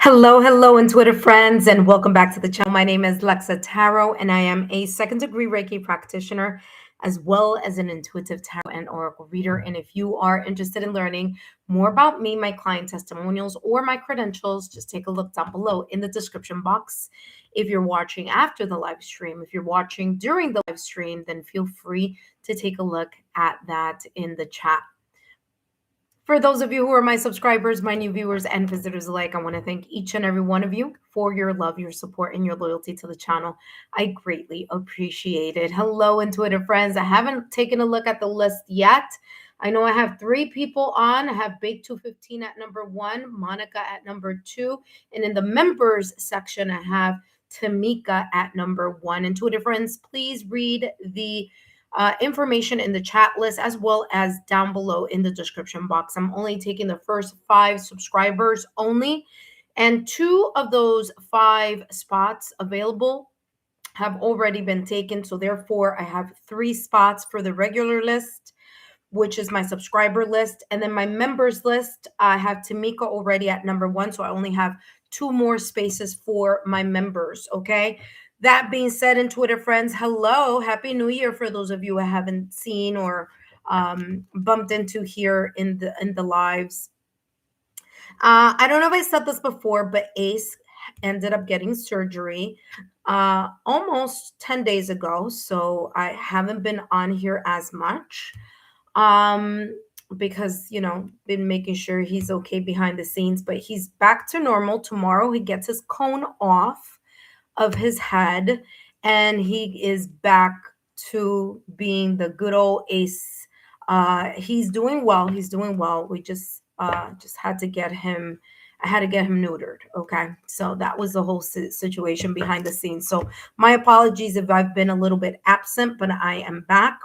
Hello, intuitive friends, and welcome back to the channel. My name is Lexa Tarot, and I am a second degree Reiki practitioner, as well as an intuitive tarot and oracle reader. And if you are interested in learning more about me, my client testimonials, or my credentials, just take a look down below in the description box. If you're watching after the live stream, if you're watching during the live stream, then feel free to take a look at that in the chat. For those of you who are my subscribers, my new viewers, and visitors alike, I want to thank each and every one of you for your love, your support, and your loyalty to the channel. I greatly appreciate it. Hello, intuitive friends. I haven't taken a look at the list yet. I know I have 3 people on. I have Bake 215 at number 1, Monica at number 2, and in the members section, I have Tamika at number 1. Intuitive friends, please read the information in the chat list as well as down below in the description box. I'm only taking the first 5 subscribers only, and 2 of those 5 spots available have already been taken. So therefore, I have 3 spots for the regular list, which is my subscriber list, and then my members list. I have Tamika already at number 1, so I only have 2 more spaces for my members. Okay. That being said, intuitive friends, hello, happy new year for those of you I haven't seen or bumped into here in the lives. I don't know if I said this before, but Ace ended up getting surgery almost 10 days ago, so I haven't been on here as much because been making sure he's okay behind the scenes, but he's back to normal. Tomorrow he gets his cone off of his head, and he is back to being the good old Ace. He's doing well. We just had to get him. I had to get him neutered. Okay, so that was the whole situation behind the scenes. So my apologies if I've been a little bit absent, but I am back.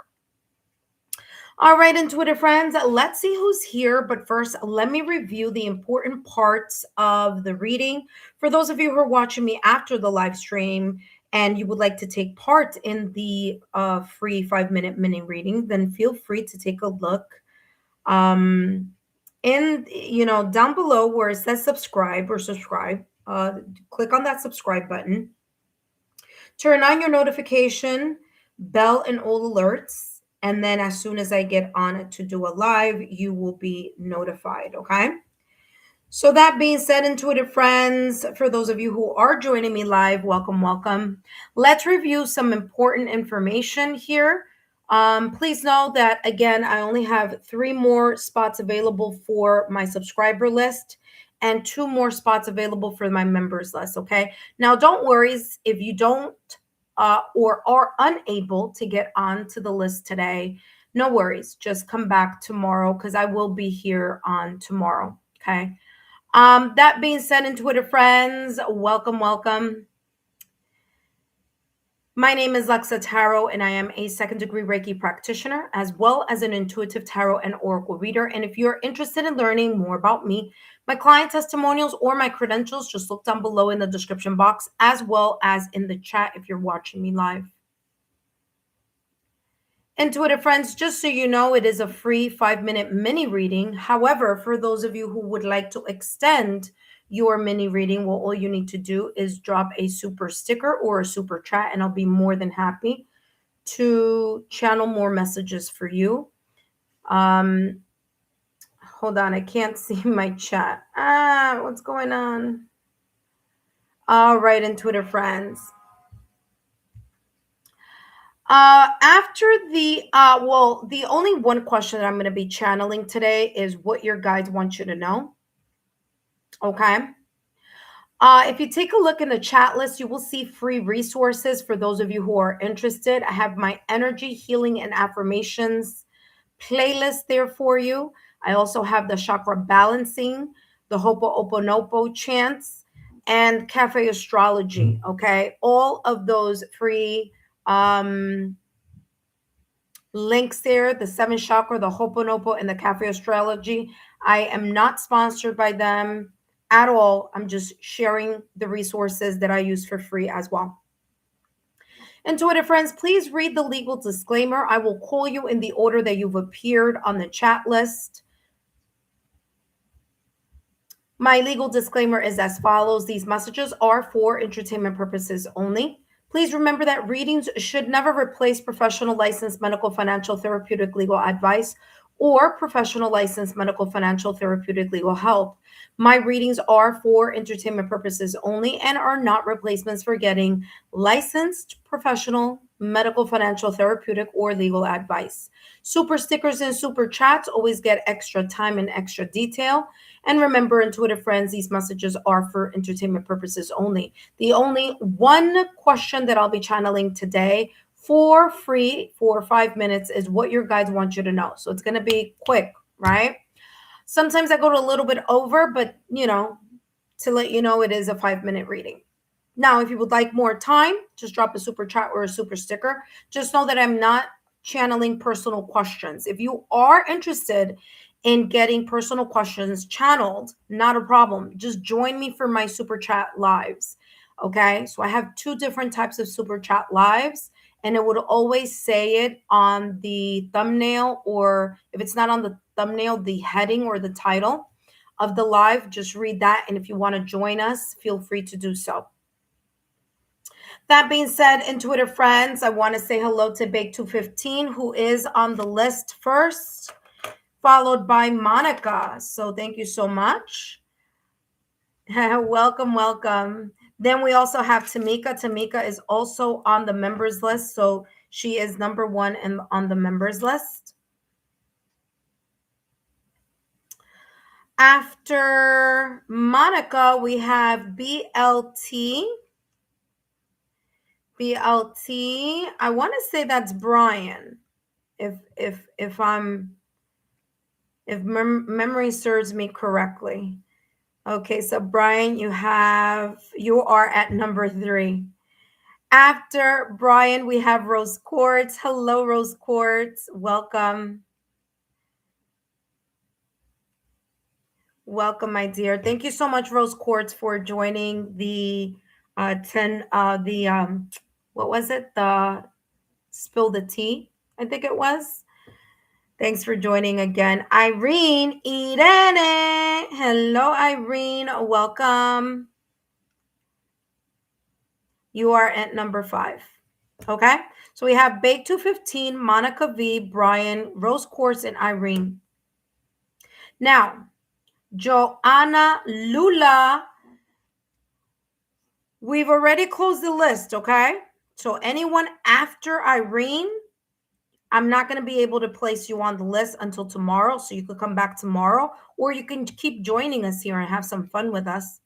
All right, intuitive friends, let's see who's here. But first, let me review the important parts of the reading. For those of you who are watching me after the live stream and you would like to take part in the free 5-minute mini reading, then feel free to take a look down below where it says subscribe. Click on that subscribe button. Turn on your notification bell and all alerts. And then as soon as I get on it to do a live, you will be notified, okay? So that being said, intuitive friends, for those of you who are joining me live, welcome. Let's review some important information here. Please know that, again, I only have 3 more spots available for my subscriber list and 2 more spots available for my members list, okay? Now, don't worry if you don't or are unable to get onto the list today. No worries. Just come back tomorrow because I will be here on tomorrow. Okay. That being said, intuitive friends, welcome. My name is Lexa Tarot, and I am a second degree Reiki practitioner, as well as an intuitive tarot and oracle reader. And if you're interested in learning more about me, my client testimonials, or my credentials, just look down below in the description box, as well as in the chat if you're watching me live. Intuitive friends, just so you know, it is a free 5-minute mini reading. However, for those of you who would like to extend your mini reading, well, all you need to do is drop a super sticker or a super chat, and I'll be more than happy to channel more messages for you. Hold on, I can't see my chat. What's going on? All right, intuitive friends. After the only one question that I'm going to be channeling today is what your guides want you to know. Okay. If you take a look in the chat list, you will see free resources for those of you who are interested. I have my energy healing and affirmations playlist there for you. I also have the chakra balancing, the Ho'oponopono chants, and cafe astrology. Okay. All of those free links there, the 7 chakra, the Ho'oponopono, and the cafe astrology. I am not sponsored by them at all. I'm just sharing the resources that I use for free as well. Intuitive friends, please read the legal disclaimer. I will call you in the order that you've appeared on the chat list. My legal disclaimer is as follows. These messages are for entertainment purposes only. Please remember that readings should never replace professional licensed medical, financial, therapeutic, legal advice or professional licensed medical, financial, therapeutic, legal help. My readings are for entertainment purposes only and are not replacements for getting licensed professional medical, financial, therapeutic, or legal advice. Super stickers and super chats always get extra time and extra detail. And remember, intuitive friends, these messages are for entertainment purposes only. The only one question that I'll be channeling today for free for 5 minutes is what your guides want you to know. So it's going to be quick, right? Sometimes I go to a little bit over, but to let you know, it is a 5-minute reading. Now, if you would like more time, just drop a super chat or a super sticker. Just know that I'm not channeling personal questions. If you are interested in getting personal questions channeled, not a problem. Just join me for my super chat lives. Okay. So I have 2 different types of super chat lives, and it would always say it on the thumbnail, or if it's not on the thumbnail, the heading or the title of the live. Just read that. And if you want to join us, feel free to do so. That being said, intuitive friends, I want to say hello to Bake 215, who is on the list first, followed by Monica. So thank you so much. Welcome, welcome. Then we also have Tamika. Tamika is also on the members list. So she is number 1 on the members list. After Monica, we have BLT. BLT. I want to say that's Brian. If memory serves me correctly. Okay, so Brian, you are at number 3. After Brian, we have Rose Quartz. Hello, Rose Quartz. Welcome. Welcome, my dear. Thank you so much, Rose Quartz, for joining the what was it? The Spill the Tea, I think it was. Thanks for joining again. Irene, Irene. Hello, Irene. Welcome. You are at number 5. Okay. So we have Bake 215, Monica V, Brian, Rose Quartz, and Irene. Now, Joanna Lula. We've already closed the list. Okay. So anyone after Irene, I'm not going to be able to place you on the list until tomorrow. So you could come back tomorrow, or you can keep joining us here and have some fun with us.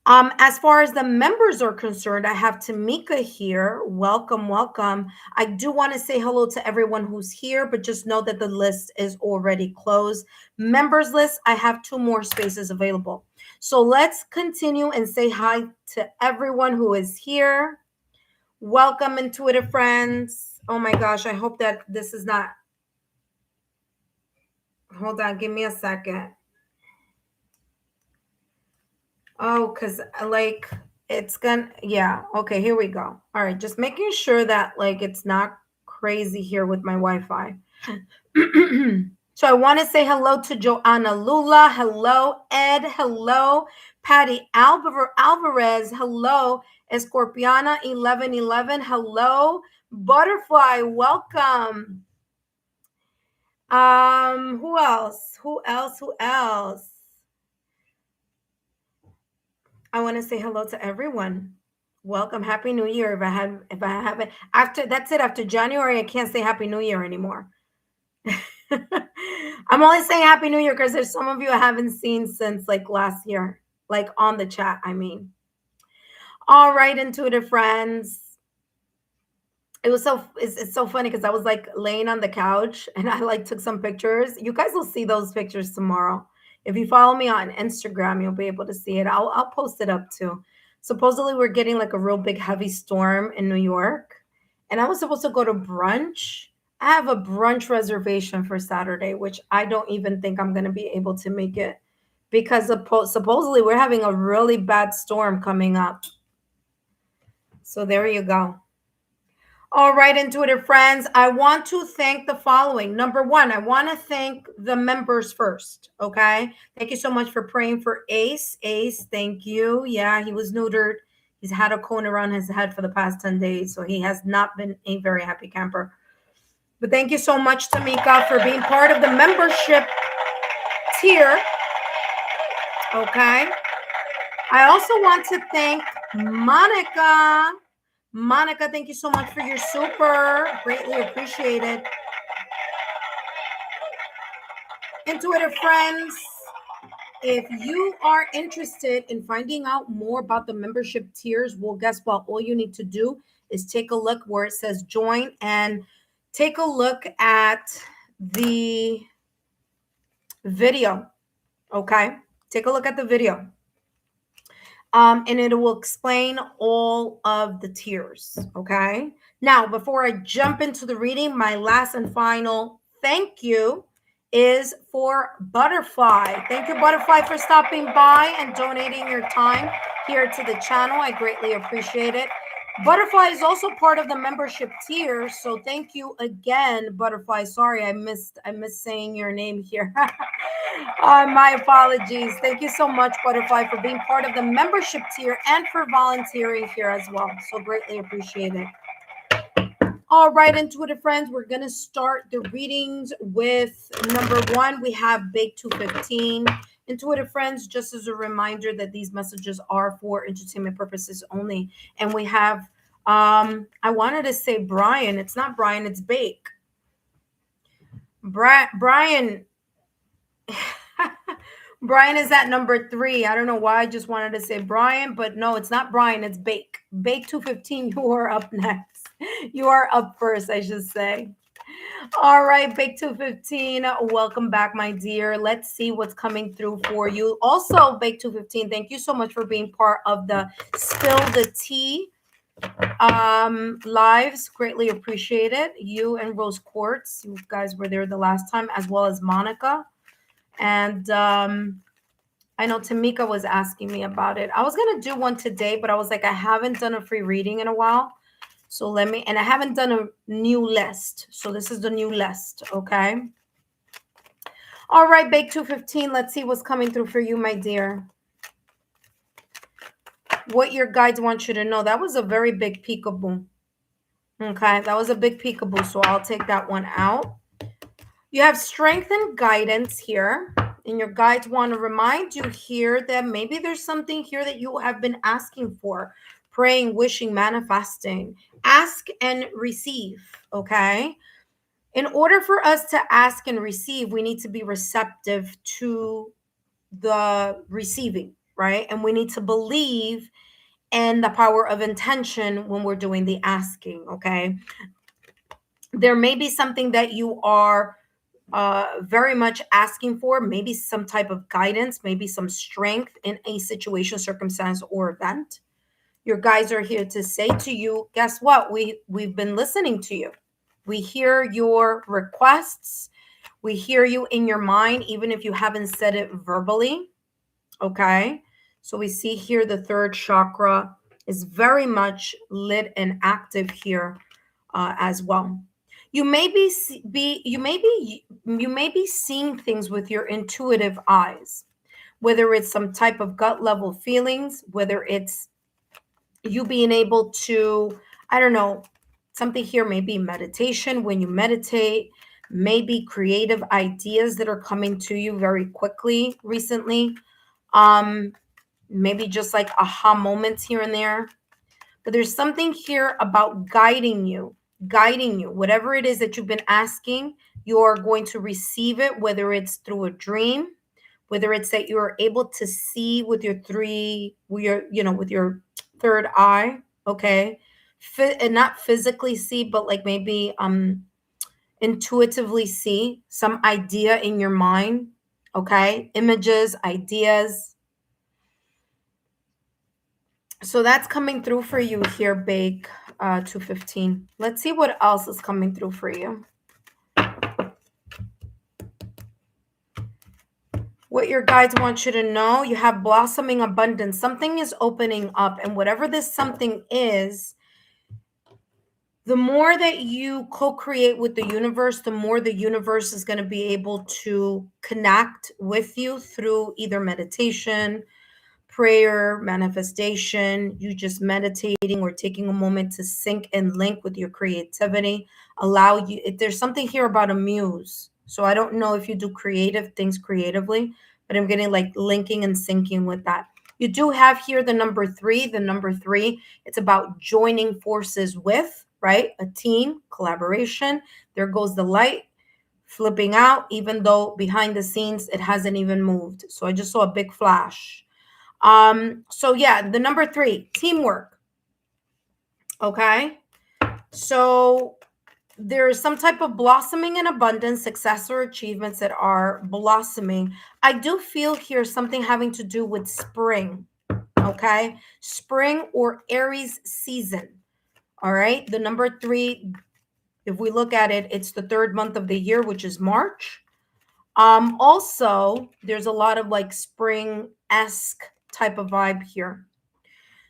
As far as the members are concerned, I have Tamika here. Welcome, welcome. I do want to say hello to everyone who's here, but just know that the list is already closed. Members list, I have 2 more spaces available. So let's continue and say hi to everyone who is here. Welcome, intuitive friends. Oh my gosh, I hope that this is not. Hold on, give me a second. Oh, because it's gonna, yeah. Okay, here we go. All right, just making sure that it's not crazy here with my Wi-Fi. So I want to say hello to Joanna Lula. Hello, Ed. Hello, Patty Alvarez. Hello, Escorpiana 1111. Hello, Butterfly. Welcome. Who else? Who else? Who else? I want to say hello to everyone. Welcome. Happy New Year. If I haven't, after January, I can't say Happy New Year anymore. I'm only saying Happy New Year because there's some of you I haven't seen since last year, on the chat, I mean. All right, intuitive friends. It's so funny because I was laying on the couch and I took some pictures. You guys will see those pictures tomorrow. If you follow me on Instagram, you'll be able to see it. I'll post it up too. Supposedly we're getting a real big heavy storm in New York, and I was supposed to go to brunch. I have a brunch reservation for Saturday, which I don't even think I'm going to be able to make it because supposedly we're having a really bad storm coming up. So there you go. All right, intuitive friends, I want to thank the following. Number one, I want to thank the members first. Okay. Thank you so much for praying for Ace. Ace, thank you. Yeah, he was neutered. He's had a cone around his head for the past 10 days. So he has not been a very happy camper. But thank you so much, Tamika, for being part of the membership tier. Okay. I also want to thank Monica. Monica, thank you so much for your super. Greatly appreciated. Intuitive friends, if you are interested in finding out more about the membership tiers, well, guess what? All you need to do is take a look where it says join and take a look at the video. Okay. Take a look at the video. And it will explain all of the tiers. Okay. Now, before I jump into the reading, my last and final thank you is for Butterfly. Thank you, Butterfly, for stopping by and donating your time here to the channel. I greatly appreciate it. Butterfly is also part of the membership tier, so thank you again, Butterfly. Sorry, I missed saying your name here. My apologies. Thank you so much, Butterfly, for being part of the membership tier and for volunteering here as well. So greatly appreciate it. All right, intuitive friends, we're going to start the readings with number one. We have Bake 215. Intuitive friends, just as a reminder that these messages are for entertainment purposes only. And we have, I wanted to say Brian. It's not Brian, it's Bake. Brian. Brian is at number 3. I don't know why I just wanted to say Brian, but no, it's not Brian. It's Bake. Bake 215, you are up next. You are up first, I should say. All right, Bake 215, welcome back, my dear. Let's see what's coming through for you. Also, Bake 215, thank you so much for being part of the Spill the Tea lives. Greatly appreciate it. You and Rose Quartz, you guys were there the last time, as well as Monica. And I know Tamika was asking me about it. I was going to do one today, but I was like, I haven't done a free reading in a while. So and I haven't done a new list. So this is the new list. Okay. All right, Bake 215. Let's see what's coming through for you, my dear. What your guides want you to know. That was a very big peekaboo. Okay. That was a big peekaboo. So I'll take that one out. You have strength and guidance here. And your guides want to remind you here that maybe there's something here that you have been asking for, praying, wishing, manifesting. Ask and receive, okay? In order for us to ask and receive, we need to be receptive to the receiving, right? And we need to believe in the power of intention when we're doing the asking, okay? There may be something that you are very much asking for, maybe some type of guidance, maybe some strength in a situation, circumstance, or event. Your guides are here to say to you, guess what? We've been listening to you. We hear your requests. We hear you in your mind, even if you haven't said it verbally. Okay. So we see here the third chakra is very much lit and active here as well. You may be seeing things with your intuitive eyes, whether it's some type of gut level feelings, whether it's you being able to, I don't know, something here, maybe meditation when you meditate, maybe creative ideas that are coming to you very quickly recently. Maybe just like aha moments here and there. But there's something here about guiding you, whatever it is that you've been asking, you're going to receive it, whether it's through a dream, whether it's that you're able to see with your with your third eye, okay? And not physically see, but like maybe intuitively see some idea in your mind, okay? Images, ideas. So that's coming through for you here, Bake 215. Let's see what else is coming through for you. What your guides want you to know, you have blossoming abundance. Something is opening up, and whatever this something is, The more that you co-create with the universe, the more the universe is going to be able to connect with you through either meditation, prayer, manifestation, you just meditating or taking a moment to sync and link with your creativity. Allow you, if there's something here about a muse. So I don't know if you do creative things creatively, but I'm getting like linking and syncing with that. You do have here the number 3. The number 3, it's about joining forces with, right? A team, collaboration. There goes the light flipping out, even though behind the scenes it hasn't even moved. So I just saw a big flash. So yeah, the number 3, teamwork. Okay. So there is some type of blossoming in abundance, success or achievements that are blossoming. I do feel here something having to do with spring. Okay. Spring or Aries season. All right. The number 3, if we look at it, it's the 3rd month of the year, which is March. Also, there's a lot of like spring-esque type of vibe here.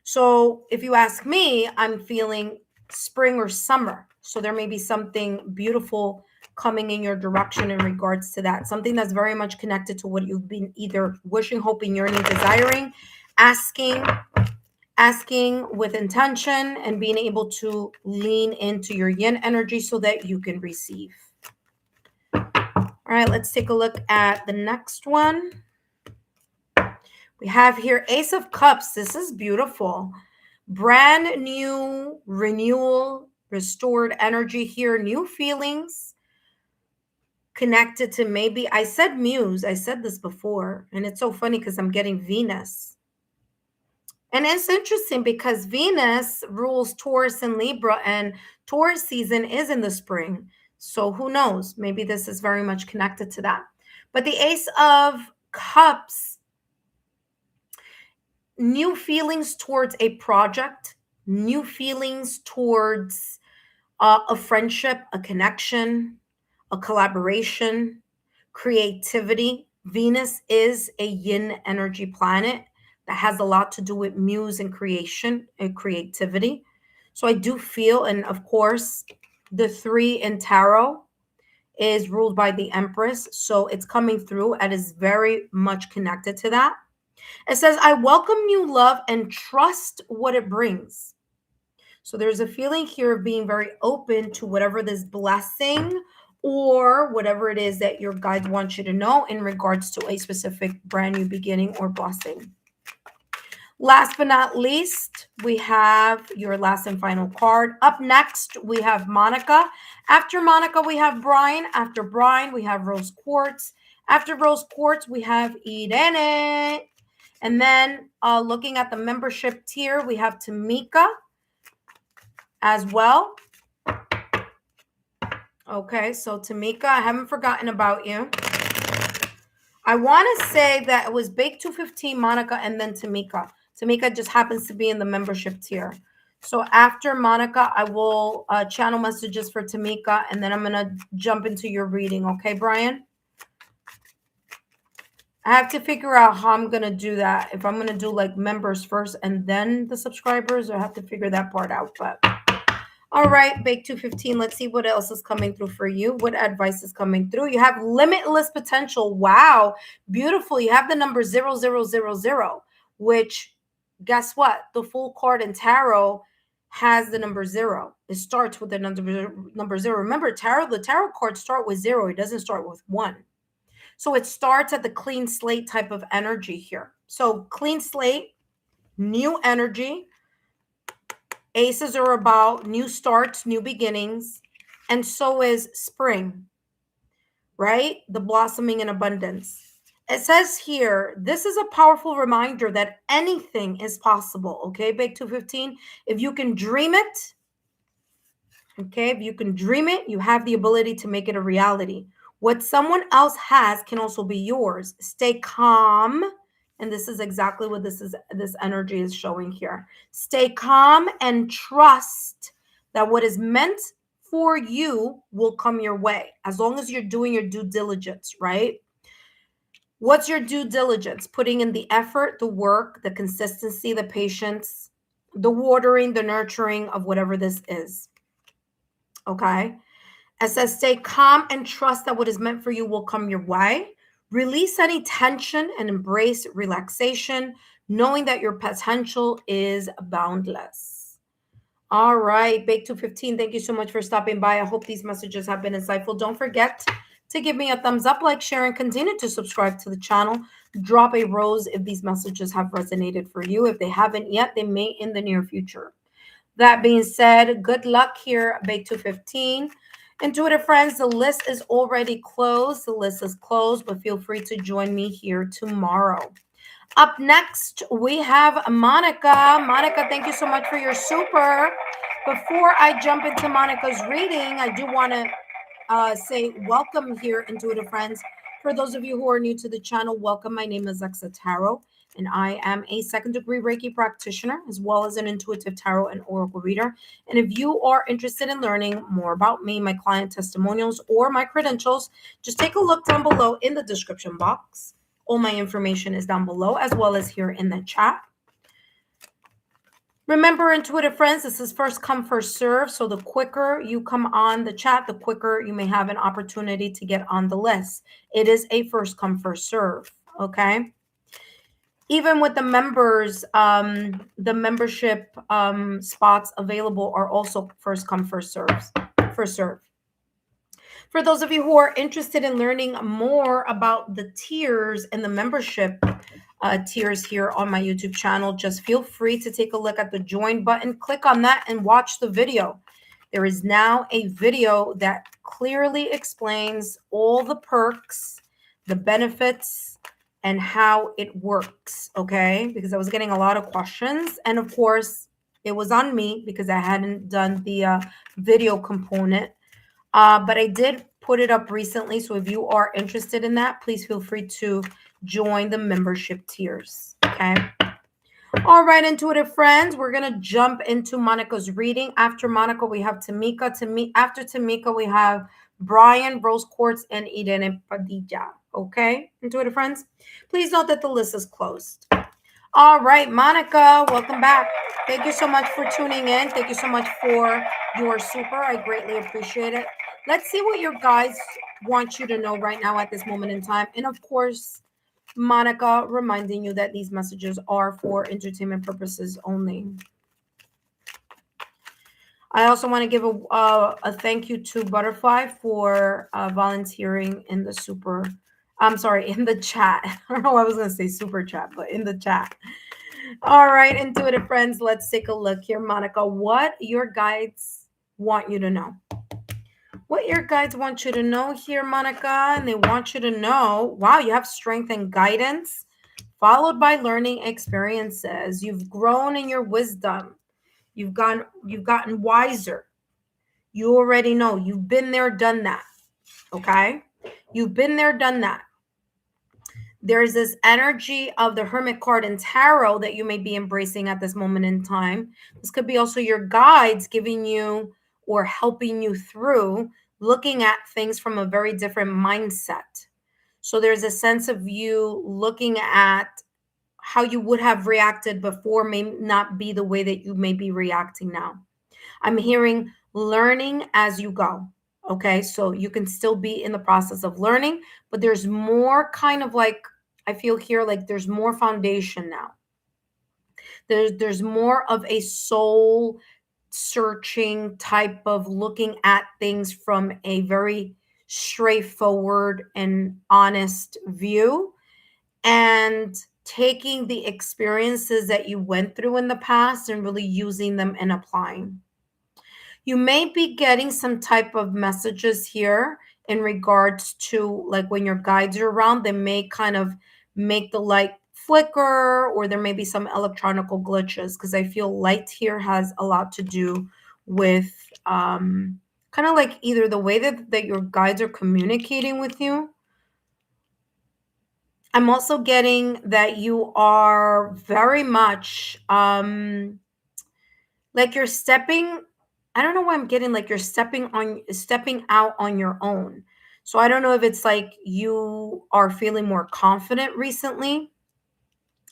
So if you ask me, I'm feeling spring or summer. So there may be something beautiful coming in your direction in regards to that. Something that's very much connected to what you've been either wishing, hoping, yearning, desiring, asking with intention, and being able to lean into your yin energy so that you can receive. All right, let's take a look at the next one. We have here Ace of Cups. This is beautiful. Brand new, renewal, restored energy here, new feelings connected to maybe, I said muse, I said this before, and it's so funny because I'm getting Venus. And it's interesting because Venus rules Taurus and Libra, and Taurus season is in the spring. So who knows? Maybe this is very much connected to that. But the Ace of Cups, new feelings towards a project, new feelings towards a friendship, a connection, a collaboration, creativity. Venus is a yin energy planet that has a lot to do with muse and creation and creativity. So I do feel, and of course, the 3 in tarot is ruled by the Empress. So it's coming through and is very much connected to that. It says, I welcome new love and trust what it brings. So there's a feeling here of being very open to whatever this blessing or whatever it is that your guides want you to know in regards to a specific brand new beginning or blessing. Last but not least, we have your last and final card. Up next, we have Monica. After Monica, we have Brian. After Brian, we have Rose Quartz. After Rose Quartz, we have Irene. And then looking at the membership tier, we have Tamika as well. Okay, so Tamika, I haven't forgotten about you. I want to say that it was Bake 215, Monica, and then Tamika. Tamika just happens to be in the membership tier. So after Monica, I will channel messages for Tamika, and then I'm going to jump into your reading. Okay, Brian? I have to figure out how I'm going to do that. If I'm going to do like members first and then the subscribers, I have to figure that part out. But all right, Bake 215, let's see what else is coming through for you. What advice is coming through? You have limitless potential. Wow, beautiful. You have the number 0000, which, guess what? The full card in tarot has the number 0. It starts with the number 0. Remember, the tarot cards start with 0. It doesn't start with 1. So it starts at the clean slate type of energy here. So clean slate, new energy. Aces are about new starts, new beginnings. And so is spring, right? The blossoming in abundance. It says here, this is a powerful reminder that anything is possible. Okay, Bake 215. If you can dream it, okay, if you can dream it, you have the ability to make it a reality. What someone else has can also be yours. Stay calm. And this is exactly what this energy is showing here. Stay calm and trust that what is meant for you will come your way, as long as you're doing your due diligence, right? What's your due diligence? Putting in the effort, the work, the consistency, the patience, the watering, the nurturing of whatever this is. Okay. It says, stay calm and trust that what is meant for you will come your way. Release any tension and embrace relaxation, knowing that your potential is boundless. All right, Bake 215, thank you so much for stopping by. I hope these messages have been insightful. Don't forget to give me a thumbs up, like, share, and continue to subscribe to the channel. Drop a rose if these messages have resonated for you. If they haven't yet, they may in the near future. That being said, good luck here, Bake 215. Intuitive friends, the list is already closed. The list is closed, but feel free to join me here tomorrow. Up next, we have Monica. Monica, thank you so much for your super. Before I jump into Monica's reading, I do want to say welcome here, Intuitive friends. For those of you who are new to the channel, welcome. My name is Lexa Tarot, and I am a second-degree Reiki practitioner, as well as an intuitive tarot and oracle reader. And if you are interested in learning more about me, my client testimonials, or my credentials, just take a look down below in the description box. All my information is down below, as well as here in the chat. Remember, intuitive friends, this is first come, first serve. So the quicker you come on the chat, the quicker you may have an opportunity to get on the list. It is a first come, first serve. Okay. Even with the members, the membership spots available are also first come, first serve. First serve. For those of you who are interested in learning more about the tiers and the membership tiers here on my YouTube channel, just feel free to take a look at the join button, click on that and watch the video. There is now a video that clearly explains all the perks, the benefits, and how it works, okay? Because I was getting a lot of questions. And of course, it was on me because I hadn't done the video component. But I did put it up recently. So if you are interested in that, please feel free to join the membership tiers. Okay. All right, intuitive friends, we're going to jump into Monica's reading. After Monica, we have Tamika. After Tamika, we have Brian, Rose Quartz, and Eden and Padilla. Okay, intuitive friends, please note that the list is closed. All right, Monica, welcome back. Thank you so much for tuning in. Thank you so much for your super. I greatly appreciate it. Let's see what your guides want you to know right now at this moment in time. And of course, Monica reminding you that these messages are for entertainment purposes only. I also want to give a thank you to Butterfly for volunteering in the super. I'm sorry, in the chat. I don't know why I was going to say super chat, but in the chat. All right, intuitive friends, let's take a look here. Monica, what your guides want you to know. What your guides want you to know here, Monica, and they want you to know, wow, you have strength and guidance, followed by learning experiences. You've grown in your wisdom. You've gotten wiser. You already know. You've been there, done that. Okay? You've been there, done that. There's this energy of the Hermit card and Tarot that you may be embracing at this moment in time. This could be also your guides giving you or helping you through looking at things from a very different mindset. So there's a sense of you looking at how you would have reacted before may not be the way that you may be reacting now. I'm hearing learning as you go. Okay, so you can still be in the process of learning, but there's more kind of like, I feel here like there's more foundation now. There's more of a soul searching type of looking at things from a very straightforward and honest view, and taking the experiences that you went through in the past and really using them and applying. You may be getting some type of messages here in regards to like when your guides are around, they may kind of make the light flicker, or there may be some electronical glitches, because I feel light here has a lot to do with kind of like either the way that your guides are communicating with you. I'm also getting that you are very much like you're stepping, I don't know why I'm getting like you're stepping out on your own. So I don't know if it's like you are feeling more confident recently.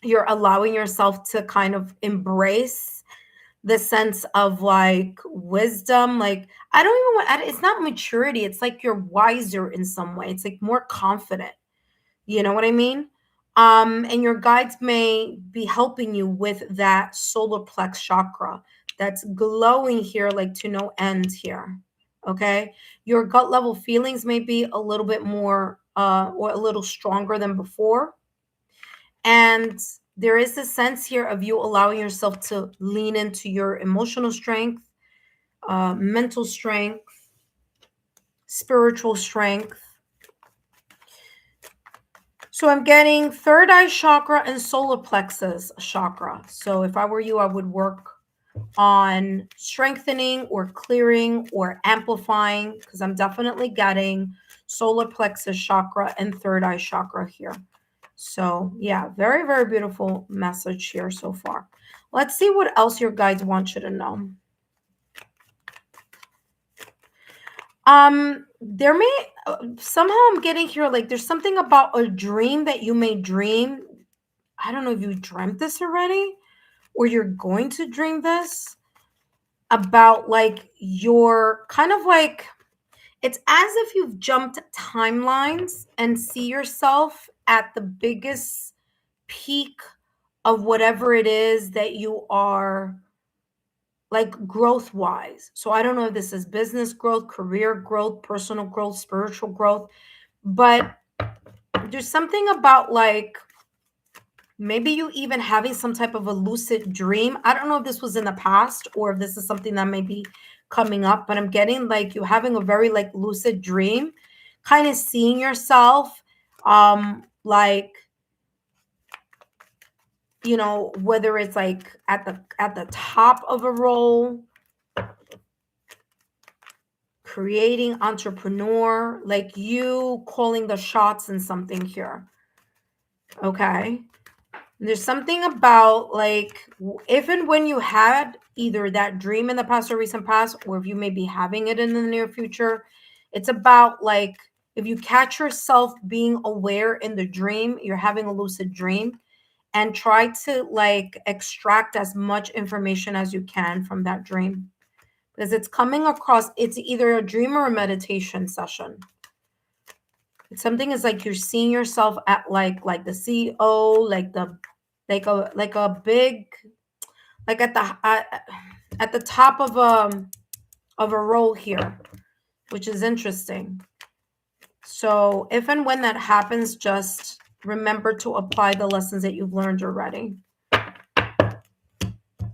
You're allowing yourself to kind of embrace the sense of like wisdom. Like, I don't even want, it's not maturity. It's like you're wiser in some way. It's like more confident. You know what I mean? And your guides may be helping you with that solar plex chakra that's glowing here, like to no end here. Okay. Your gut level feelings may be a little bit more or a little stronger than before. And there is a sense here of you allowing yourself to lean into your emotional strength, mental strength, spiritual strength. So I'm getting third eye chakra and solar plexus chakra. So if I were you, I would work on strengthening or clearing or amplifying, because I'm definitely getting solar plexus chakra and third eye chakra here. So yeah, very, very beautiful message here so far. Let's see what else your guides want you to know. There may somehow I'm getting here, like there's something about a dream that you may dream. I don't know if you dreamt this already or you're going to dream this, about like your kind of like, it's as if you've jumped timelines and see yourself at the biggest peak of whatever it is that you are, like growth wise. So I don't know if this is business growth, career growth, personal growth, spiritual growth, but there's something about like maybe you even having some type of a lucid dream. I don't know if this was in the past or if this is something that may be coming up, but I'm getting like you having a very like lucid dream, kind of seeing yourself like, you know, whether it's like at the top of a role, creating entrepreneur, like you calling the shots in something here. Okay. There's something about like if and when you had either that dream in the past or recent past, or if you may be having it in the near future, it's about like if you catch yourself being aware in the dream, you're having a lucid dream, and try to like extract as much information as you can from that dream, because it's coming across, it's either a dream or a meditation session. Something is like you're seeing yourself at like the CEO, like the like a big, like at the top of a role here, which is interesting. So if and when that happens, just remember to apply the lessons that you've learned already.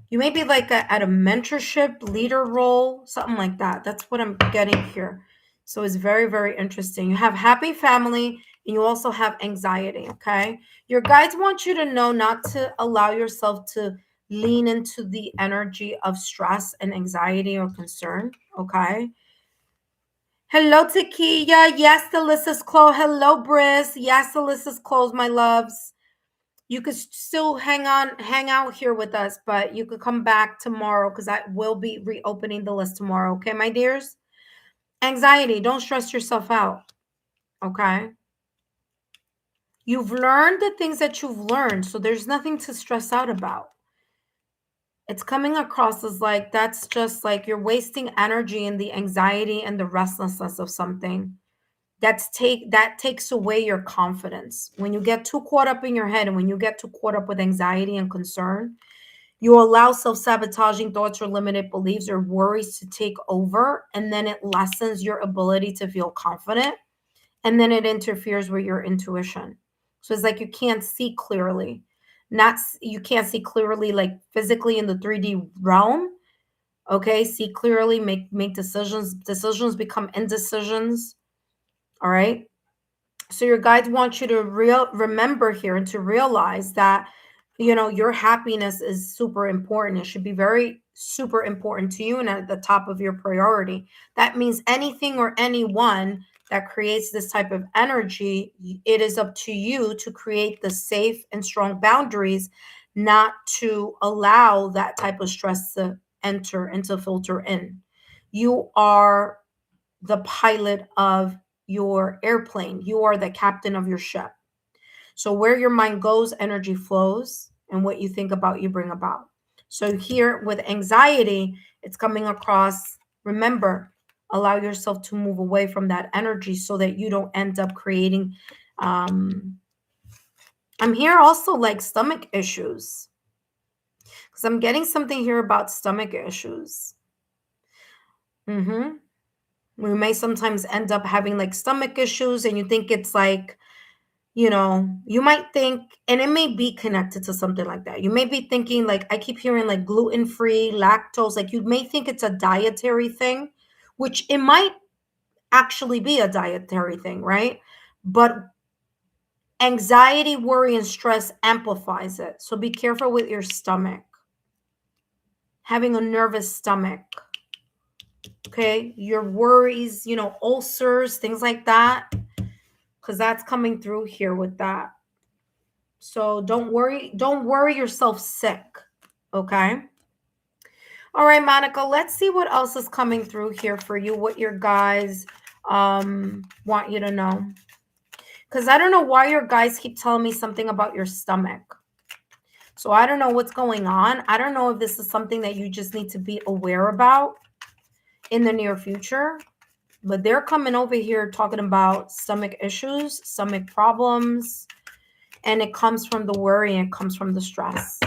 You may be like at a mentorship leader role, something like that. That's what I'm getting here. So it's very, very interesting. You have happy family and you also have anxiety, okay? Your guides want you to know not to allow yourself to lean into the energy of stress and anxiety or concern, okay? Hello, Takia. Yes, the list is closed. Hello, Briss. Yes, the list is closed, my loves. You could still hang out here with us, but you could come back tomorrow because I will be reopening the list tomorrow. Okay, my dears? Anxiety, don't stress yourself out. Okay? You've learned the things that you've learned, so there's nothing to stress out about. It's coming across as like that's just like you're wasting energy in the anxiety and the restlessness of something. That takes away your confidence. When you get too caught up in your head and when you get too caught up with anxiety and concern, you allow self-sabotaging thoughts or limited beliefs or worries to take over, and then it lessens your ability to feel confident, and then it interferes with your intuition. So it's like you can't see clearly. You can't see clearly like physically in the 3D realm. Okay, see clearly, make decisions. Decisions become indecisions. All right. So your guides want you to remember here and to realize that, you know, your happiness is super important. It should be very super important to you and at the top of your priority. That means anything or anyone that creates this type of energy, it is up to you to create the safe and strong boundaries, not to allow that type of stress to enter and to filter in. You are the pilot of your airplane. You are the captain of your ship. So where your mind goes, energy flows, and what you think about, you bring about. So here with anxiety, it's coming across, remember, allow yourself to move away from that energy so that you don't end up creating, I'm here also like stomach issues, because I'm getting something here about stomach issues. We may sometimes end up having like stomach issues, and you think it's like, you might think, and it may be connected to something like that. You may be thinking, like, I keep hearing like gluten-free, lactose, like you may think it's a dietary thing, which it might actually be a dietary thing, right? But anxiety, worry, and stress amplifies it. So be careful with your stomach, having a nervous stomach. Okay, your worries, ulcers, things like that, because that's coming through here with that. So don't worry yourself sick. Okay. All right, Monica, let's see what else is coming through here for you, what your guys want you to know. Because I don't know why your guys keep telling me something about your stomach. So I don't know what's going on. I don't know if this is something that you just need to be aware about in the near future. But they're coming over here talking about stomach issues, stomach problems, and it comes from the worry and it comes from the stress.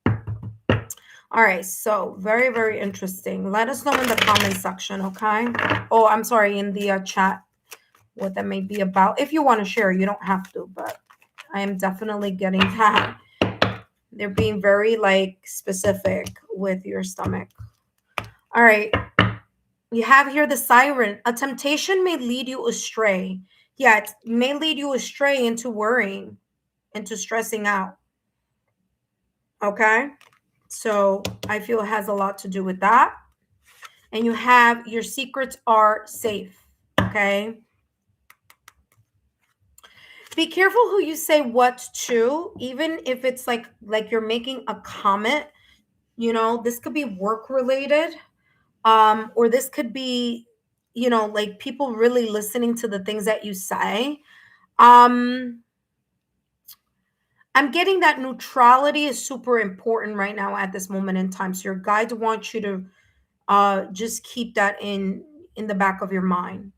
All right, so very, very interesting. Let us know in the comment section, okay? Oh, I'm sorry, in the chat, what that may be about. If you want to share, you don't have to, but I am definitely getting that. They're being very, like, specific with your stomach. All right. You have here the siren. A temptation may lead you astray. Yeah, it may lead you astray into worrying, into stressing out. Okay? So I feel it has a lot to do with that. And you have your secrets are safe. Okay? Be careful who you say what to, even if it's like you're making a comment. This could be work related. Or this could be, like people really listening to the things that you say. I'm getting that neutrality is super important right now at this moment in time. So your guides want you to just keep that in the back of your mind.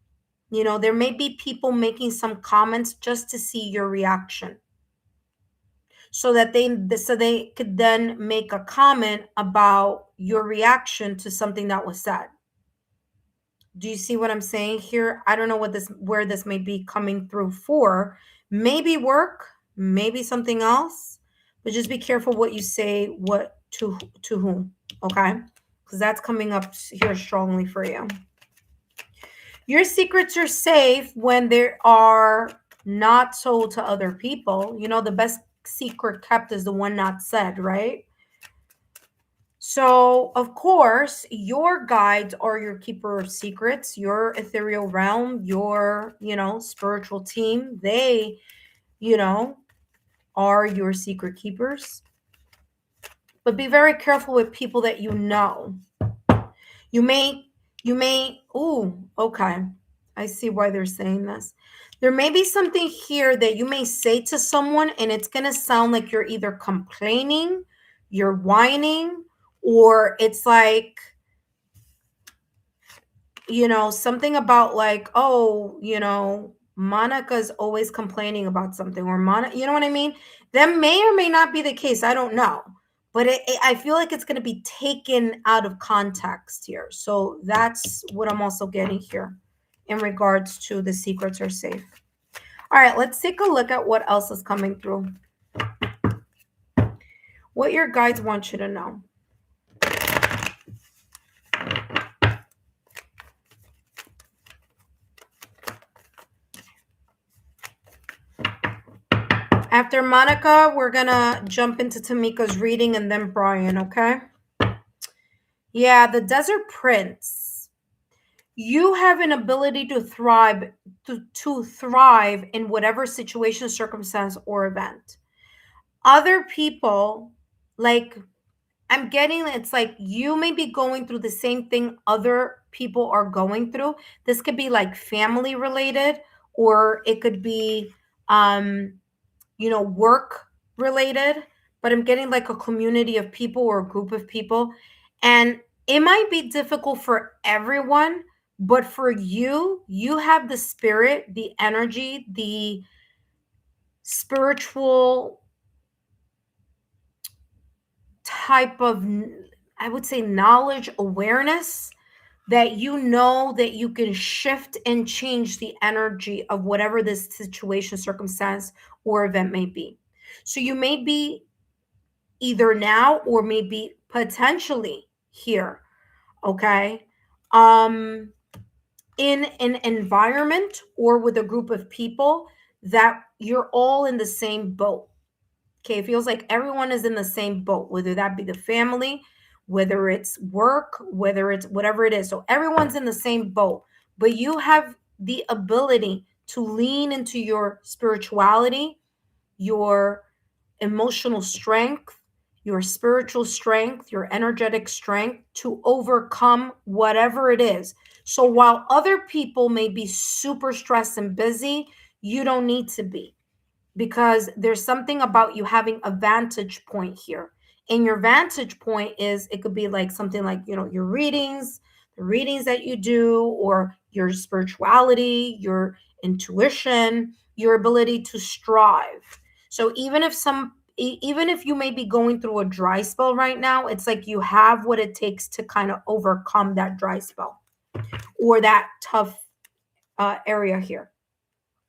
There may be people making some comments just to see your reaction, so that they could then make a comment about your reaction to something that was said. Do you see what I'm saying here? I don't know where this may be coming through for. Maybe work, maybe something else, but just be careful what you say, what to whom, okay? Because that's coming up here strongly for you. Your secrets are safe when they are not told to other people. The best secret kept is the one not said, right? So, of course, your guides are your keeper of secrets, your ethereal realm, your, spiritual team. They, are your secret keepers. But be very careful with people that you know. You may, okay. I see why they're saying this. There may be something here that you may say to someone, and it's going to sound like you're either complaining, you're whining, or it's like, something about like, oh, Monica's always complaining about something, or you know what I mean? That may or may not be the case. I don't know. But I feel like it's going to be taken out of context here. So that's what I'm also getting here in regards to the secrets are safe. All right, let's take a look at what else is coming through. What your guides want you to know. After Monica, we're going to jump into Tamika's reading and then Brian, okay? Yeah, the Desert Prince. You have an ability to thrive, to thrive in whatever situation, circumstance, or event. Other people, like, I'm getting it's like you may be going through the same thing other people are going through. This could be like family related, or it could be work related, but I'm getting like a community of people or a group of people. And it might be difficult for everyone, but for you, you have the spirit, the energy, the spiritual type of, I would say, knowledge, awareness, that you know that you can shift and change the energy of whatever this situation, circumstance, or event may be. So you may be either now or maybe potentially here, okay? In an environment or with a group of people that you're all in the same boat. Okay, it feels like everyone is in the same boat, whether that be the family, whether it's work, whether it's whatever it is. So everyone's in the same boat, but you have the ability to lean into your spirituality, your emotional strength, your spiritual strength, your energetic strength to overcome whatever it is. So while other people may be super stressed and busy, you don't need to be, because there's something about you having a vantage point here. And your vantage point is, it could be like something like, your readings, the readings that you do, or your spirituality, your intuition, your ability to strive. So even if you may be going through a dry spell right now, it's like you have what it takes to kind of overcome that dry spell or that tough area here,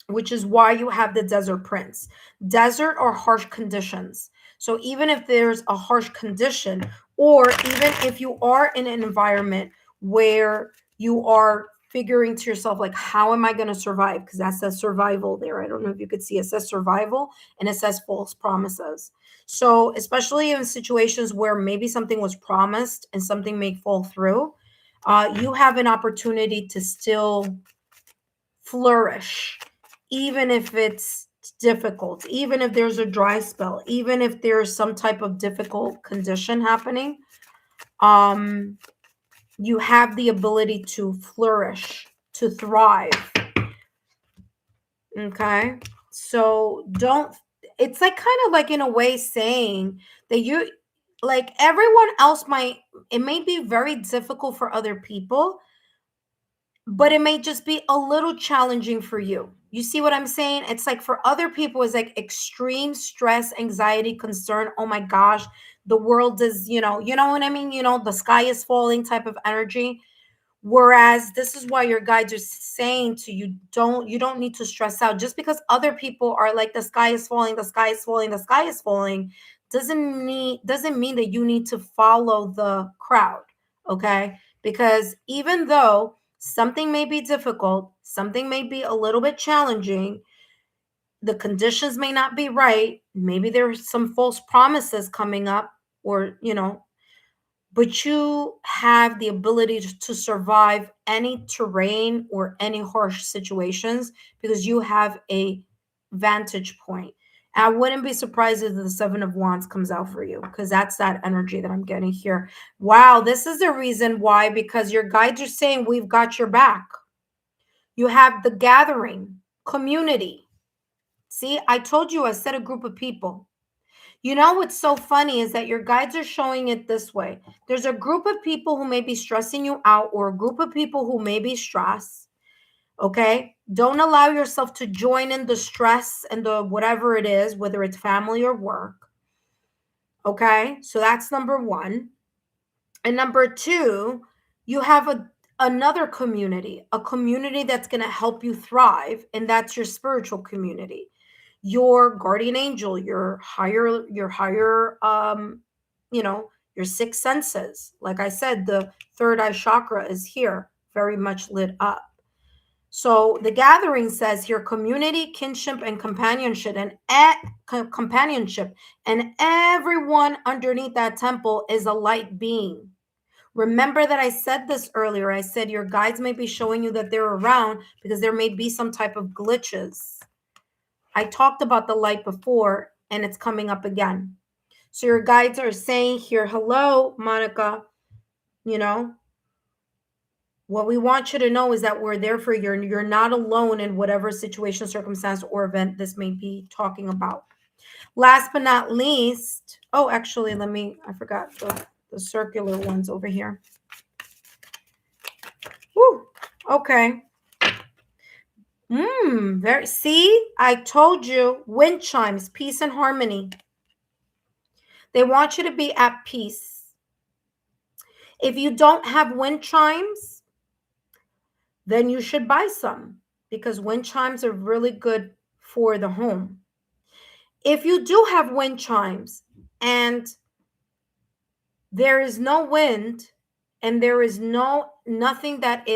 which is why you have the desert prince. Desert or harsh conditions. So even if there's a harsh condition, or even if you are in an environment where you are figuring to yourself, like, how am I going to survive? Because that says survival there. I don't know if you could see, it says survival and it says false promises. So especially in situations where maybe something was promised and something may fall through, you have an opportunity to still flourish, even if it's difficult, even if there's a dry spell, even if there's some type of difficult condition happening. You have the ability to flourish, to thrive. Okay, so don't, it's like kind of like in a way saying that you, like, everyone else might, it may be very difficult for other people, but it may just be a little challenging for you. You see what I'm saying? It's like for other people, it's like extreme stress, anxiety, concern. Oh my gosh, the world is, you know what I mean? The sky is falling type of energy. Whereas this is why your guides are saying to you, you don't need to stress out. Just because other people are like, the sky is falling, the sky is falling, the sky is falling, doesn't mean that you need to follow the crowd. Okay? Because even though something may be difficult, something may be a little bit challenging, the conditions may not be right, maybe there's some false promises coming up, or but you have the ability to survive any terrain or any harsh situations because you have a vantage point. I wouldn't be surprised if the Seven of Wands comes out for you, because that's that energy that I'm getting here. Wow, this is the reason why, because your guides are saying we've got your back. You have the gathering, community. See, I told you, I said a group of people. What's so funny is that your guides are showing it this way. There's a group of people who may be stressing you out, or a group of people who may be stressed. Okay? Don't allow yourself to join in the stress and the whatever it is, whether it's family or work. Okay? So that's number one. And number two, you have another community, a community that's going to help you thrive, and that's your spiritual community, your guardian angel, your higher your sixth senses. Like I said, the third eye chakra is here, very much lit up. So the gathering says here, community, kinship, and companionship, and everyone underneath that temple is a light being. Remember that I said this earlier. I said your guides may be showing you that they're around because there may be some type of glitches. I talked about the light before, and it's coming up again. So your guides are saying here, hello, Monica, what we want you to know is that we're there for you. You're not alone in whatever situation, circumstance, or event this may be talking about. Last but not least, oh, actually, I forgot the circular ones over here. Woo, okay. See, I told you, wind chimes, peace and harmony. They want you to be at peace. If you don't have wind chimes, then you should buy some, because wind chimes are really good for the home. If you do have wind chimes and there is no wind and there is nothing that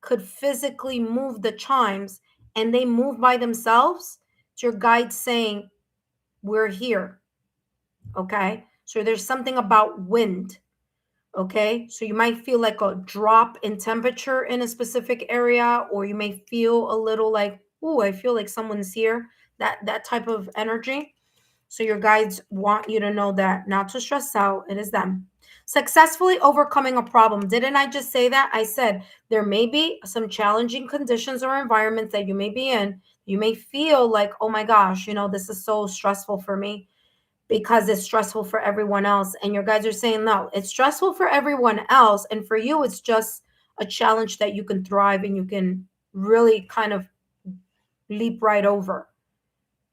could physically move the chimes, and they move by themselves, it's your guide saying, we're here. Okay, so there's something about wind. Okay, so you might feel like a drop in temperature in a specific area, or you may feel a little like, oh, I feel like someone's here, that type of energy. So your guides want you to know that not to stress out, it is them. Successfully overcoming a problem. Didn't I just say that? I said there may be some challenging conditions or environments that you may be in. You may feel like, oh my gosh, this is so stressful for me, because it's stressful for everyone else. And your guides are saying, no, it's stressful for everyone else. And for you, it's just a challenge that you can thrive and you can really kind of leap right over.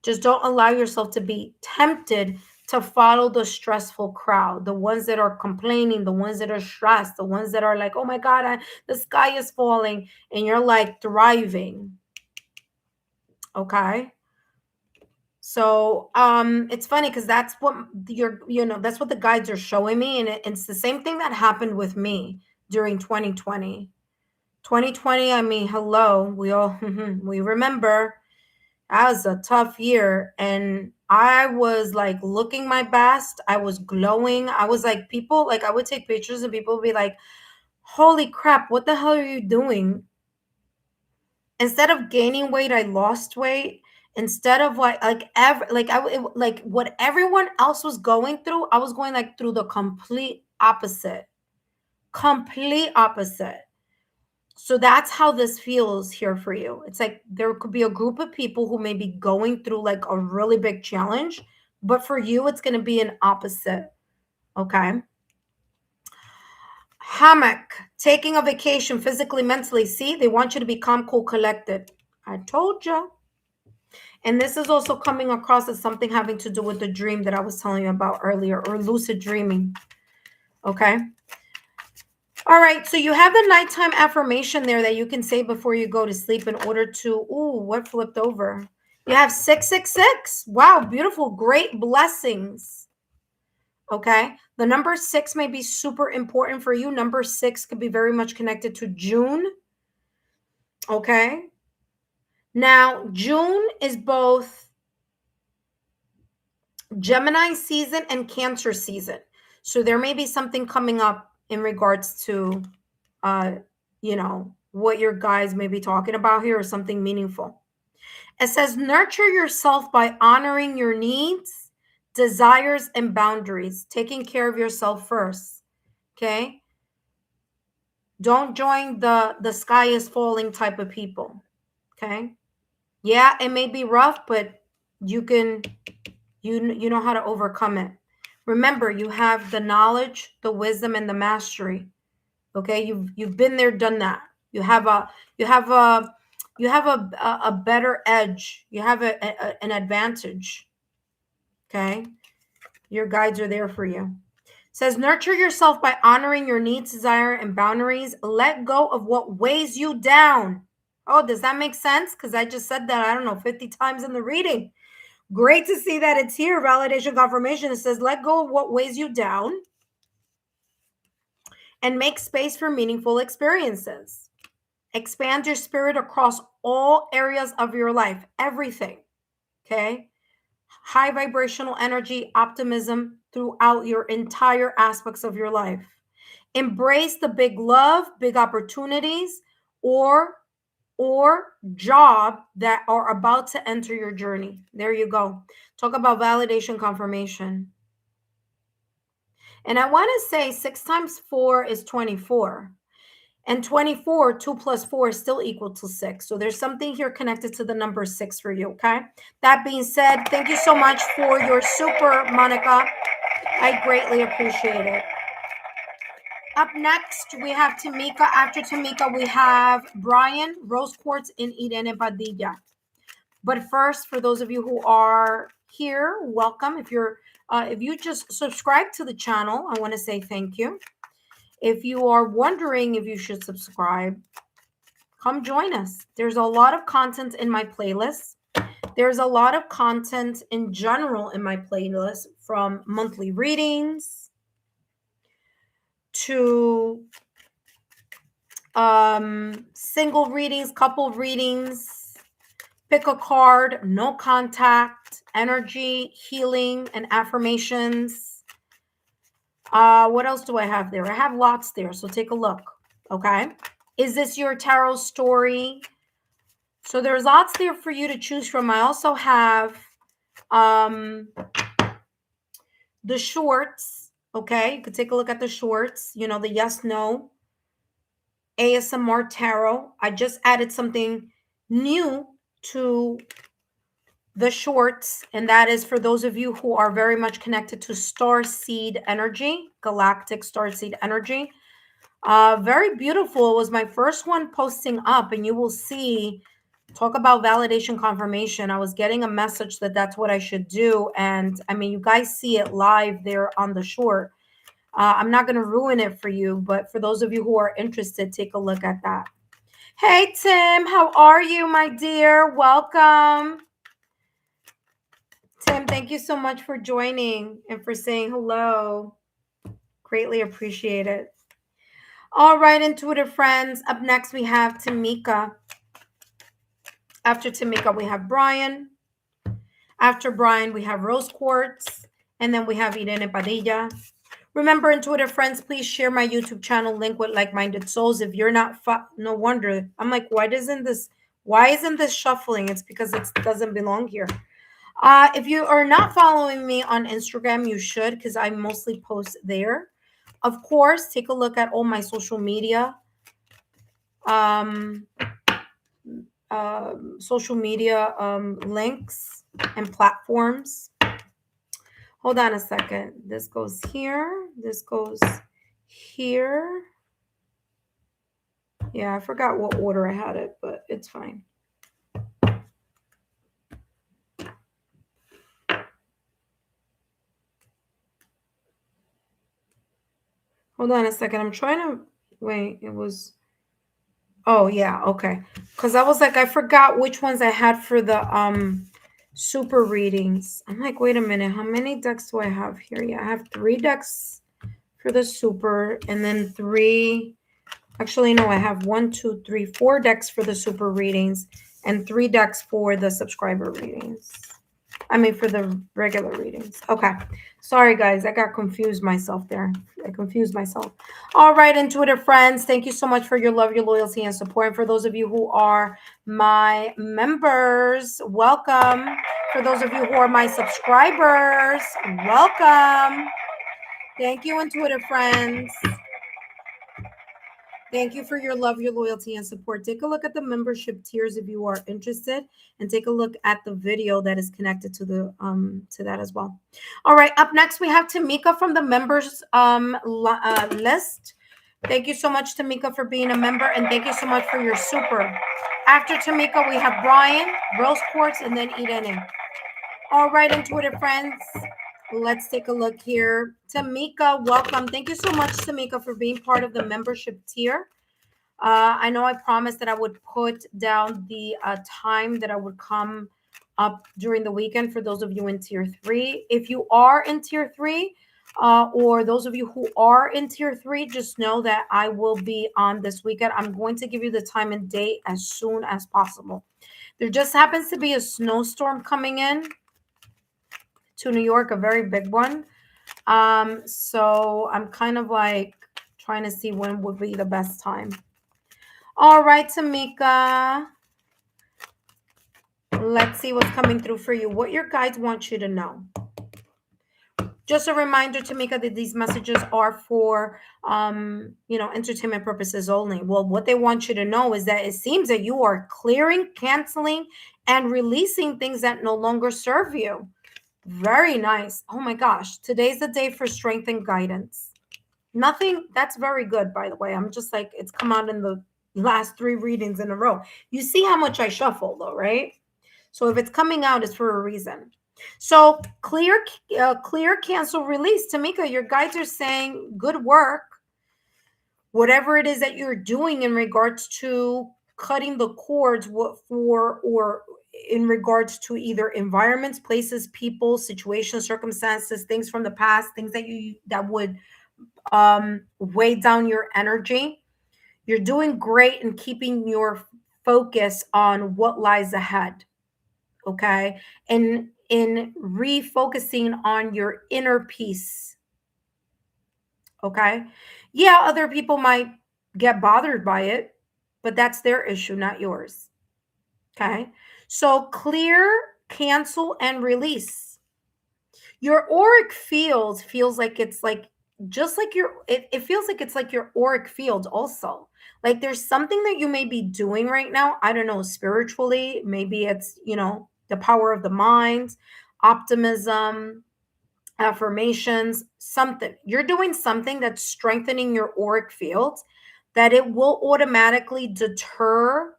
Just don't allow yourself to be tempted to follow the stressful crowd, the ones that are complaining, the ones that are stressed, the ones that are like, oh my God, the sky is falling, and you're like thriving. Okay. So it's funny because that's what that's what the guides are showing me. And it's the same thing that happened with me during 2020. 2020, I mean, hello, we all we remember. That was a tough year, and I was like looking my best. I was glowing. I was like, people, like, I would take pictures and people would be like, holy crap, what the hell are you doing? Instead of gaining weight, I lost weight. Instead of what, like what everyone else was going through, I was going like through the complete opposite. Complete opposite. So that's how this feels here for you. It's like there could be a group of people who may be going through like a really big challenge, but for you, it's going to be an opposite. Okay. Hammock, taking a vacation physically, mentally. See, they want you to be calm, cool, collected. I told you. And this is also coming across as something having to do with the dream that I was telling you about earlier, or lucid dreaming. Okay. All right, so you have the nighttime affirmation there that you can say before you go to sleep in order to, what flipped over? You have 666. Wow, beautiful, great blessings. Okay, the number 6 may be super important for you. Number 6 could be very much connected to June. Okay, now June is both Gemini season and Cancer season. So there may be something coming up in regards to what your guys may be talking about here, or something meaningful. It says, nurture yourself by honoring your needs, desires, and boundaries, taking care of yourself first. Okay. Don't join the sky is falling type of people. Okay. Yeah, it may be rough, but you know how to overcome it. Remember, you have the knowledge, the wisdom, and the mastery. Okay. You've been there, done that. You have a better edge. You have an advantage. Okay. Your guides are there for you. It says, nurture yourself by honoring your needs, desire, and boundaries. Let go of what weighs you down. Oh, does that make sense? Because I just said that, I don't know, 50 times in the reading. Great to see that it's here. Validation confirmation. It says, let go of what weighs you down and make space for meaningful experiences. Expand your spirit across all areas of your life, everything. Okay. High vibrational energy, optimism throughout your entire aspects of your life. Embrace the big love, big opportunities, or job that are about to enter your journey. There you go. Talk about validation confirmation. And I want to say 6 times 4 is 24. And 24, 2 plus 4 is still equal to 6. So there's something here connected to the number 6 for you, okay? That being said, thank you so much for your super, Monica. I greatly appreciate it. Up next, we have Tamika. After Tamika, we have Brian, Rose Quartz, and Irene Padilla. But first, for those of you who are here, welcome. If you just subscribe to the channel, I want to say thank you. If you are wondering if you should subscribe, come join us. There's a lot of content in my playlist. There's a lot of content in general in my playlist, from monthly readings to single readings, couple readings, pick a card, no contact, energy, healing, and affirmations. What else do I have there? I have lots there, so take a look, okay? Is this your tarot story? So there's lots there for you to choose from. I also have the shorts, okay? You could take a look at the shorts, you know, the yes, no, ASMR tarot. I just added something new to the shorts, and that is for those of you who are very much connected to star seed energy, galactic star seed energy. Very beautiful. It was my first one posting up, and you will see, talk about validation confirmation. I was getting a message that that's what I should do, and I mean, you guys see it live there on the short. I'm not going to ruin it for you, but for those of you who are interested, take a look at that. Hey, Tim, how are you, my dear? Welcome. Tim, thank you so much for joining and for saying hello. Greatly appreciate it. All right, intuitive friends. Up next, we have Tamika. After Tamika, we have Brian. After Brian, we have Rose Quartz. And then we have Irene Padilla. Remember, intuitive friends, please share my YouTube channel link with like-minded souls. If you're not, no wonder. I'm like, why isn't this shuffling? It's because it doesn't belong here. If you are not following me on Instagram, you should, because I mostly post there. Of course, take a look at all my social media. Links and platforms. Hold on a second. This goes here. This goes here. Yeah, I forgot what order I had it, but it's fine. Hold on a second. I'm trying to wait. It was. Oh, yeah. Okay. Because I was like, I forgot which ones I had for the super readings. I'm like, wait a minute. How many decks do I have here? Yeah, I have 3 decks for the super, and then 3. Actually, no, I have 1, 2, 3, 4 decks for the super readings and 3 decks for the subscriber readings. I mean, for the regular readings. Okay. Sorry, guys. I got confused myself there. I confused myself. All right, intuitive friends. Thank you so much for your love, your loyalty, and support. And for those of you who are my members, welcome. For those of you who are my subscribers, welcome. Thank you, intuitive friends. Thank you for your love, your loyalty, and support. Take a look at the membership tiers if you are interested, and take a look at the video that is connected to the to that as well. All right, up next we have Tamika from the members list. Thank you so much, Tamika, for being a member, and thank you so much for your super. After Tamika, we have Brian, Rose Quartz, and then Irene. All right, intuitive friends. Let's take a look here. Tamika, welcome. Thank you so much, Tamika, for being part of the membership tier. I know I promised that I would put down the time that I would come up during the weekend for those of you in tier 3. If you are in tier 3, or those of you who are in tier 3, just know that I will be on this weekend. I'm going to give you the time and date as soon as possible. There just happens to be a snowstorm coming in to New York, a very big one. So I'm kind of like trying to see when would be the best time. All right, Tamika. Let's see what's coming through for you. What your guides want you to know. Just a reminder, Tamika, that these messages are for, entertainment purposes only. Well, what they want you to know is that it seems that you are clearing, canceling, and releasing things that no longer serve you. Very nice. Oh my gosh. Today's the day for strength and guidance. Nothing, that's very good, by the way. I'm just like, it's come out in the last 3 readings in a row. You see how much I shuffle, though, right? So if it's coming out, it's for a reason. So clear, cancel, release. Tamika, your guides are saying good work. Whatever it is that you're doing in regards to cutting the cords, or in regards to either environments, places, people, situations, circumstances, things from the past, things that would weigh down your energy. You're doing great in keeping your focus on what lies ahead. Okay. And in refocusing on your inner peace. Okay. Yeah, other people might get bothered by it, but that's their issue, not yours. Okay. So clear, cancel, and release. Your auric field feels like it's like just like it feels like it's like your auric field also. Like there's something that you may be doing right now. I don't know, spiritually. Maybe it's, the power of the mind, optimism, affirmations, something. You're doing something that's strengthening your auric field that it will automatically deter.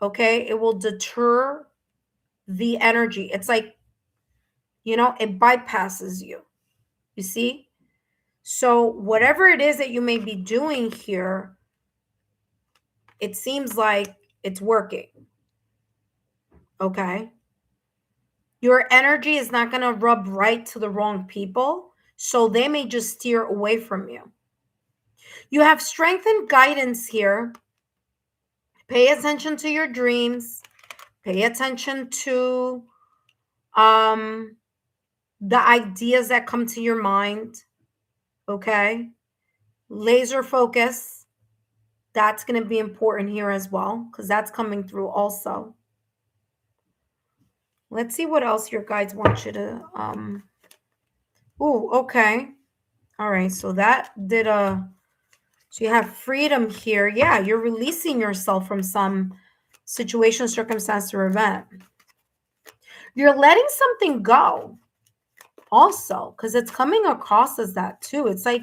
Okay. It will deter the energy. It's like, it bypasses you. You see? So, whatever it is that you may be doing here, it seems like it's working. Okay. Your energy is not going to rub right to the wrong people. So, they may just steer away from you. You have strength and guidance here. Pay attention to your dreams. Pay attention to the ideas that come to your mind. Okay. Laser focus. That's going to be important here as well, because that's coming through also. Let's see what else your guides want you to okay. All right, so that did so you have freedom here. Yeah, you're releasing yourself from some situation, circumstance, or event. You're letting something go also, because it's coming across as that too. It's like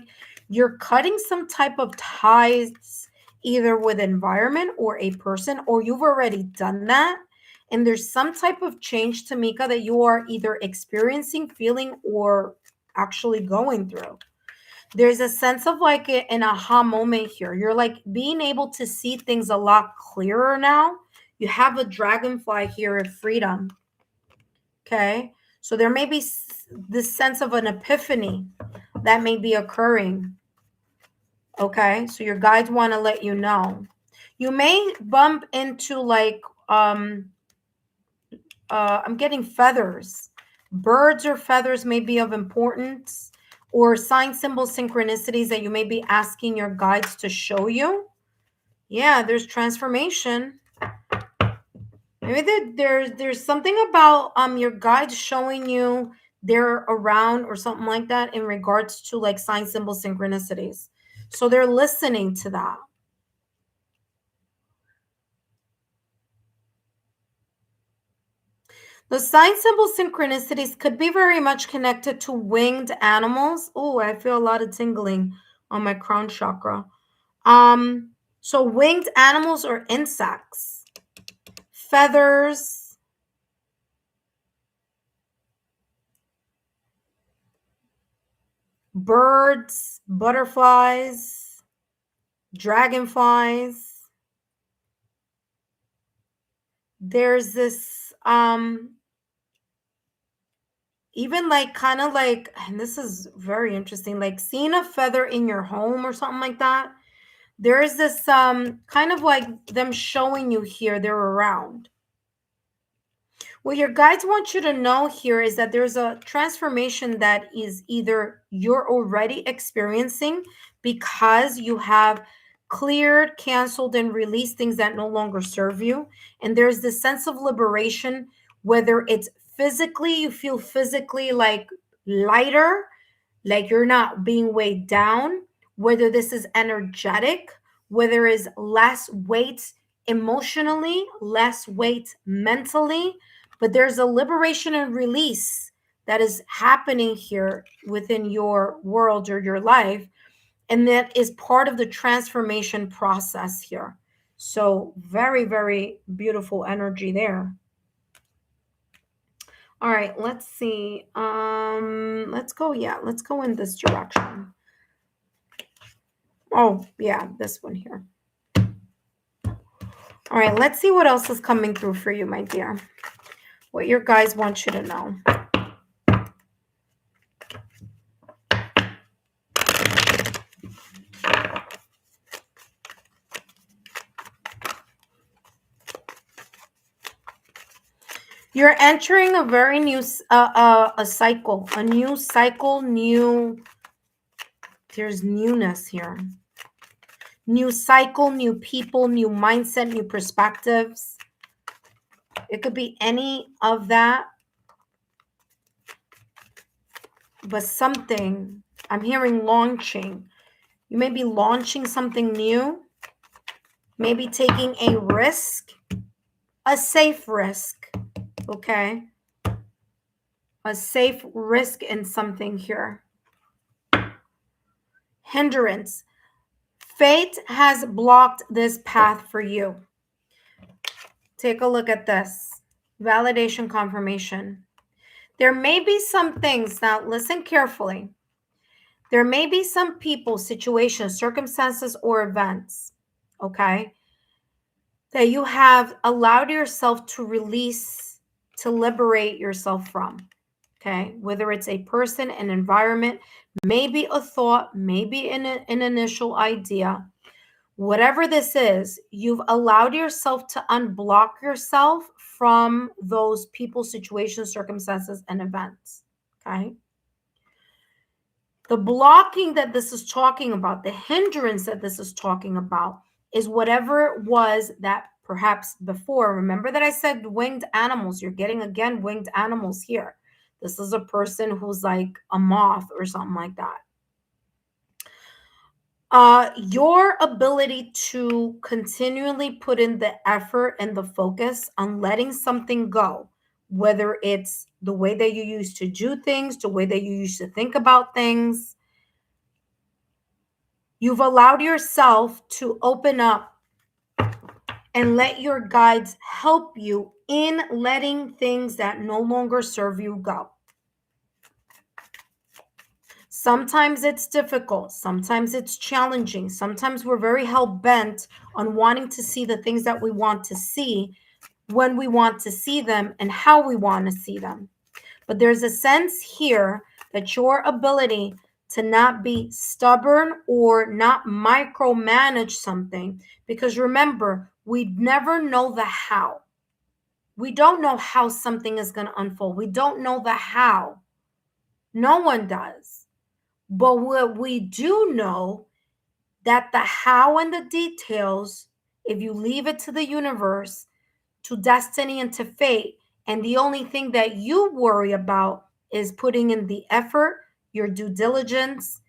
you're cutting some type of ties either with environment or a person, or you've already done that. And there's some type of change, Tamika, that you are either experiencing, feeling, or actually going through. There's a sense of like an aha moment here. You're like being able to see things a lot clearer now. You have a dragonfly here of freedom. Okay. So there may be this sense of an epiphany that may be occurring. Okay. So your guides want to let you know. You may bump into like, I'm getting feathers. Birds or feathers may be of importance, or sign, symbol, synchronicities that you may be asking your guides to show you. Yeah, there's transformation. Maybe there's something about your guides showing you they're around or something like that in regards to like sign, symbol, synchronicities. So they're listening to that. The sign, symbol, synchronicities could be very much connected to winged animals. Oh, I feel a lot of tingling on my crown chakra. So winged animals or insects, feathers, birds, butterflies, dragonflies. There's this even like kind of like, and this is very interesting, like seeing a feather in your home or something like that. There's this kind of like them showing you here they're around. What your guides want you to know here is that there's a transformation that is either you're already experiencing because you have cleared, canceled, and released things that no longer serve you. And there's this sense of liberation, whether it's physically, you feel physically like lighter, like you're not being weighed down, whether this is energetic, whether it's less weight emotionally, less weight mentally, but there's a liberation and release that is happening here within your world or your life. And that is part of the transformation process here. So very, very beautiful energy there. All right, let's see. Let's go in this direction. Oh, yeah, this one here. All right, let's see what else is coming through for you, my dear. What your guys want you to know. You're entering a very new a cycle, a new cycle, there's newness here. New cycle, new people, new mindset, new perspectives. It could be any of that. But something, I'm hearing launching. You may be launching something new, maybe taking a risk, a safe risk, okay? A safe risk in something here. Hindrance. Fate has blocked this path for you. Take a look at this. Validation, confirmation. There may be some things, now listen carefully. There may be some people, situations, circumstances, or events, okay, that you have allowed yourself to release, to liberate yourself from, okay? Whether it's a person, an environment, maybe a thought, maybe an initial idea. Whatever this is, you've allowed yourself to unblock yourself from those people, situations, circumstances, and events, okay? The blocking that this is talking about, the hindrance that this is talking about, is whatever it was that perhaps before. Remember that I said winged animals. You're getting, again, winged animals here. This is a person who's like a moth or something like that. Your ability to continually put in the effort and the focus on letting something go, whether it's the way that you used to do things, the way that you used to think about things, you've allowed yourself to open up and let your guides help you in letting things that no longer serve you go. Sometimes it's difficult. Sometimes it's challenging. Sometimes we're very hell-bent on wanting to see the things that we want to see when we want to see them and how we want to see them. But there's a sense here that your ability to not be stubborn or not micromanage something, because remember, we never know the how. We don't know how something is going to unfold. We don't know the how. No one does. But what we do know, that the how and the details, if you leave it to the universe, to destiny and to fate, and the only thing that you worry about is putting in the effort, your due diligence,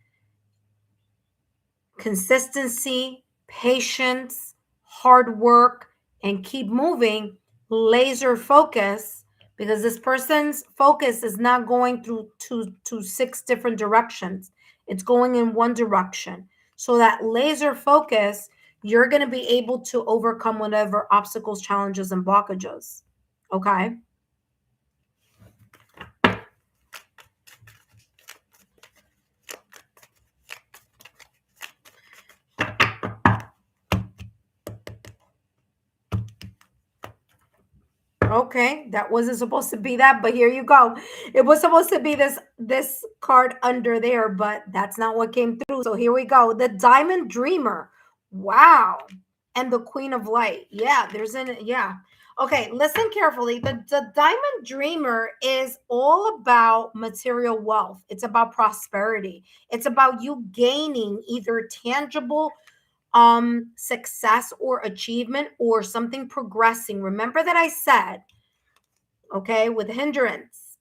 consistency, patience, hard work, and keep moving, laser focus, because this person's focus is not going through to 6 different directions. It's going in one direction. So that laser focus, you're going to be able to overcome whatever obstacles, challenges, and blockages. Okay? Okay, that wasn't supposed to be that, but here you go. It was supposed to be this card under there, but that's not what came through. So here we go. The Diamond Dreamer. Wow. And the Queen of Light. Yeah, yeah. Okay, listen carefully. The Diamond Dreamer is all about material wealth. It's about prosperity. It's about you gaining either tangible success or achievement or something progressing. Remember that I said, okay, with hindrance,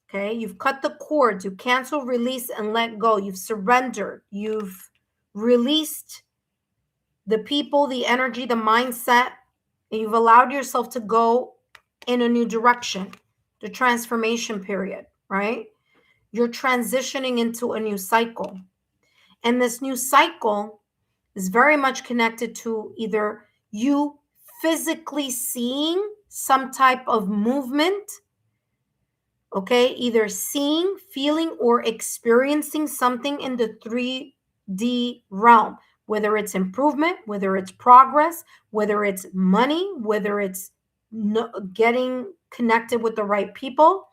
Okay, you've cut the cords, you cancel, release, and let go. You've surrendered. You've released the people, the energy, the mindset, and you've allowed yourself to go in a new direction, the transformation period, right? You're transitioning into a new cycle. And this new cycle is very much connected to either you physically seeing some type of movement, okay, either seeing, feeling, or experiencing something in the 3D realm, whether it's improvement, whether it's progress, whether it's money, whether it's getting connected with the right people,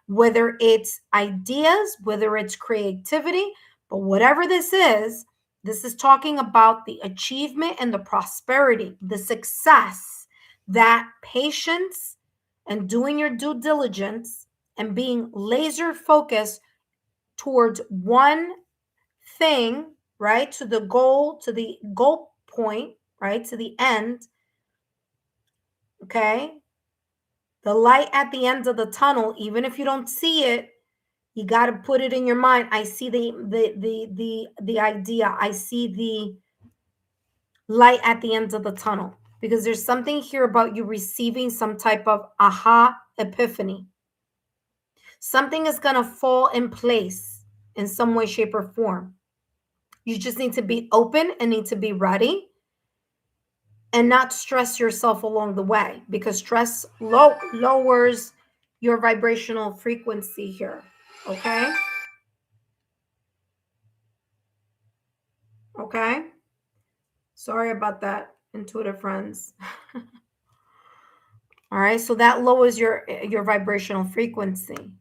whether it's ideas, whether it's creativity. But whatever this is talking about the achievement and the prosperity, the success, that patience and doing your due diligence and being laser focused towards one thing, right? To the goal point, right? To the end. Okay. The light at the end of the tunnel, even if you don't see it, you got to put it in your mind. I see the idea. I see the light at the end of the tunnel, because there's something here about you receiving some type of aha epiphany. Something is going to fall in place in some way, shape, or form. You just need to be open and need to be ready and not stress yourself along the way, because stress lowers your vibrational frequency here. Okay. Okay. Sorry about that, intuitive friends. All right. So that lowers your vibrational frequency.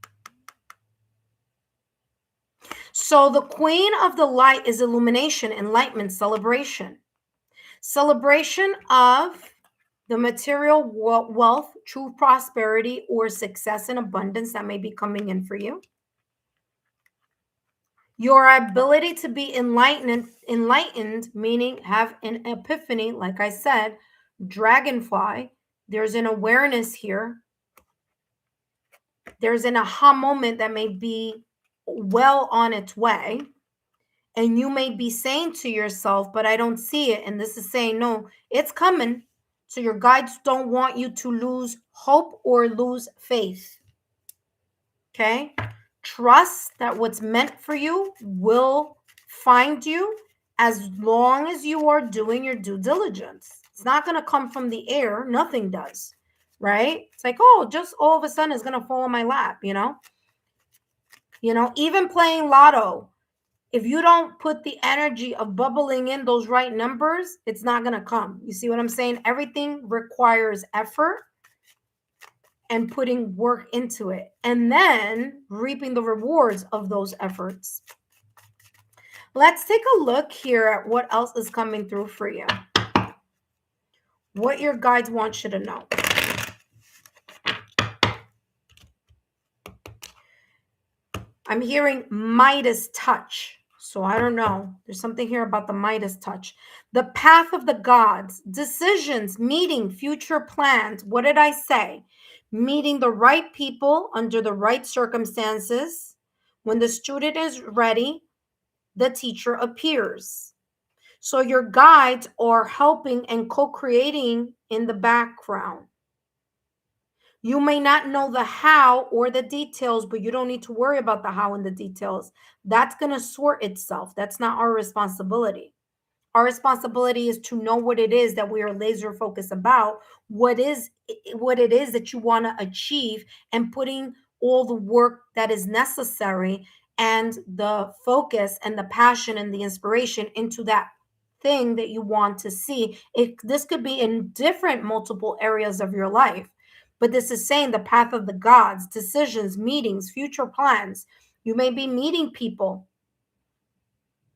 So the queen of the light is illumination, enlightenment, celebration. Celebration of the material wealth, true prosperity, or success and abundance that may be coming in for you. Your ability to be enlightened, meaning have an epiphany, like I said, dragonfly. There's an awareness here. There's an aha moment that may be well on its way. And you may be saying to yourself, but I don't see it. And this is saying, no, it's coming. So your guides don't want you to lose hope or lose faith. Okay? Trust that what's meant for you will find you as long as you are doing your due diligence. It's not going to come from the air. Nothing does. Right? It's like, oh, just all of a sudden it's going to fall in my lap, you know? Even playing lotto, if you don't put the energy of bubbling in those right numbers, it's not going to come. You see what I'm saying? Everything requires effort and putting work into it, and then reaping the rewards of those efforts. Let's take a look here at what else is coming through for you. What your guides want you to know. I'm hearing Midas touch. So I don't know. There's something here about the Midas touch. The path of the gods, decisions, meeting, future plans. What did I say? Meeting the right people under the right circumstances. When the student is ready, the teacher appears. So your guides are helping and co-creating in the background. You may not know the how or the details, but you don't need to worry about the how and the details. That's going to sort itself. That's not our responsibility. Our responsibility is to know what it is that we are laser focused about, what it is that you want to achieve, and putting all the work that is necessary and the focus and the passion and the inspiration into that thing that you want to see. This could be in different multiple areas of your life. But this is saying the path of the gods, decisions, meetings, future plans. You may be meeting people.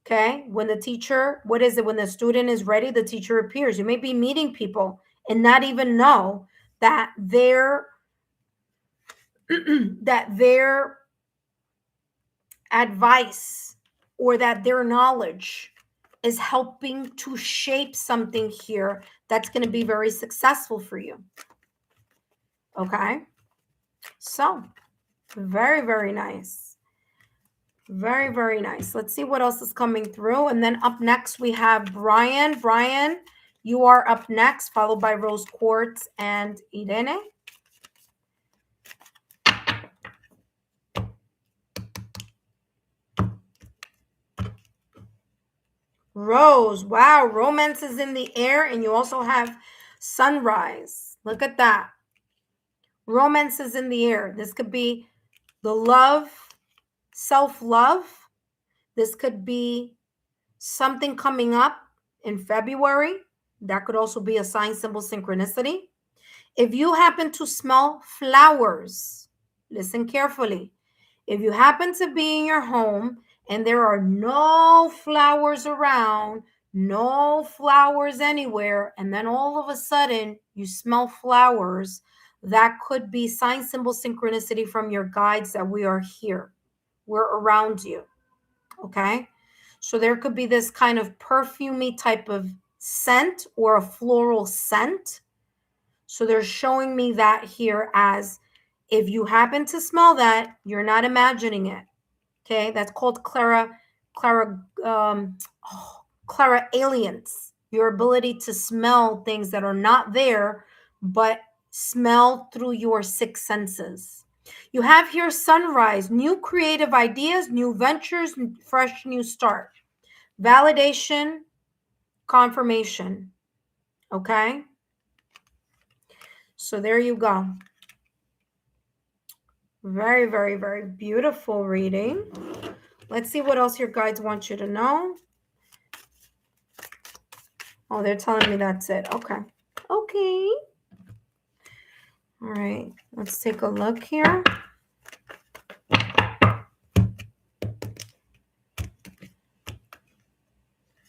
Okay. When the teacher, what is it? When the student is ready, the teacher appears. You may be meeting people and not even know that their advice or that their knowledge is helping to shape something here that's going to be very successful for you. Okay. So Very, very nice. Very, very nice. Let's see what else is coming through. And then up next, we have Brian. Brian, you are up next, followed by Rose Quartz and Irene. Rose, wow, romance is in the air, and you also have sunrise. Look at that. Romance is in the air. This could be the love, self-love. This could be something coming up in February. That could also be a sign, symbol, synchronicity. If you happen to smell flowers, listen carefully. If you happen to be in your home and there are no flowers around, no flowers anywhere, and then all of a sudden you smell flowers, that could be sign, symbol, synchronicity from your guides that we are here. We're around you. Okay? So there could be this kind of perfumey type of scent or a floral scent. So they're showing me that here as if you happen to smell that, you're not imagining it. Okay, that's called Clara aliens. Your ability to smell things that are not there, but smell through your six senses. You have here sunrise, new creative ideas, new ventures, fresh new start. Validation, confirmation. Okay? So there you go. Very, very, very beautiful reading. Let's see what else your guides want you to know. Oh, they're telling me that's it. Okay. Okay. All right. Let's take a look here.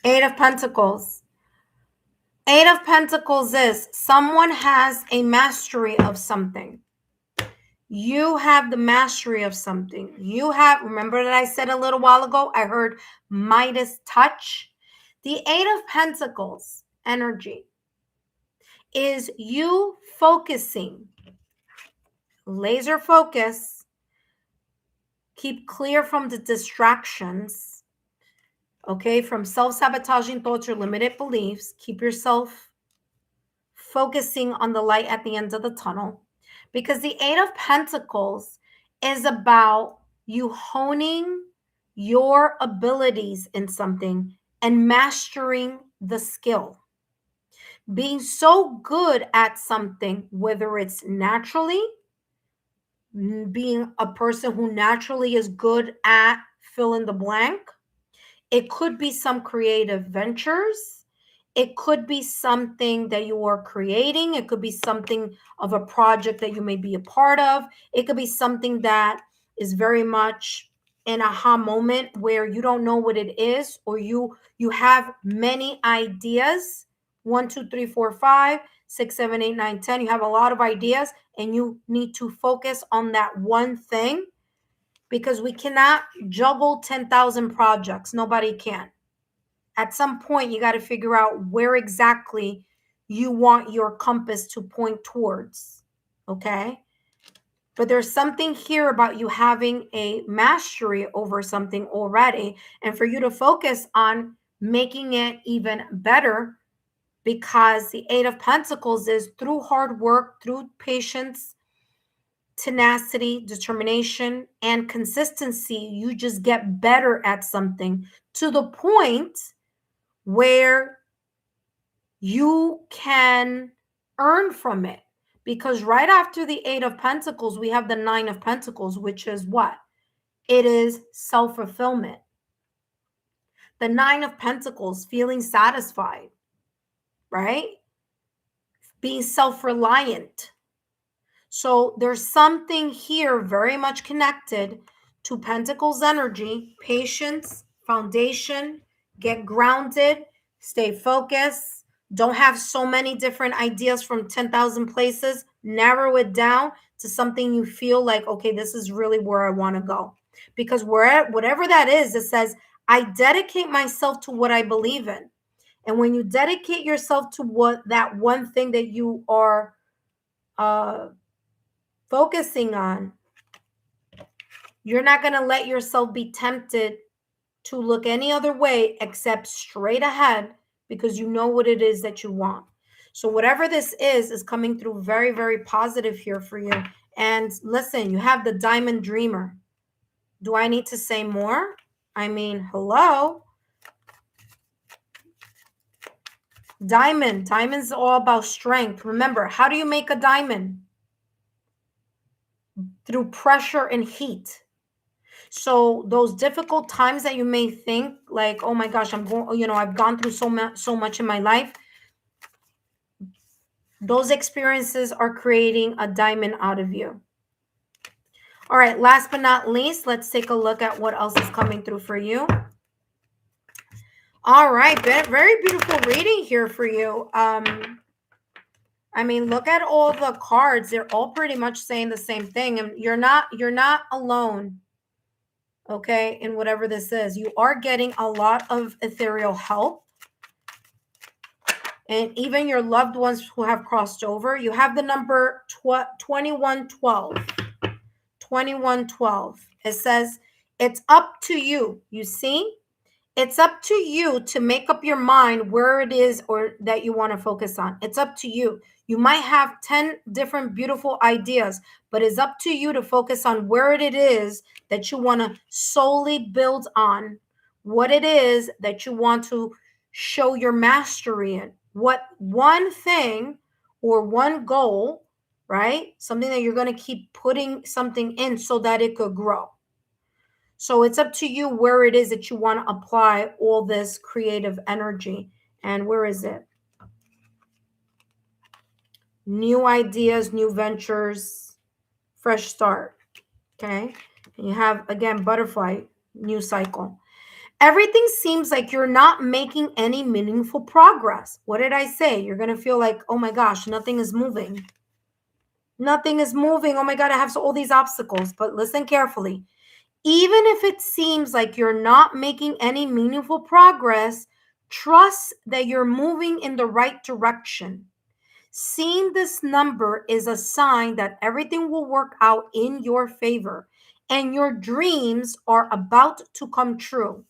Eight of Pentacles. Eight of Pentacles is someone has a mastery of something. You have the mastery of something. You have, remember that I said a little while ago, I heard Midas touch. The Eight of Pentacles energy is you focusing, laser focus, keep clear from the distractions, okay, from self-sabotaging thoughts or limited beliefs. Keep yourself focusing on the light at the end of the tunnel, because the Eight of Pentacles is about you honing your abilities in something and mastering the skill. Being so good at something, whether it's naturally, being a person who naturally is good at fill in the blank. It could be some creative ventures. It could be something that you are creating. It could be something of a project that you may be a part of. It could be something that is very much an aha moment where you don't know what it is, or you have many ideas. 1, 2, 3, 4, 5, 6, 7, 8, 9, 10. You have a lot of ideas and you need to focus on that one thing, because we cannot juggle 10,000 projects. Nobody can. At some point, you got to figure out where exactly you want your compass to point towards. Okay? But there's something here about you having a mastery over something already, and for you to focus on making it even better, because the Eight of Pentacles is through hard work, through patience, tenacity, determination, and consistency, you just get better at something to the point where you can earn from it. Because right after the Eight of Pentacles, we have the Nine of Pentacles, which is what? It is self-fulfillment. The Nine of Pentacles, feeling satisfied, right? Being self-reliant. So there's something here very much connected to Pentacles energy, patience, foundation, get grounded, stay focused. Don't have so many different ideas from 10,000 places. Narrow it down to something you feel like, okay, this is really where I want to go. Because whatever that is, it says, I dedicate myself to what I believe in. And when you dedicate yourself to what that one thing that you are focusing on, You're not going to let yourself be tempted to look any other way except straight ahead, because you know what it is that you want. So whatever this is coming through very, very positive here for you. And listen, you have the Diamond Dreamer. Do I need to say more? I mean, hello. Diamond's all about strength. Remember, how do you make a diamond? Through pressure and heat. So those difficult times that you may think like, oh my gosh, I've gone through so much in my life. Those experiences are creating a diamond out of you. All right, last but not least, let's take a look at what else is coming through for you. All right, very beautiful reading here for you. I mean, look at all the cards. They're all pretty much saying the same thing. And you're not alone, okay, in whatever this is. You are getting a lot of ethereal help. And even your loved ones who have crossed over. You have the number 2112. 2112. It says, it's up to you. You see? It's up to you to make up your mind where it is or that you want to focus on. It's up to you. You might have 10 different beautiful ideas, but it's up to you to focus on where it is that you want to solely build on, what it is that you want to show your mastery in. What one thing or one goal, right? Something that you're going to keep putting something in so that it could grow. So it's up to you where it is that you want to apply all this creative energy. And where is it? New ideas, new ventures, fresh start. Okay. And you have, again, butterfly, new cycle. Everything seems like you're not making any meaningful progress. What did I say? You're going to feel like, oh my gosh, nothing is moving. Nothing is moving. Oh my God, I have all these obstacles. But listen carefully. Even if it seems like you're not making any meaningful progress, trust that you're moving in the right direction. Seeing this number is a sign that everything will work out in your favor and your dreams are about to come true.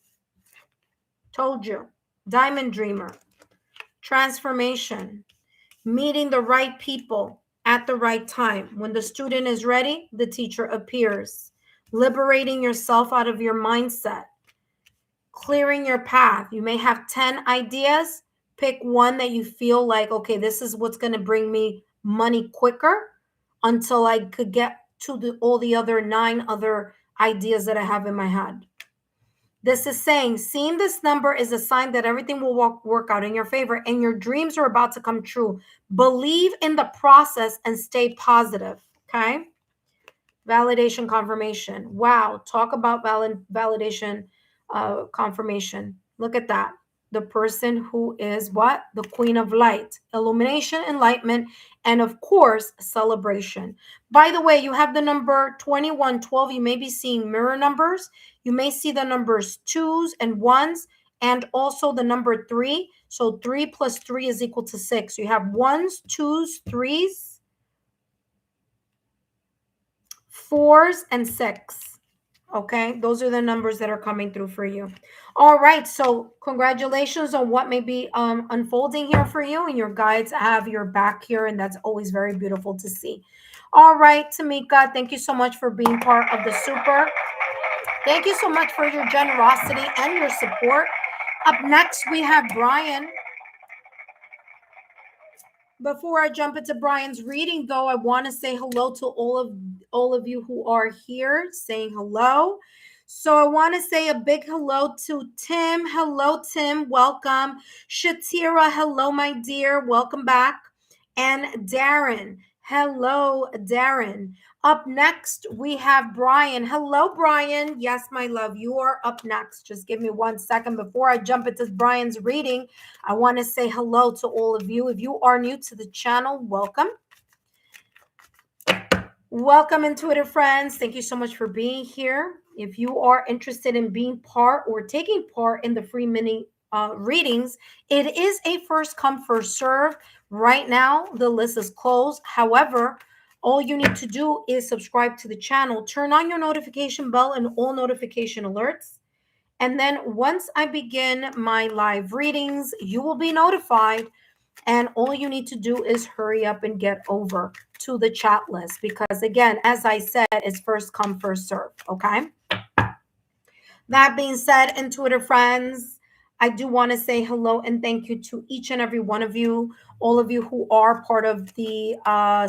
Told you. Diamond Dreamer. Transformation. Meeting the right people at the right time. When the student is ready, the teacher appears. Liberating yourself out of your mindset. Clearing your path. You may have 10 ideas. Pick one that you feel like, okay, this is what's going to bring me money quicker until I could get to all the other 9 other ideas that I have in my head. This is saying, seeing this number is a sign that everything will work out in your favor and your dreams are about to come true. Believe in the process and stay positive, okay? Validation, confirmation. Wow, talk about validation, confirmation. Look at that. The person who is what? The Queen of Light. Illumination, enlightenment, and of course, celebration. By the way, you have the number 2112. You may be seeing mirror numbers. You may see the numbers 2s and 1s and also the number 3. So 3 plus 3 is equal to 6. So you have 1s, 2s, 3s, 4s, and 6. Okay, those are the numbers that are coming through for you. All right, so congratulations on what may be unfolding here for you, and your guides have your back here, and that's always very beautiful to see. All right, Tamika, thank you so much for being part of the super. Thank you so much for your generosity and your support. Up next, we have Brian. Before I jump into Brian's reading, though, I want to say hello to all of you who are here saying hello. So I want to say a big hello to Tim. Hello, Tim. Welcome. Shatira. Hello, my dear. Welcome back. And Darren. Hello, Darren. Up next, we have Brian. Hello, Brian. Yes, my love, you are up next. Just give me 1 second before I jump into Brian's reading. I want to say hello to all of you. If you are new to the channel, welcome. Welcome, intuitive friends. Thank you so much for being here. If you are interested in being part or taking part in the free mini readings, it is a first come, first serve. Right now, the list is closed. However, All you need to do is subscribe to the channel, turn on your notification bell and all notification alerts. And then once I begin my live readings, you will be notified. And all you need to do is hurry up and get over to the chat list. Because again, as I said, it's first come, first serve. Okay. That being said, intuitive friends, I do want to say hello and thank you to each and every one of you, all of you who are part of the my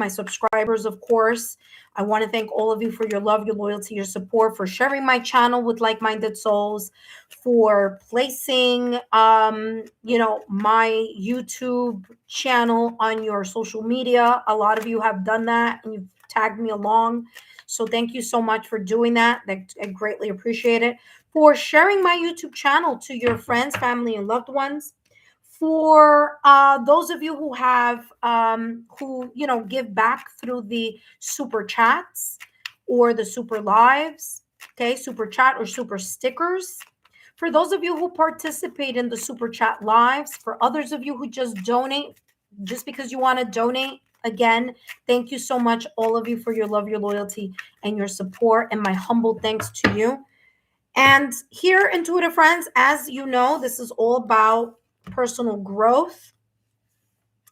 subscribers, of course. I want to thank all of you for your love, your loyalty, your support, for sharing my channel with like-minded souls, for placing, my YouTube channel on your social media. A lot of you have done that and you've tagged me along. So thank you so much for doing that. I greatly appreciate it. For sharing my YouTube channel to your friends, family, and loved ones. For those of you who have, give back through the super chats or the super lives, okay, super chat or super stickers. For those of you who participate in the super chat lives, for others of you who just donate, just because you want to donate, again, thank you so much, all of you, for your love, your loyalty, and your support, and my humble thanks to you. And here, intuitive friends, as you know, this is all about personal growth.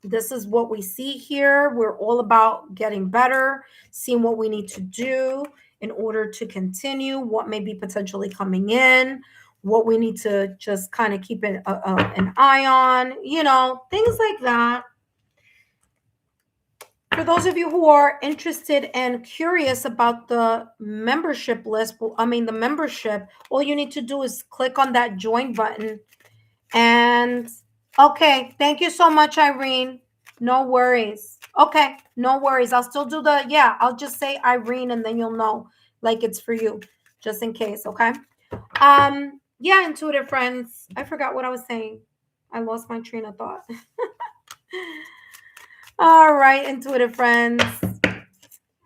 This is what we see here. We're all about getting better, seeing what we need to do in order to continue, what may be potentially coming in, what we need to just kind of keep an eye on, things like that. For those of you who are interested and curious about the membership list, the membership, all you need to do is click on that join button. And okay, thank you so much, Irene. No worries. Okay, no worries. I'll still do I'll just say Irene and then you'll know, like, it's for you, just in case. Okay. Intuitive friends. I forgot what I was saying. I lost my train of thought. All right, intuitive friends.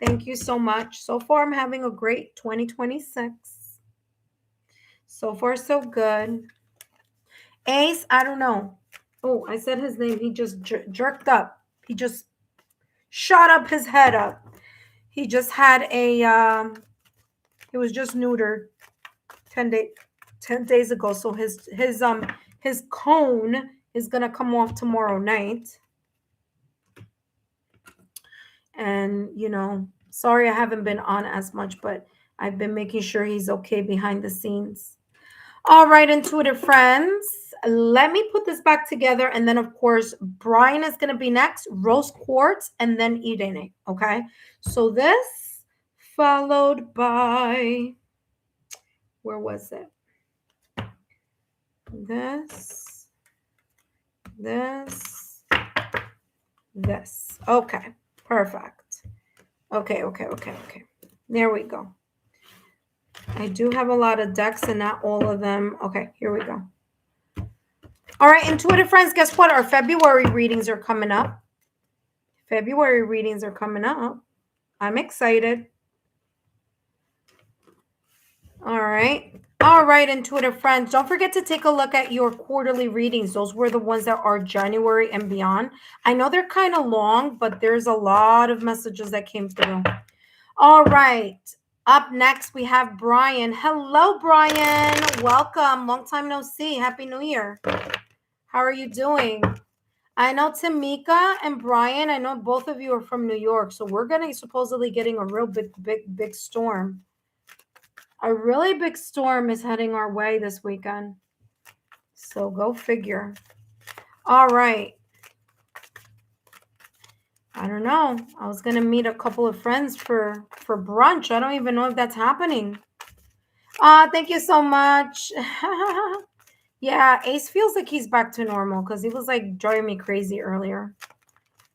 Thank you so much. So far, I'm having a great 2026. So far, so good. Ace, I don't know. Oh, I said his name. He just jerked up. He just shot up his head up. He just had he was just neutered 10 days ago. So his cone is going to come off tomorrow night. And, sorry I haven't been on as much, but I've been making sure he's okay behind the scenes. All right, intuitive friends, let me put this back together. And then, of course, Brian is going to be next, Rose Quartz, and then Irene. Okay, so this followed by, where was it? This. Okay, perfect. Okay. There we go. I do have a lot of decks and not all of them. Okay, here we go. All right, intuitive friends, guess what? Our February readings are coming up. I'm excited. All right, intuitive friends. Don't forget to take a look at your quarterly readings. Those were the ones that are January and beyond. I know they're kind of long, but there's a lot of messages that came through. All right. Up next, we have Brian. Hello, Brian. Welcome. Long time no see. Happy New Year. How are you doing? I know Tamika and Brian, I know both of you are from New York, so we're going to supposedly getting a real big storm. A really big storm is heading our way this weekend. So go figure. All right. I don't know. I was going to meet a couple of friends for brunch. I don't even know if that's happening. Thank you so much. Yeah, Ace feels like he's back to normal because he was like driving me crazy earlier.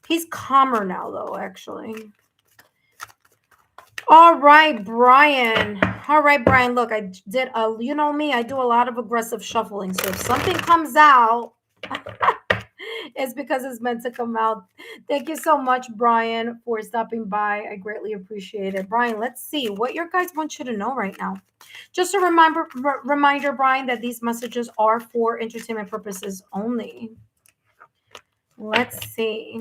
He's calmer now, though, actually. All right, Brian. Look, I did, you know me, I do a lot of aggressive shuffling. So if something comes out, it's because it's meant to come out. Thank you so much, Brian, for stopping by. I greatly appreciate it. Brian, let's see what your guys want you to know right now. Just a reminder, Brian, that these messages are for entertainment purposes only. Let's see.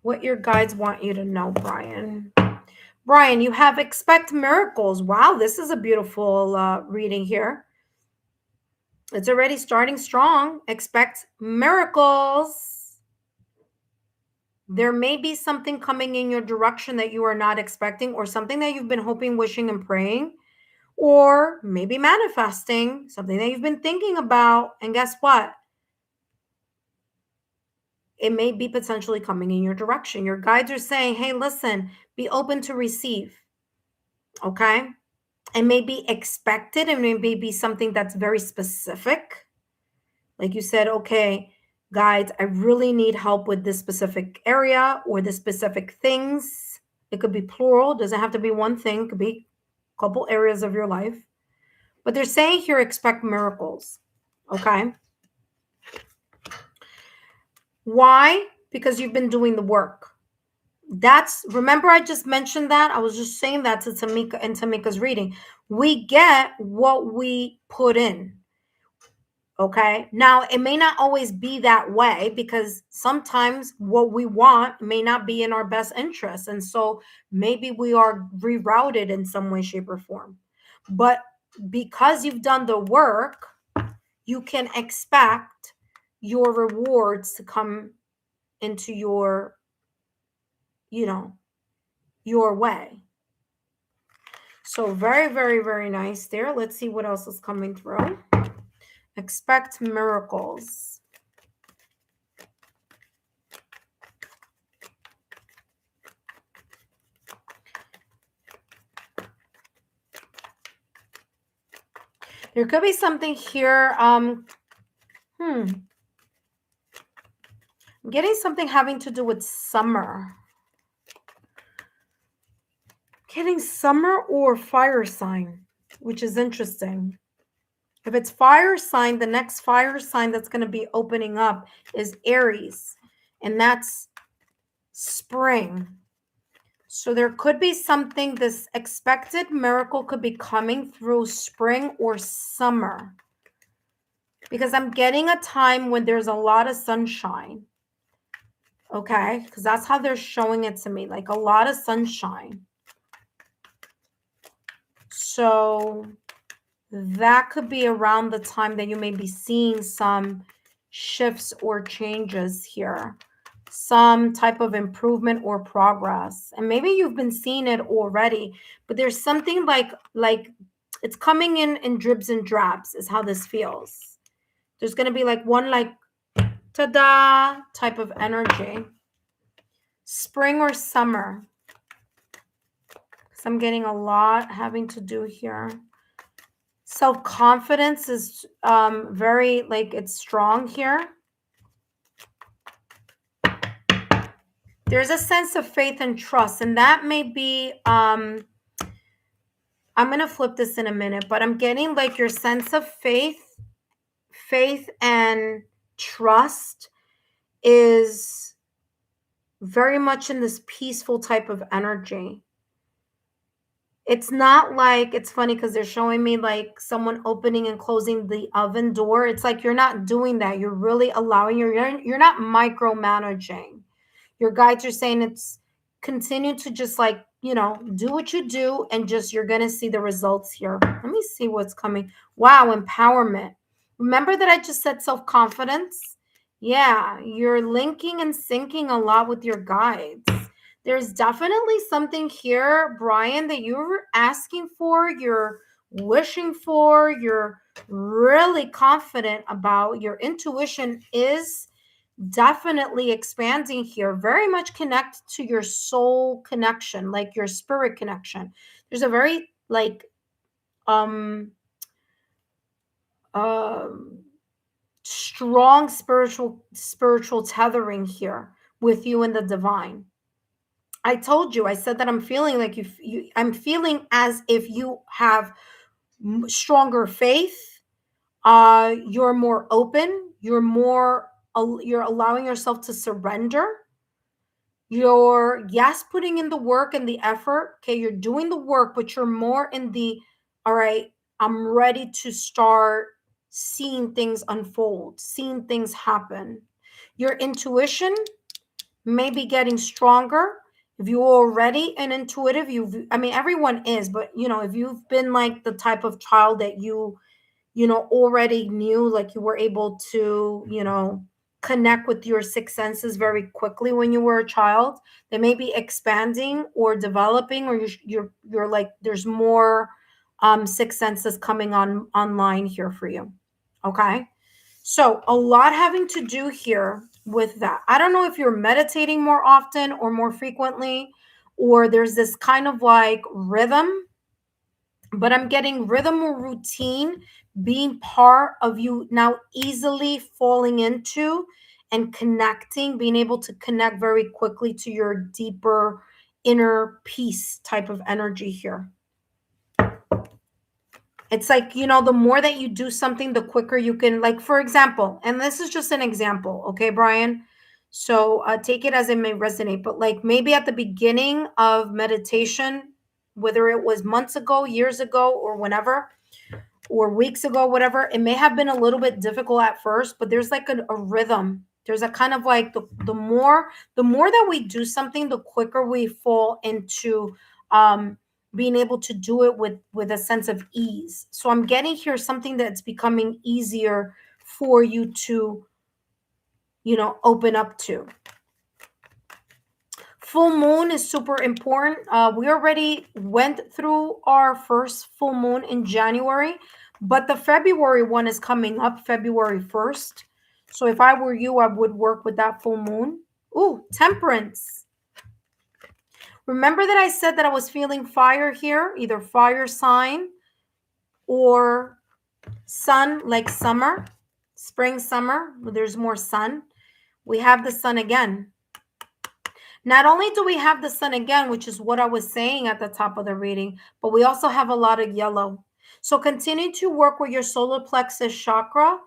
What your guides want you to know, Brian. Brian, you have expect miracles. Wow, this is a beautiful reading here. It's already starting strong. Expect miracles. There may be something coming in your direction that you are not expecting, or something that you've been hoping, wishing, and praying, or maybe manifesting, something that you've been thinking about. And guess what? It may be potentially coming in your direction. Your guides are saying, hey, listen, be open to receive. Okay? It may be expected, and it may be something that's very specific. Like you said, okay, guides, I really need help with this specific area or the specific things. It could be plural, doesn't have to be one thing, it could be a couple areas of your life. But they're saying here, expect miracles. Okay? Why? Because you've been doing the work. Remember I just mentioned that? I was just saying that to Tamika and Tamika's reading. We get what we put in. Okay. Now, it may not always be that way, because sometimes what we want may not be in our best interest. And so maybe we are rerouted in some way, shape, or form. But because you've done the work, you can expect your rewards to come into your way. So very, very, very nice there. Let's see what else is coming through. Expect miracles. There could be something here. I'm getting something having to do with summer. Getting summer or fire sign, which is interesting. If it's fire sign, the next fire sign that's going to be opening up is Aries, and that's spring. So there could be something, this expected miracle could be coming through spring or summer, because I'm getting a time when there's a lot of sunshine. Okay, because that's how they're showing it to me, like a lot of sunshine. So that could be around the time that you may be seeing some shifts or changes here, some type of improvement or progress. And maybe you've been seeing it already, but there's something like it's coming in dribs and drabs is how this feels. There's going to be like one like ta-da type of energy. Spring or summer. So I'm getting a lot having to do here. Self-confidence is very, like, it's strong here. There's a sense of faith and trust, and that may be, I'm going to flip this in a minute, but I'm getting like your sense of faith and trust is very much in this peaceful type of energy. It's not like, it's funny because they're showing me like someone opening and closing the oven door. It's like you're not doing that. You're really allowing you're not micromanaging. Your guides are saying it's continue to just like, do what you do, and just you're going to see the results here. Let me see what's coming. Wow, empowerment. Remember that I just said self-confidence? Yeah, you're linking and syncing a lot with your guides. There's definitely something here, Brian, that you're asking for, you're wishing for, you're really confident about. Your intuition is definitely expanding here, very much connect to your soul connection, like your spirit connection. There's a very like strong spiritual tethering here with you and the divine. I told you, I said that I'm feeling like I'm feeling as if you have stronger faith. You're more open. You're allowing yourself to surrender. You're, yes, putting in the work and the effort. Okay, you're doing the work, but you're more in the, all right, I'm ready to start seeing things unfold, seeing things happen. Your intuition may be getting stronger. If you're already an intuitive, I mean, everyone is, but if you've been like the type of child that already knew, like you were able to, connect with your sixth senses very quickly when you were a child, they may be expanding or developing, or you're like, there's more sixth senses coming online here for you. Okay. So a lot having to do here with that. I don't know if you're meditating more often or more frequently, or there's this kind of like rhythm, but I'm getting rhythm or routine being part of you now, easily falling into and connecting, being able to connect very quickly to your deeper inner peace type of energy here. It's like, the more that you do something, the quicker you can, like, for example, and this is just an example, okay, Brian? So take it as it may resonate, but like maybe at the beginning of meditation, whether it was months ago, years ago, or whenever, or weeks ago, whatever, it may have been a little bit difficult at first, but there's like a rhythm. There's a kind of like the more that we do something, the quicker we fall into being able to do it with a sense of ease. So I'm getting here something that's becoming easier for you to, open up to. Full moon is super important. We already went through our first full moon in January, but the February one is coming up February 1st. So if I were you, I would work with that full moon. Ooh, Temperance. Remember that I said that I was feeling fire here, either fire sign or sun, like summer, spring, summer, where there's more sun. We have the sun again. Not only do we have the sun again, which is what I was saying at the top of the reading, but we also have a lot of yellow. So continue to work with your solar plexus chakra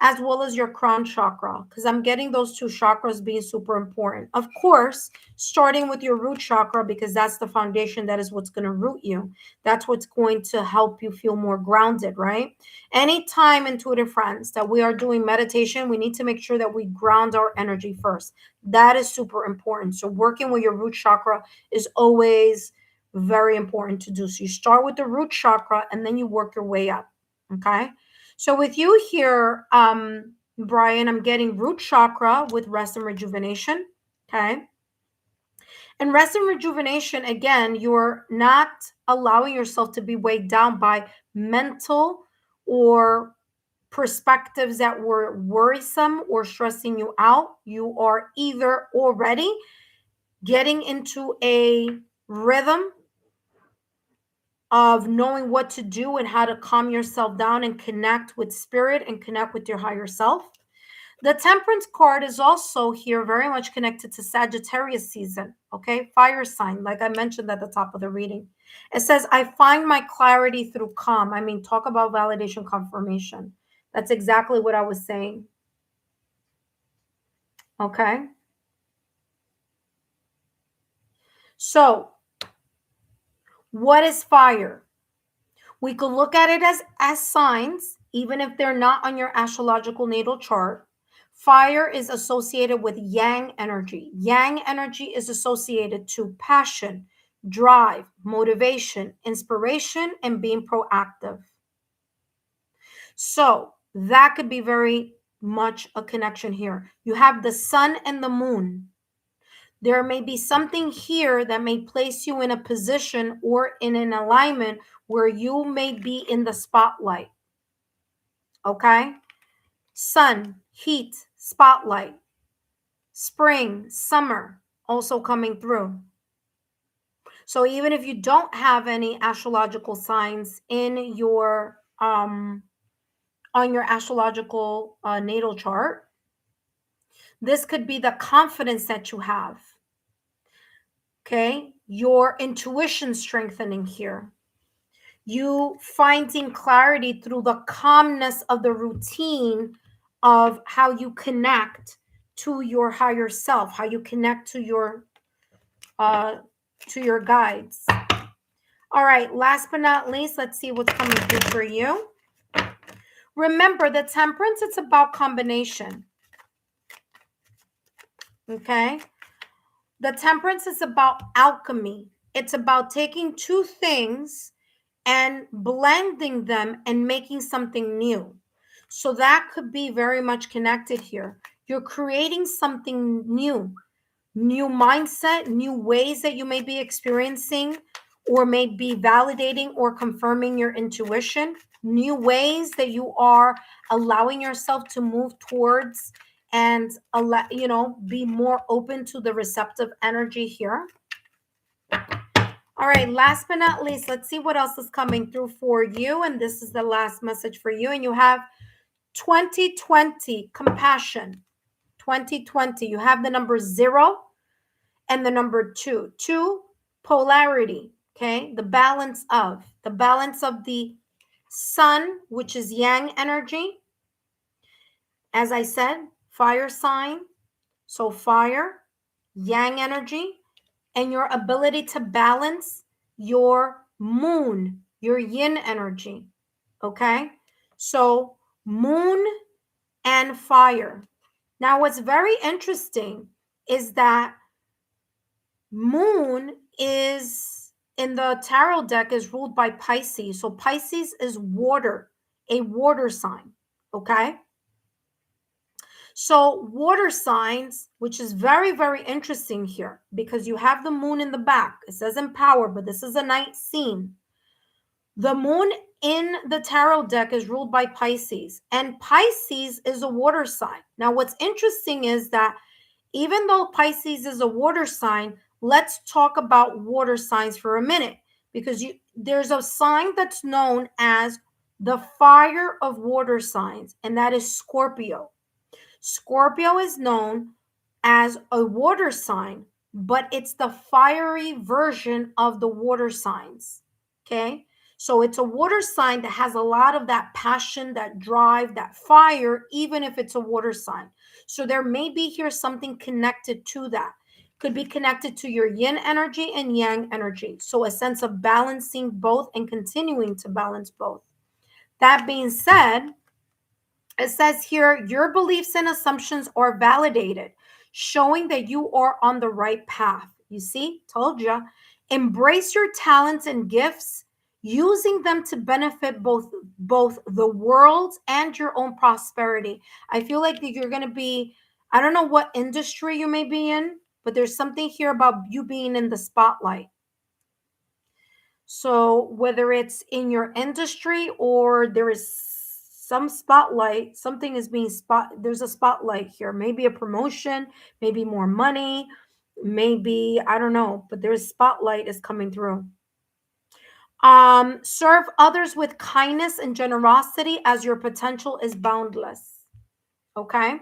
as well as your crown chakra, because I'm getting those two chakras being super important. Of course, starting with your root chakra, because that's the foundation. That is what's going to root you. That's what's going to help you feel more grounded, right? Anytime, intuitive friends, that we are doing meditation, we need to make sure that we ground our energy first. That is super important. So working with your root chakra is always very important to do. So you start with the root chakra and then you work your way up. Okay. So with you here, Brian, I'm getting root chakra with rest and rejuvenation. Okay. And rest and rejuvenation, again, you're not allowing yourself to be weighed down by mental or perspectives that were worrisome or stressing you out. You are either already getting into a rhythm of knowing what to do and how to calm yourself down and connect with spirit and connect with your higher self. The Temperance card is also here very much connected to Sagittarius season, okay? Fire sign, like I mentioned at the top of the reading. It says, I find my clarity through calm. I mean, talk about validation confirmation. That's exactly what I was saying. Okay? So, what is fire? We could look at it as signs, even if they're not on your astrological natal chart. Fire is associated with yang energy. Yang energy is associated to passion, drive, motivation, inspiration, and being proactive. So that could be very much a connection here. You have the sun and the moon. There may be something here that may place you in a position or in an alignment where you may be in the spotlight. Okay? Sun, heat, spotlight. Spring, summer, also coming through. So even if you don't have any astrological signs in your on your astrological natal chart, this could be the confidence that you have. Okay, your intuition strengthening here. You finding clarity through the calmness of the routine of how you connect to your higher self, how you connect to your guides. All right, last but not least, let's see what's coming through for you. Remember, the Temperance, it's about combination. Okay? The Temperance is about alchemy. It's about taking two things and blending them and making something new. So that could be very much connected here. You're creating something new, new mindset, new ways that you may be experiencing or may be validating or confirming your intuition, new ways that you are allowing yourself to move towards and be more open to the receptive energy here. All right, last but not least, let's see what else is coming through for you. And this is the last message for you. And you have 2020, compassion. 2020, you have the number 0 and the number 2. 2, polarity, okay? The balance of the sun, which is yang energy. As I said, fire sign. So fire, yang energy, and your ability to balance your moon, your yin energy. Okay? So moon and fire. Now, what's very interesting is that moon is in the tarot deck is ruled by Pisces. So Pisces is water, a water sign. Okay? So water signs, which is very, very interesting here because you have the moon in the back. It says in power, but this is a night scene. The moon in the tarot deck is ruled by Pisces, and Pisces is a water sign. Now, what's interesting is that even though Pisces is a water sign, let's talk about water signs for a minute because there's a sign that's known as the fire of water signs, and that is Scorpio. Scorpio is known as a water sign, but it's the fiery version of the water signs. Okay. So it's a water sign that has a lot of that passion, that drive, that fire, even if it's a water sign. So there may be here something connected to that. Could be connected to your yin energy and yang energy. So a sense of balancing both and continuing to balance both. That being said, it says here, your beliefs and assumptions are validated, showing that you are on the right path. You see, told you. Embrace your talents and gifts, using them to benefit both the world and your own prosperity. I feel like that you're going to be, I don't know what industry you may be in, but there's something here about you being in the spotlight. So whether it's in your industry or there is some spotlight, something is being there's a spotlight here, maybe a promotion, maybe more money, maybe, I don't know, but there's spotlight is coming through. Serve others with kindness and generosity as your potential is boundless. Okay.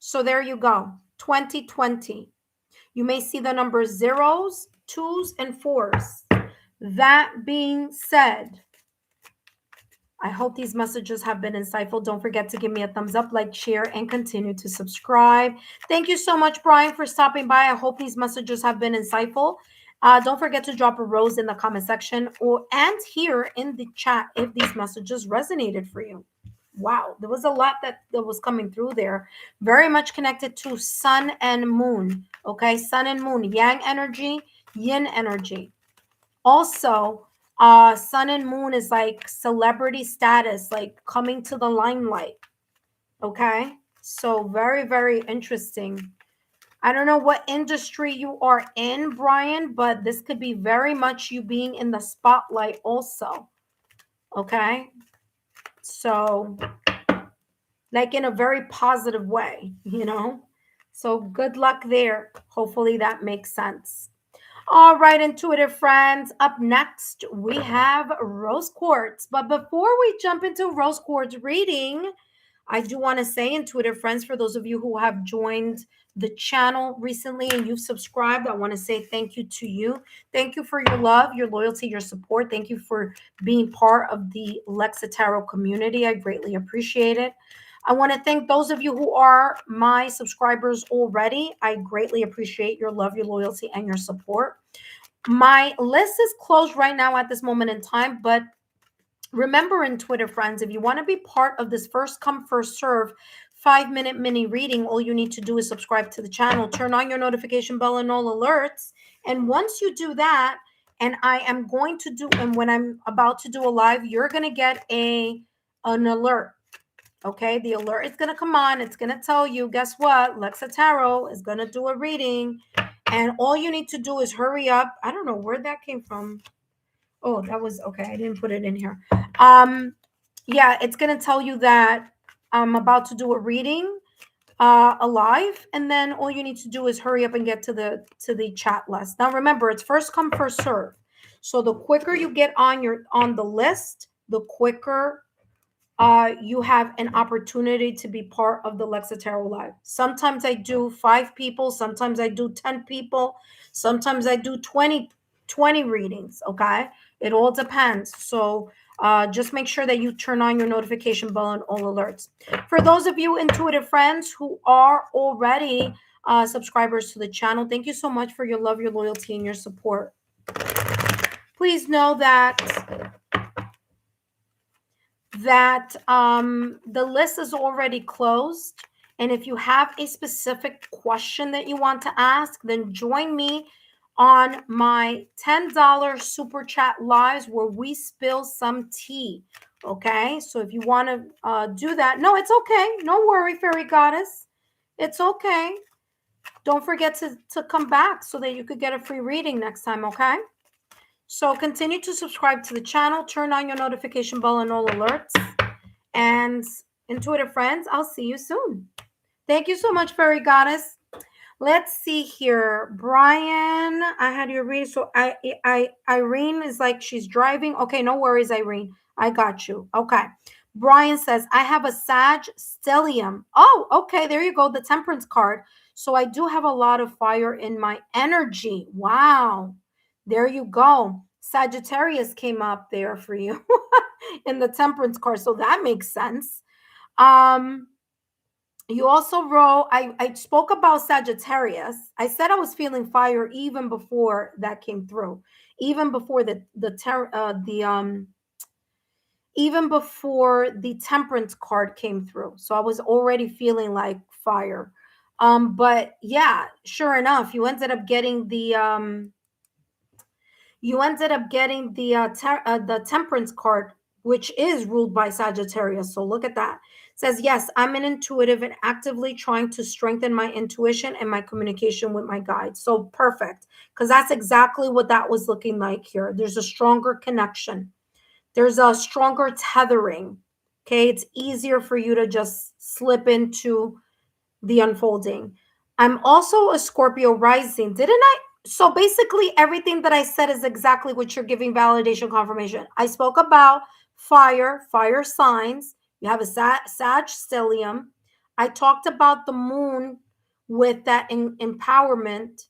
So there you go. 2020. You may see the numbers 0s, 2s, and 4s. That being said, I hope these messages have been insightful. Don't forget to give me a thumbs up, like, share, and continue to subscribe. Thank you so much, Brian, for stopping by. I hope these messages have been insightful. Don't forget to drop a rose in the comment section and here in the chat if these messages resonated for you. Wow, there was a lot that was coming through there. Very much connected to sun and moon. Okay, sun and moon, yang energy, yin energy. Also, sun and moon is like celebrity status, like coming to the limelight. Okay, so very, very interesting. I don't know what industry you are in, Brian, but this could be very much you being in the spotlight also. Okay, so like in a very positive way, so good luck there. Hopefully that makes sense. All right, intuitive friends, up next we have rose quartz. But before we jump into rose quartz reading, I do want to say, intuitive friends, for those of you who have joined the channel recently and you've subscribed, I want to say thank you to you. Thank you for your love, your loyalty, your support. Thank you for being part of the Lexa Tarot community. I greatly appreciate it. I want to thank those of you who are my subscribers already. I greatly appreciate your love, your loyalty, and your support. My list is closed right now at this moment in time, but remember, intuitive friends, if you want to be part of this first come, first serve 5-minute mini reading, all you need to do is subscribe to the channel, turn on your notification bell and all alerts. And once you do that, and when I'm about to do a live, you're going to get an alert. Okay, the alert is going to come on. It's going to tell you, guess what? Lexa Tarot is going to do a reading. And all you need to do is hurry up. I don't know where that came from. Oh, that was okay. I didn't put it in here. Yeah, it's going to tell you that I'm about to do a reading alive, and then all you need to do is hurry up and get to the chat list. Now remember, it's first come first serve. So the quicker you get on the list, the quicker you have an opportunity to be part of the Lexa Tarot Live. Sometimes I do 5 people, sometimes I do 10 people, sometimes I do 20 readings. Okay, it all depends. So just make sure that you turn on your notification bell and all alerts. For those of you intuitive friends who are already subscribers to the channel, thank you so much for your love, your loyalty, and your support. Please know that the list is already closed. And if you have a specific question that you want to ask, then join me on my $10 super chat lives where we spill some tea. Okay, so if you want to do that, no, it's okay. No worry, fairy goddess. It's okay. Don't forget to come back so that you could get a free reading next time, okay? So continue to subscribe to the channel, turn on your notification bell and all alerts. And intuitive friends, I'll see you soon. Thank you so much, fairy goddess. Let's see here. Brian, I had your reading. So Irene is like she's driving. Okay, no worries, Irene. I got you. Okay. Brian says, I have a Sag stellium. Oh, okay. There you go. The temperance card. So I do have a lot of fire in my energy. Wow. There you go. Sagittarius came up there for you in the temperance card. So that makes sense. You also wrote, I spoke about Sagittarius. I said I was feeling fire even before that came through, even before even before the temperance card came through. So I was already feeling like fire. But yeah, sure enough, you ended up getting the temperance card, which is ruled by Sagittarius. So look at that. It says, yes, I'm an intuitive and actively trying to strengthen my intuition and my communication with my guides. So perfect, because that's exactly what that was looking like here. There's a stronger connection. There's a stronger tethering. Okay, it's easier for you to just slip into the unfolding. I'm also a Scorpio rising. Didn't I? So basically everything that I said is exactly what you're giving validation confirmation. I spoke about fire signs. You have a Sag stellium. I talked about the moon with that empowerment.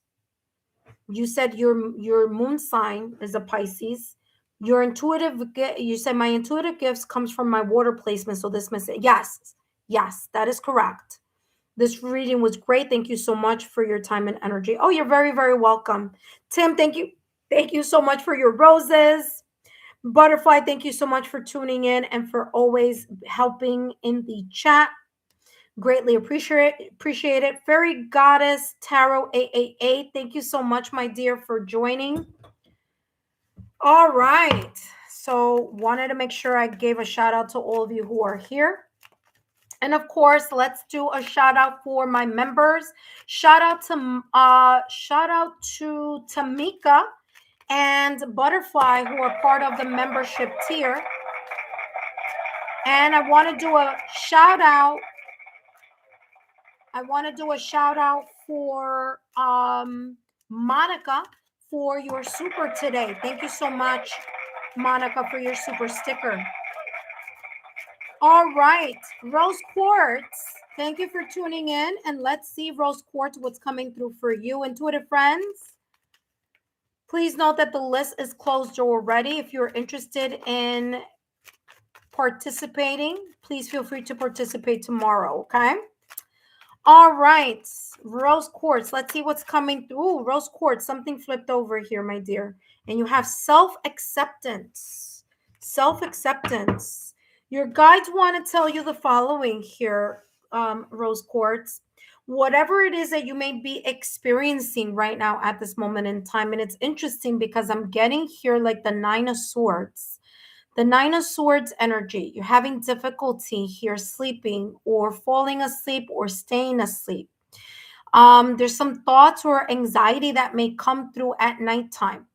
You said your moon sign is a Pisces. Your intuitive, you said my intuitive gifts comes from my water placement. So this message, yes, that is correct. This reading was great. Thank you so much for your time and energy. Oh, you're very, very welcome. Tim, thank you. Thank you so much for your roses. Butterfly, thank you so much for tuning in and for always helping in the chat. Greatly appreciate it. Fairy Goddess Tarot 888, thank you so much, my dear, for joining. All right. So wanted to make sure I gave a shout out to all of you who are here. And of course, let's do a shout out for my members. Shout out to Tamika and Butterfly, who are part of the membership tier. And I want to do a shout out. For Monica for your super today. Thank you so much, Monica, for your super sticker. All right, Rose Quartz, thank you for tuning in. And let's see, Rose Quartz, what's coming through for you, intuitive friends. Please note that the list is closed already. If you're interested in participating, please feel free to participate tomorrow, okay? All right, Rose Quartz, let's see what's coming through. Ooh, Rose Quartz, something flipped over here, my dear. And you have self-acceptance. Self-acceptance. Your guides want to tell you the following here, rose quartz, whatever it is that you may be experiencing right now at this moment in time. And it's interesting because I'm getting here like the Nine of Swords. The Nine of Swords energy. You're having difficulty here sleeping or falling asleep or staying asleep. There's some thoughts or anxiety that may come through at nighttime.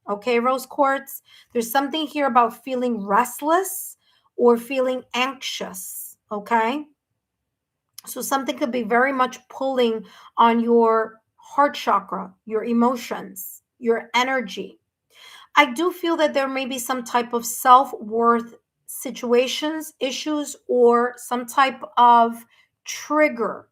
Okay, rose quartz. There's something here about feeling restless or feeling anxious. Okay. So something could be very much pulling on your heart chakra, your emotions, your energy. I do feel that there may be some type of self-worth situations, issues, or some type of trigger.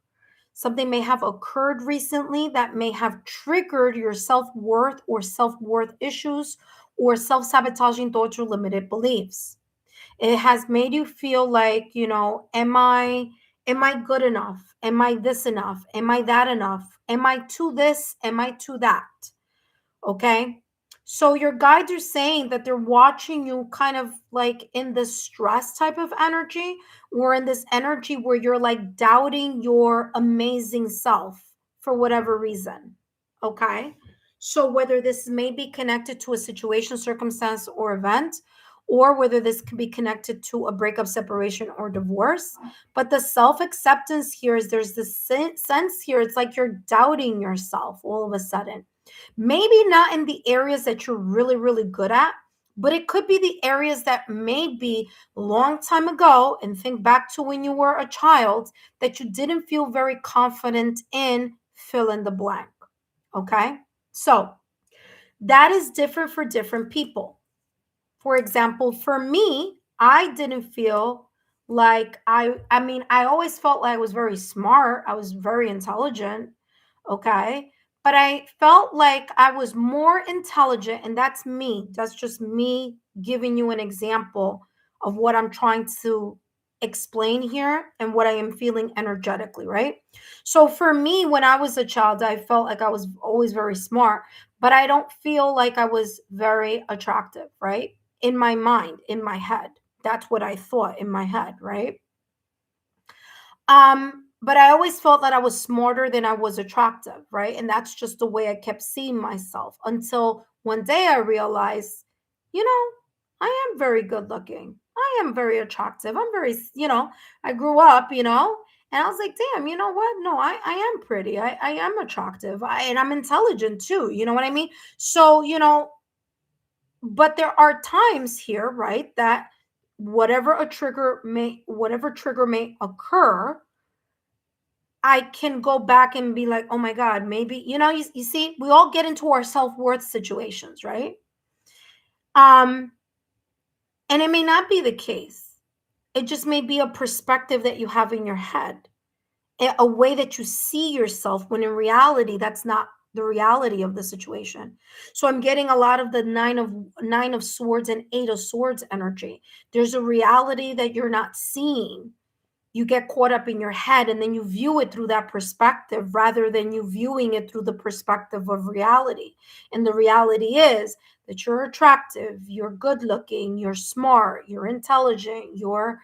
Something may have occurred recently that may have triggered your self-worth or self-worth issues or self-sabotaging thoughts or limited beliefs. It has made you feel like, am I good enough? Am I this enough? Am I that enough? Am I to this? Am I to that? Okay. So your guides are saying that they're watching you kind of like in this stress type of energy or in this energy where you're like doubting your amazing self for whatever reason. Okay. So whether this may be connected to a situation, circumstance, or event, or whether this could be connected to a breakup, separation, or divorce. But the self acceptance here is there's this sense here. It's like you're doubting yourself all of a sudden. Maybe not in the areas that you're really, really good at, but it could be the areas that maybe a long time ago, and think back to when you were a child, that you didn't feel very confident in, fill in the blank. Okay. So that is different for different people. For example, for me, I didn't feel like I always felt like I was very smart, I was very intelligent, okay? But I felt like I was more intelligent, and that's me. That's just me giving you an example of what I'm trying to explain here and what I am feeling energetically, right? So for me, when I was a child, I felt like I was always very smart, but I don't feel like I was very attractive, right? In my mind, in my head. That's what I thought in my head, right? But I always felt that I was smarter than I was attractive, right? And that's just the way I kept seeing myself until one day I realized, you know, I am very good looking. I am very attractive. I'm very, I grew up, and I was like, damn, you know what? No, I am pretty. I am attractive. And I'm intelligent too. You know what I mean? So, but there are times here, right, that whatever trigger may occur, I can go back and be like, oh my God, maybe, you see, we all get into our self-worth situations, right? And it may not be the case. It just may be a perspective that you have in your head, a way that you see yourself when in reality, that's not the reality of the situation. So I'm getting a lot of the nine of swords and eight of swords energy. There's a reality that you're not seeing. You get caught up in your head and then you view it through that perspective rather than you viewing it through the perspective of reality. And the reality is that you're attractive, you're good looking, you're smart, you're intelligent, you're,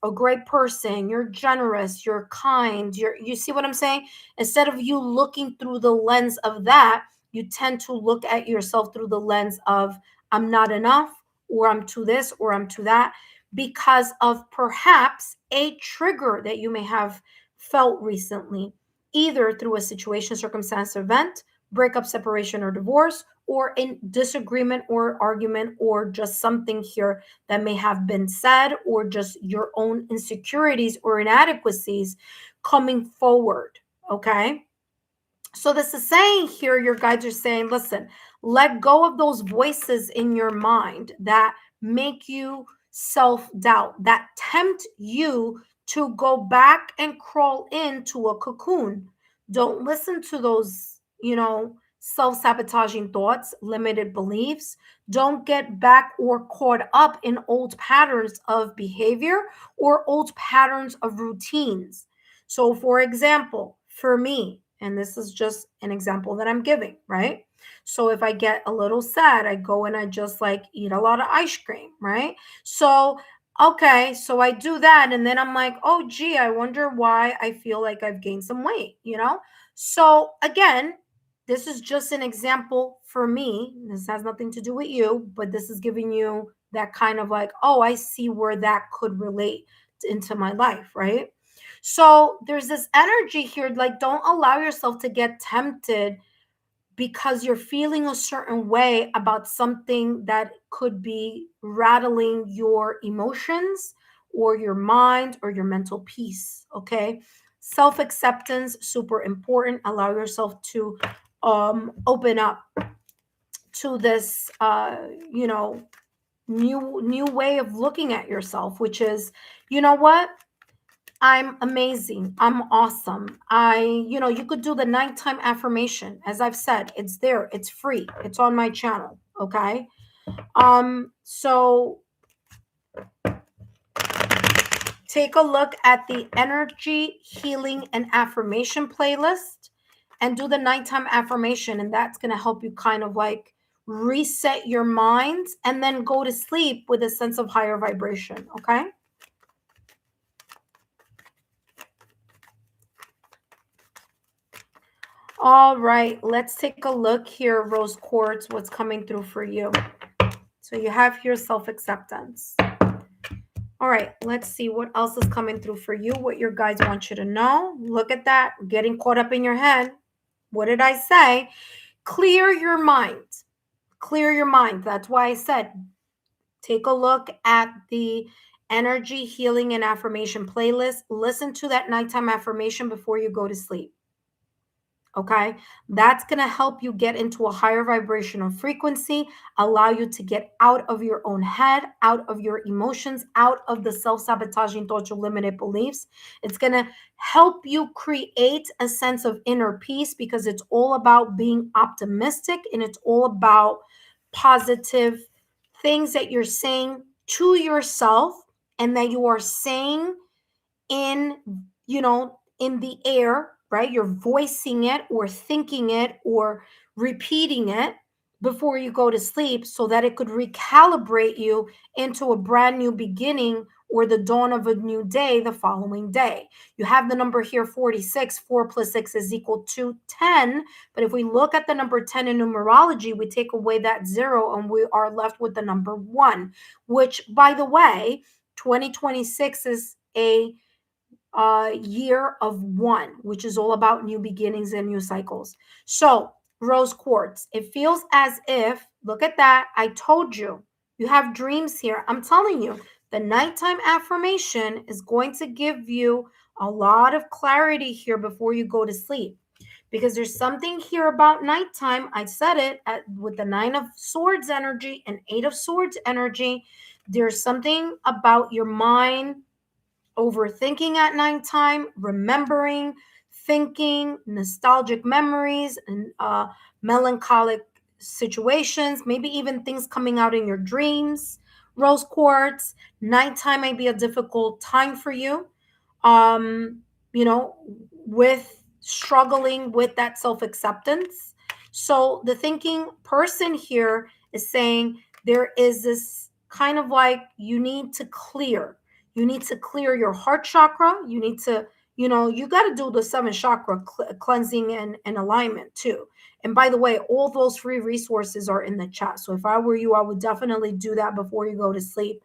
a great person, you're generous, you're kind, you see what I'm saying? Instead of you looking through the lens of that, you tend to look at yourself through the lens of I'm not enough, or I'm to this, or I'm to that, because of perhaps a trigger that you may have felt recently, either through a situation, circumstance, event, breakup, separation, or divorce, or in disagreement or argument, or just something here that may have been said, or just your own insecurities or inadequacies coming forward. Okay. So this is saying here, your guides are saying, listen, let go of those voices in your mind that make you self-doubt, that tempt you to go back and crawl into a cocoon. Don't listen to those, self-sabotaging thoughts, limited beliefs. Don't get back or caught up in old patterns of behavior or old patterns of routines. So, for example, for me, and this is just an example that I'm giving, right? So if I get a little sad, I go and I just like eat a lot of ice cream, right? So Okay, so I do that, and then I'm like, oh, gee, I wonder why I feel like I've gained some weight, you know? So again, this is just an example for me. This has nothing to do with you, but this is giving you that kind of like, oh, I see where that could relate into my life, right? So there's this energy here, like, don't allow yourself to get tempted because you're feeling a certain way about something that could be rattling your emotions or your mind or your mental peace. Okay. Self acceptance, super important. Allow yourself to open up to this, new way of looking at yourself, which is, you know what? I'm amazing. I'm awesome. You could do the nighttime affirmation. As I've said, it's there. It's free. It's on my channel. Okay. So take a look at the energy healing and affirmation playlist and do the nighttime affirmation. And that's going to help you kind of like reset your mind and then go to sleep with a sense of higher vibration. Okay. All right, let's take a look here, Rose Quartz, what's coming through for you. So you have here self-acceptance. All right, let's see what else is coming through for you, what your guides want you to know. Look at that, getting caught up in your head. What did I say? Clear your mind. Clear your mind. That's why I said take a look at the energy healing and affirmation playlist. Listen to that nighttime affirmation before you go to sleep. Okay, that's going to help you get into a higher vibrational frequency, allow you to get out of your own head, out of your emotions, out of the self-sabotaging thoughts or limited beliefs. It's going to help you create a sense of inner peace because it's all about being optimistic and it's all about positive things that you're saying to yourself and that you are saying in, in the air, right? You're voicing it or thinking it or repeating it before you go to sleep so that it could recalibrate you into a brand new beginning or the dawn of a new day the following day. You have the number here 46. 4 plus 6 is equal to 10. But if we look at the number 10 in numerology, we take away that 0 and we are left with the number 1, which, by the way, 2026 is a year of 1, which is all about new beginnings and new cycles. So, Rose Quartz, it feels as if, look at that, I told you, you have dreams here. I'm telling you, the nighttime affirmation is going to give you a lot of clarity here before you go to sleep. Because there's something here about nighttime. I said it with the 9 of Swords energy and 8 of Swords energy. There's something about your mind overthinking at nighttime, remembering, thinking, nostalgic memories, and melancholic situations, maybe even things coming out in your dreams. Rose quartz, nighttime may be a difficult time for you. Um, you know, with struggling with that self acceptance. So the thinking person here is saying there is this kind of like you need to clear. You need to clear your heart chakra. You need to, you got to do the 7 chakra cleansing and alignment too. And by the way, all those free resources are in the chat. So if I were you, I would definitely do that before you go to sleep.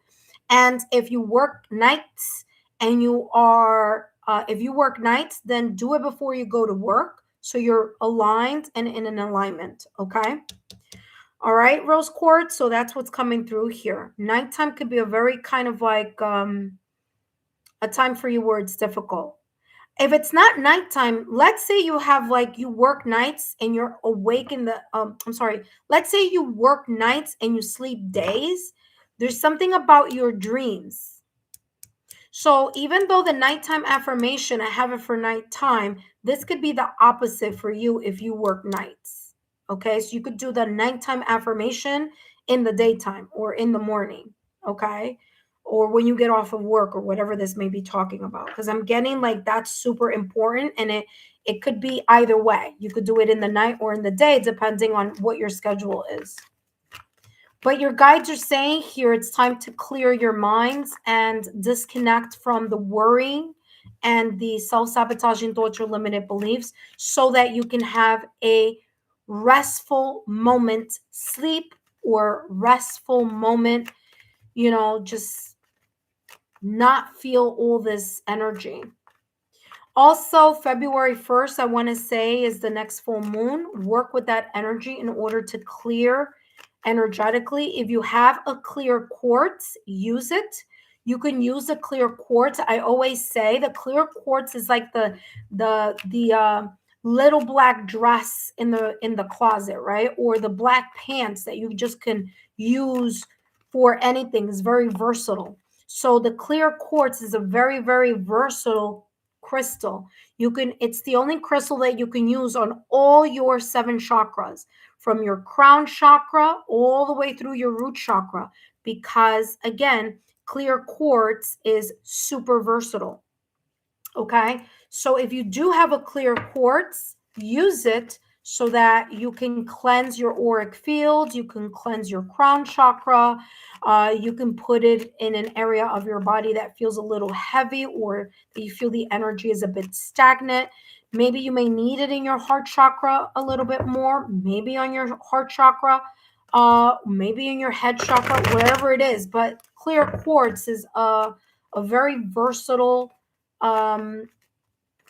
And if you work nights and if you work nights, then do it before you go to work. So you're aligned and in an alignment. Okay. All right, Rose Quartz. So that's what's coming through here. Nighttime could be a very kind of like, a time for you where it's difficult. If it's not nighttime, let's say you have like you work nights and you're awake in the I'm sorry, let's say you work nights and you sleep days. There's something about your dreams. So even though the nighttime affirmation, I have it for nighttime, this could be the opposite for you if you work nights. Okay, so you could do the nighttime affirmation in the daytime or in the morning. Okay, or when you get off of work or whatever this may be talking about, because I'm getting like that's super important, and it could be either way. You could do it in the night or in the day depending on what your schedule is. But your guides are saying here it's time to clear your minds and disconnect from the worrying and the self-sabotaging thoughts or limited beliefs so that you can have a restful moment, sleep or restful moment, just not feel all this energy. Also, February 1st, I want to say, is the next full moon. Work with that energy in order to clear energetically. If you have a clear quartz, use it. You can use a clear quartz. I always say the clear quartz is like the little black dress in the closet, right? Or the black pants that you just can use for anything. It's very versatile. So the clear quartz is a very, very versatile crystal. It's the only crystal that you can use on all your 7 chakras, from your crown chakra all the way through your root chakra, because again, clear quartz is super versatile. Okay, so if you do have a clear quartz, use it so that you can cleanse your auric field, you can cleanse your crown chakra, you can put it in an area of your body that feels a little heavy or that you feel the energy is a bit stagnant. Maybe you may need it in your heart chakra a little bit more, maybe on your heart chakra, maybe in your head chakra, wherever it is. But clear quartz is a very versatile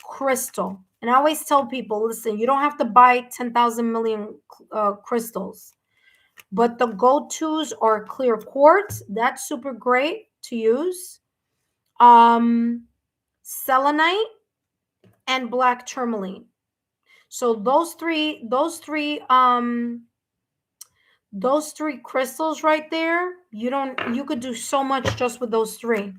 crystal. And I always tell people, listen, you don't have to buy 10,000 million crystals, but the go-tos are clear quartz. That's super great to use. Selenite and black tourmaline. So those three crystals right there, you could do so much just with those 3.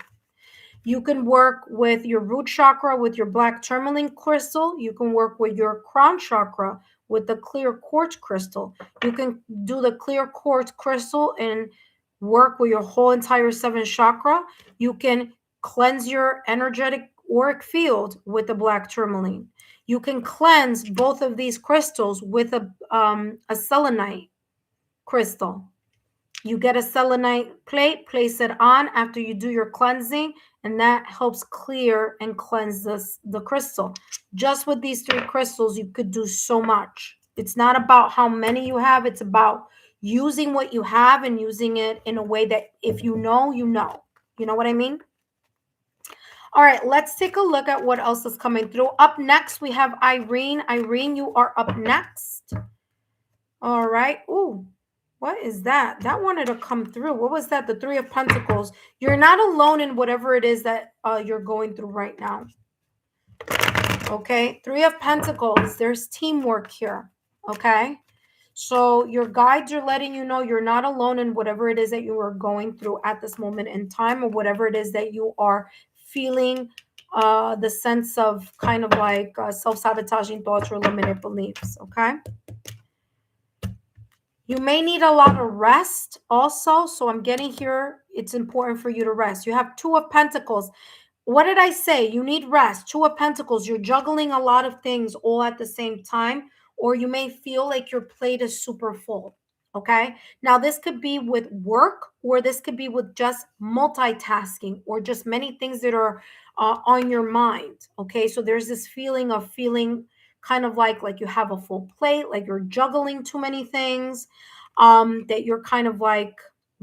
You can work with your root chakra with your black tourmaline crystal. You can work with your crown chakra with the clear quartz crystal. You can do the clear quartz crystal and work with your whole entire 7 chakra. You can cleanse your energetic auric field with the black tourmaline. You can cleanse both of these crystals with a selenite crystal. You get a selenite plate, place it on after you do your cleansing, and that helps clear and cleanse the crystal. Just with these 3 crystals, you could do so much. It's not about how many you have. It's about using what you have and using it in a way that if you know, you know. You know what I mean? All right, let's take a look at what else is coming through. Up next, we have Irene. Irene, you are up next. All right. Ooh. What is that? That wanted to come through. What was that? The 3 of Pentacles. You're not alone in whatever it is that you're going through right now. Okay. 3 of Pentacles. There's teamwork here. Okay. So your guides are letting you know you're not alone in whatever it is that you are going through at this moment in time, or whatever it is that you are feeling the sense of kind of like self-sabotaging thoughts or limited beliefs. Okay. You may need a lot of rest also. So I'm getting here, it's important for you to rest. You have 2 of Pentacles. What did I say? You need rest. 2 of Pentacles. You're juggling a lot of things all at the same time, or you may feel like your plate is super full. Okay. Now, this could be with work, or this could be with just multitasking, or just many things that are on your mind. Okay. So there's this feeling of feeling kind of like you have a full plate, like you're juggling too many things, that you're kind of like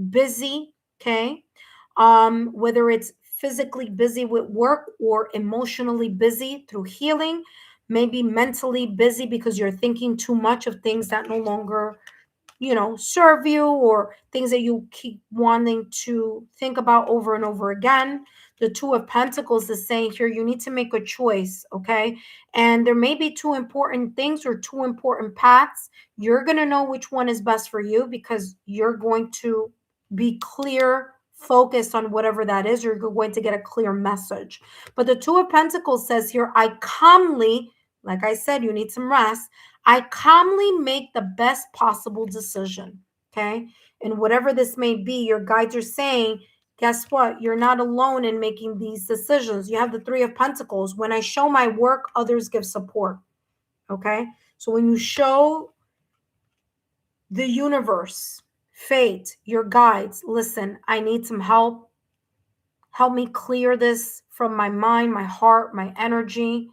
busy. Okay. Whether it's physically busy with work or emotionally busy through healing, maybe mentally busy because you're thinking too much of things that no longer serve you, or things that you keep wanting to think about over and over again. The 2 of Pentacles is saying here you need to make a choice. Okay. And there may be 2 important things or 2 important paths. You're going to know which one is best for you, because you're going to be clear, focused on whatever that is. You're going to get a clear message. But the 2 of Pentacles says here, I calmly, like I said, you need some rest. I calmly make the best possible decision. Okay. And whatever this may be, your guides are saying, guess what? You're not alone in making these decisions. You have the 3 of Pentacles. When I show my work, others give support. Okay. So when you show the universe Fate, your guides, listen, I need some help. Help me clear this from my mind, my heart, my energy.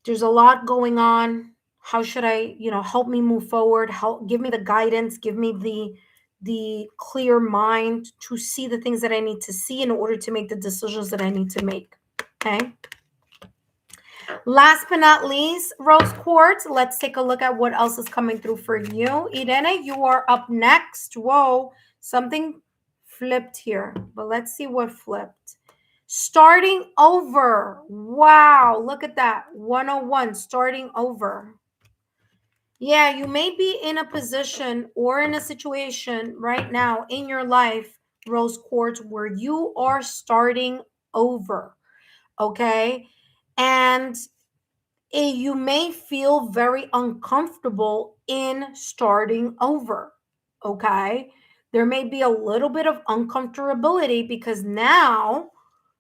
There's a lot going on. How should I, help me move forward? Help, give me the guidance, give me the clear mind to see the things that I need to see in order to make the decisions that I need to make. Okay. Last but not least, rose quartz. Let's take a look at what else is coming through for you. Irene, you are up next. Whoa, something flipped here, but let's see what flipped. Starting over. Wow, look at that. 101, starting over. Yeah, you may be in a position or in a situation right now in your life, rose quartz, where you are starting over. Okay. And you may feel very uncomfortable in starting over. Okay. There may be a little bit of uncomfortability because now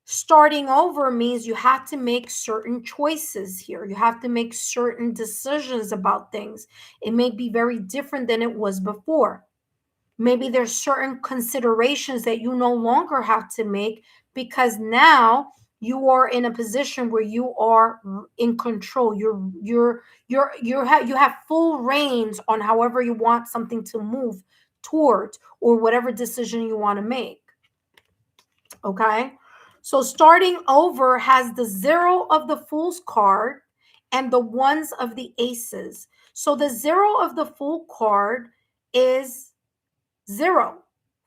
starting over means you have to make certain choices here. You have to make certain decisions about things. It may be very different than it was before. Maybe there's certain considerations that you no longer have to make because now you are in a position where you are in control. You have full reins on however you want something to move towards or whatever decision you want to make. Okay. So starting over has the 0 of the Fool's card and the 1s of the Aces. So the 0 of the Fool card is 0,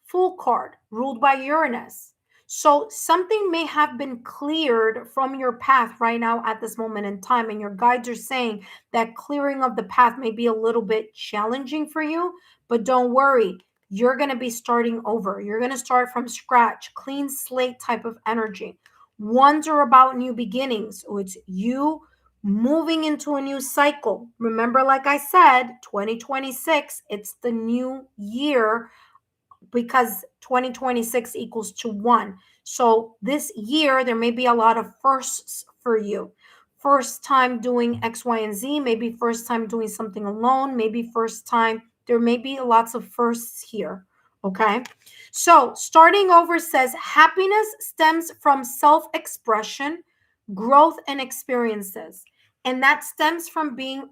Fool card, ruled by Uranus. So something may have been cleared from your path right now at this moment in time, and your guides are saying that clearing of the path may be a little bit challenging for you, but don't worry. You're going to be starting over. You're going to start from scratch, clean slate type of energy. Ones are about new beginnings. So it's you moving into a new cycle. Remember, like I said, 2026, it's the new year because 2026 equals to 1. So this year, there may be a lot of firsts for you. First time doing X, Y, and Z, maybe first time doing something alone, maybe first time. There may be lots of firsts here. Okay. So starting over says happiness stems from self-expression, growth, and experiences. And that stems from being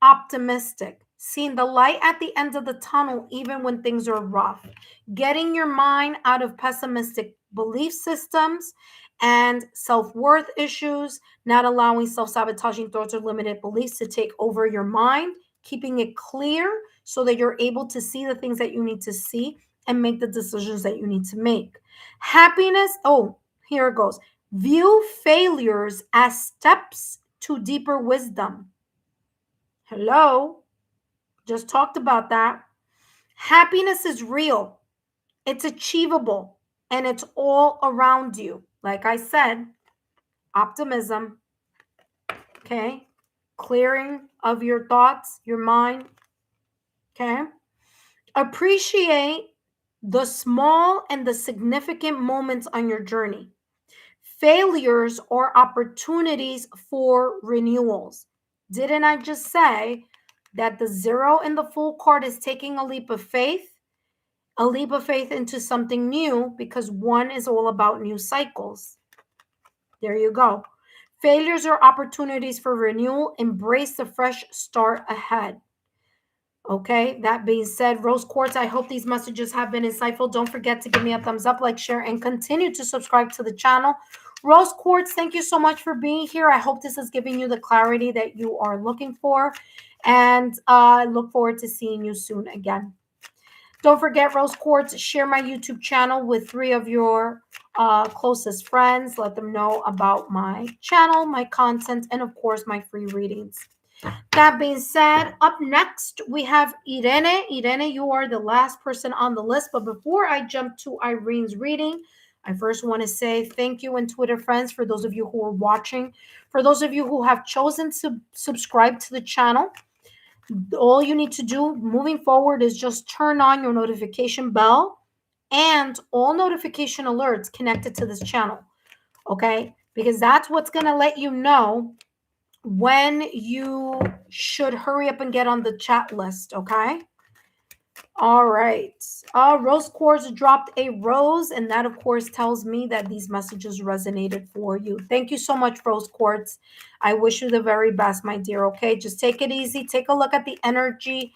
optimistic, seeing the light at the end of the tunnel, even when things are rough, getting your mind out of pessimistic belief systems and self-worth issues, not allowing self-sabotaging thoughts or limited beliefs to take over your mind, keeping it clear so that you're able to see the things that you need to see and make the decisions that you need to make. Happiness, oh, here it goes. View failures as steps to deeper wisdom. Hello, just talked about that. Happiness is real, it's achievable, and it's all around you. Like I said, optimism, okay? Clearing of your thoughts, your mind, okay? Appreciate the small and the significant moments on your journey. Failures or opportunities for renewals. Didn't I just say that the 0 in the Fool card is taking a leap of faith? A leap of faith into something new, because 1 is all about new cycles. There you go. Failures or opportunities for renewal. Embrace the fresh start ahead. Okay, that being said, Rose Quartz, I hope these messages have been insightful. Don't forget to give me a thumbs up, like, share, and continue to subscribe to the channel. Rose Quartz, thank you so much for being here. I hope this is giving you the clarity that you are looking for. And I look forward to seeing you soon again. Don't forget, Rose Quartz, share my YouTube channel with 3 of your closest friends. Let them know about my channel, my content, and of course, my free readings. That being said, up next, we have Irene. Irene, you are the last person on the list. But before I jump to Irene's reading, I first want to say thank you and Twitter friends for those of you who are watching. For those of you who have chosen to subscribe to the channel, all you need to do moving forward is just turn on your notification bell and all notification alerts connected to this channel. Okay? Because that's what's going to let you know when you should hurry up and get on the chat list. Okay? All right. Rose Quartz dropped a rose, and that, of course, tells me that these messages resonated for you. Thank you so much, Rose Quartz. I wish you the very best, my dear. Okay, just take it easy. Take a look at the energy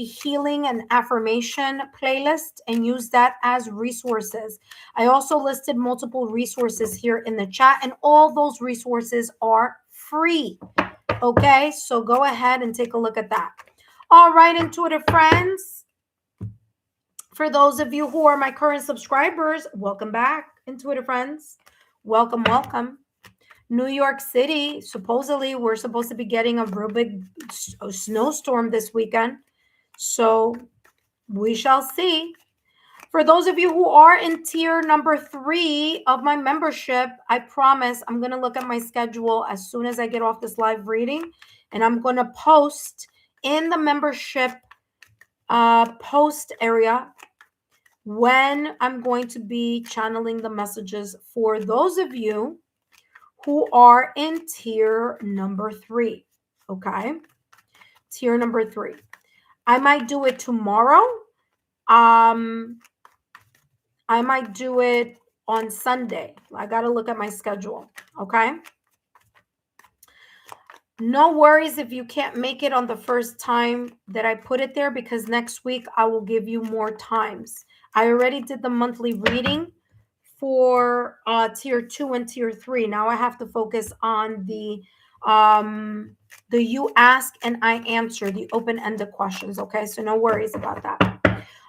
healing and affirmation playlist, and use that as resources. I also listed multiple resources here in the chat, and all those resources are free. Okay, so go ahead and take a look at that. All right, intuitive friends. For those of you who are my current subscribers, welcome back, intuitive friends. Welcome, welcome. New York City, supposedly we're supposed to be getting a real big snowstorm this weekend. So we shall see. For those of you who are in tier number 3 of my membership, I promise I'm going to look at my schedule as soon as I get off this live reading, and I'm going to post in the membership post area when I'm going to be channeling the messages for those of you who are in tier number 3. Okay, tier number 3. I might do it tomorrow. I might do it on Sunday. I got to look at my schedule. Okay. No worries if you can't make it on the first time that I put it there, because next week I will give you more times. I already did the monthly reading for tier 2 and tier 3. Now I have to focus on the you ask and I answer, the open-ended questions. Okay, so no worries about that.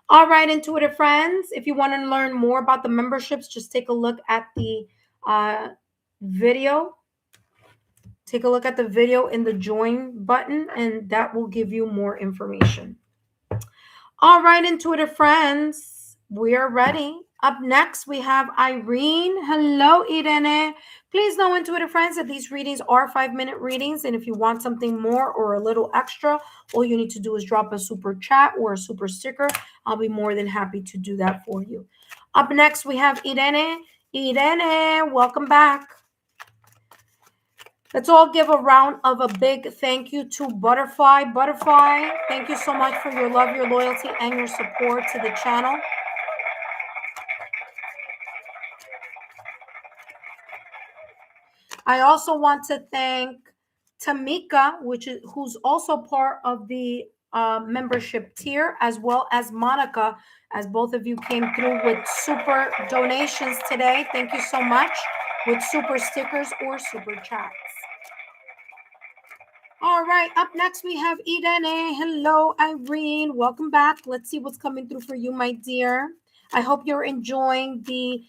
All right, intuitive friends, if you want to learn more about the memberships, just take a look at the video. Take a look at the video in the join button, and that will give you more information. All right, intuitive friends, we are ready. Up next, we have Irene. Hello, Irene. Please know, intuitive friends, that these readings are 5-minute readings, and if you want something more or a little extra, all you need to do is drop a super chat or a super sticker. I'll be more than happy to do that for you. Up next, we have Irene. Irene, welcome back. Let's all give a round of a big thank you to Butterfly. Butterfly, thank you so much for your love, your loyalty, and your support to the channel. I also want to thank Tamika, who's also part of the membership tier, as well as Monica, as both of you came through with super donations today. Thank you so much, with super stickers or super chats. All right, up next we have Irene. Hello, Irene. Welcome back. Let's see what's coming through for you, my dear. I hope you're enjoying the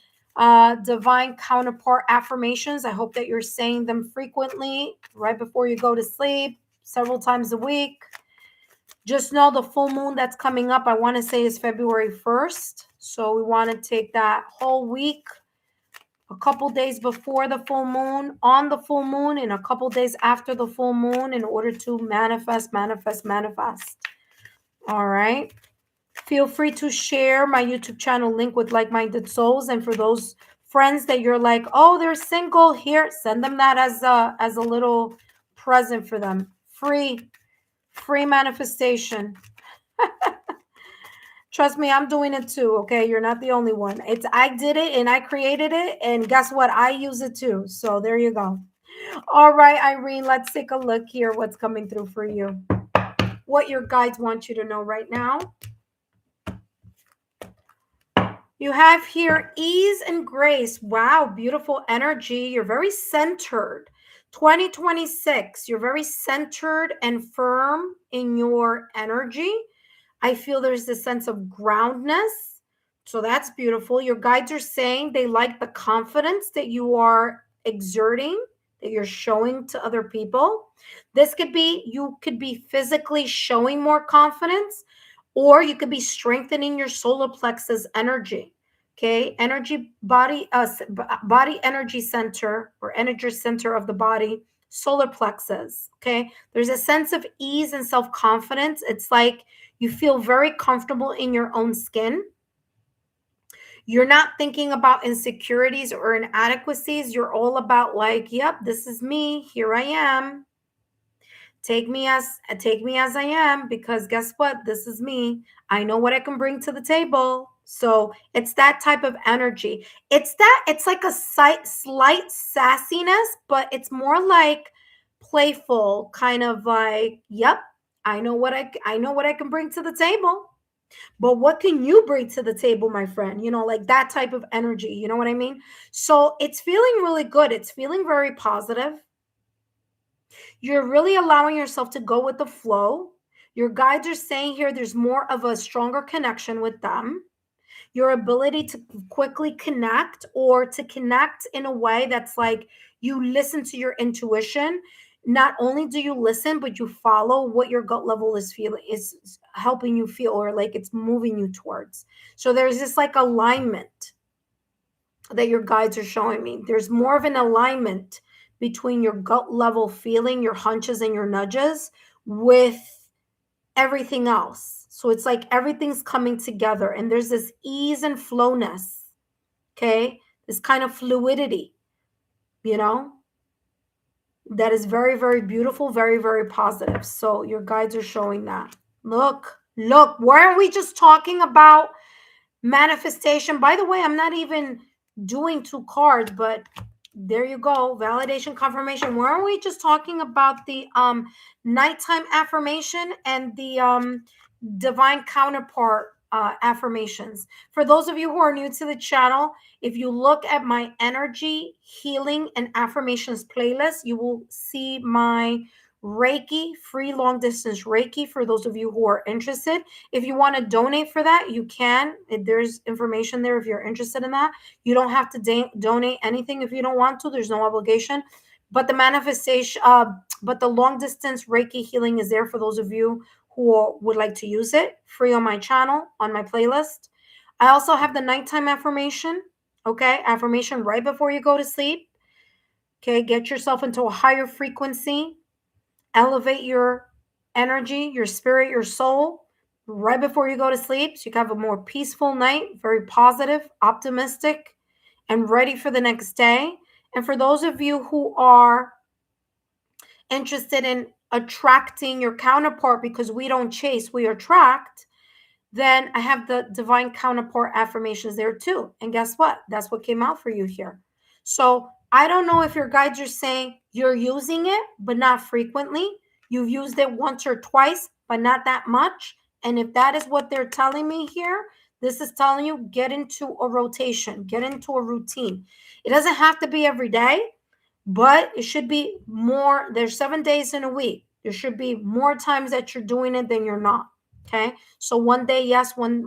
divine counterpart affirmations. I hope that you're saying them frequently right before you go to sleep, several times a week. Just know the full moon that's coming up, I want to say, is February 1st. So we want to take that whole week, a couple days before the full moon, on the full moon, and a couple days after the full moon, in order to manifest. All right. Feel free to share my YouTube channel link with like-minded souls. And for those friends that you're like, oh, they're single, here, send them that as a little present for them. Free manifestation. Trust me, I'm doing it too, okay? You're not the only one. I did it and I created it, and guess what? I use it too. So there you go. All right, Irene, let's take a look here what's coming through for you. What your guides want you to know right now. You have here ease and grace. Wow, beautiful energy. You're very centered. 2026, you're very centered and firm in your energy. I feel there's this sense of groundness. So that's beautiful. Your guides are saying they like the confidence that you are exerting, that you're showing to other people. This could be, you could be physically showing more confidence, or you could be strengthening your solar plexus energy. Okay, body energy center, or energy center of the body, solar plexus. Okay, there's a sense of ease and self-confidence. It's like you feel very comfortable in your own skin. You're not thinking about insecurities or inadequacies. You're all about like, yep, this is me. Here I am. take me as I am, because guess what? This is me. I know what I can bring to the table. So it's that type of energy. It's like a slight sassiness, but it's more like playful, kind of like, yep, I know what I can bring to the table. But what can you bring to the table, my friend? Like that type of energy. You know what I mean? So it's feeling really good. It's feeling very positive. You're really allowing yourself to go with the flow. Your guides are saying here there's more of a stronger connection with them. Your ability to quickly connect, or to connect in a way that's like you listen to your intuition. Not only do you listen, but you follow what your gut level is helping you feel, or like it's moving you towards. So there's this like alignment that your guides are showing me. There's more of an alignment between your gut level feeling, your hunches and your nudges, with everything else. So it's like everything's coming together, and there's this ease and flowness. Okay. This kind of fluidity, you know, that is very, very beautiful, very, very positive. So your guides are showing that. Look, weren't we just talking about manifestation? By the way, I'm not even doing 2 cards, but there you go. Validation, confirmation. Weren't we just talking about the nighttime affirmation and the divine counterpart affirmations? For those of you who are new to the channel, if you look at my energy, healing, and affirmations playlist, you will see my Reiki, free long distance Reiki, for those of you who are interested. If you want to donate for that, you can. There's information there if you're interested in that. You don't have to donate anything if you don't want to. There's no obligation. But the manifestation, but the long distance Reiki healing is there for those of you who would like to use it, free on my channel, on my playlist. I also have the nighttime affirmation. Okay, affirmation right before you go to sleep. Okay, get yourself into a higher frequency. Elevate your energy, your spirit, your soul right before you go to sleep, so you can have a more peaceful night, very positive, optimistic, and ready for the next day. And for those of you who are interested in attracting your counterpart, because we don't chase, we attract, then I have the divine counterpart affirmations there too. And guess what? That's what came out for you here. So I don't know if your guides are saying you're using it, but not frequently. You've used it once or twice, but not that much. And if that is what they're telling me here, this is telling you get into a rotation, get into a routine. It doesn't have to be every day, but it should be more. There's 7 days in a week. There should be more times that you're doing it than you're not. Okay. So one day, yes, one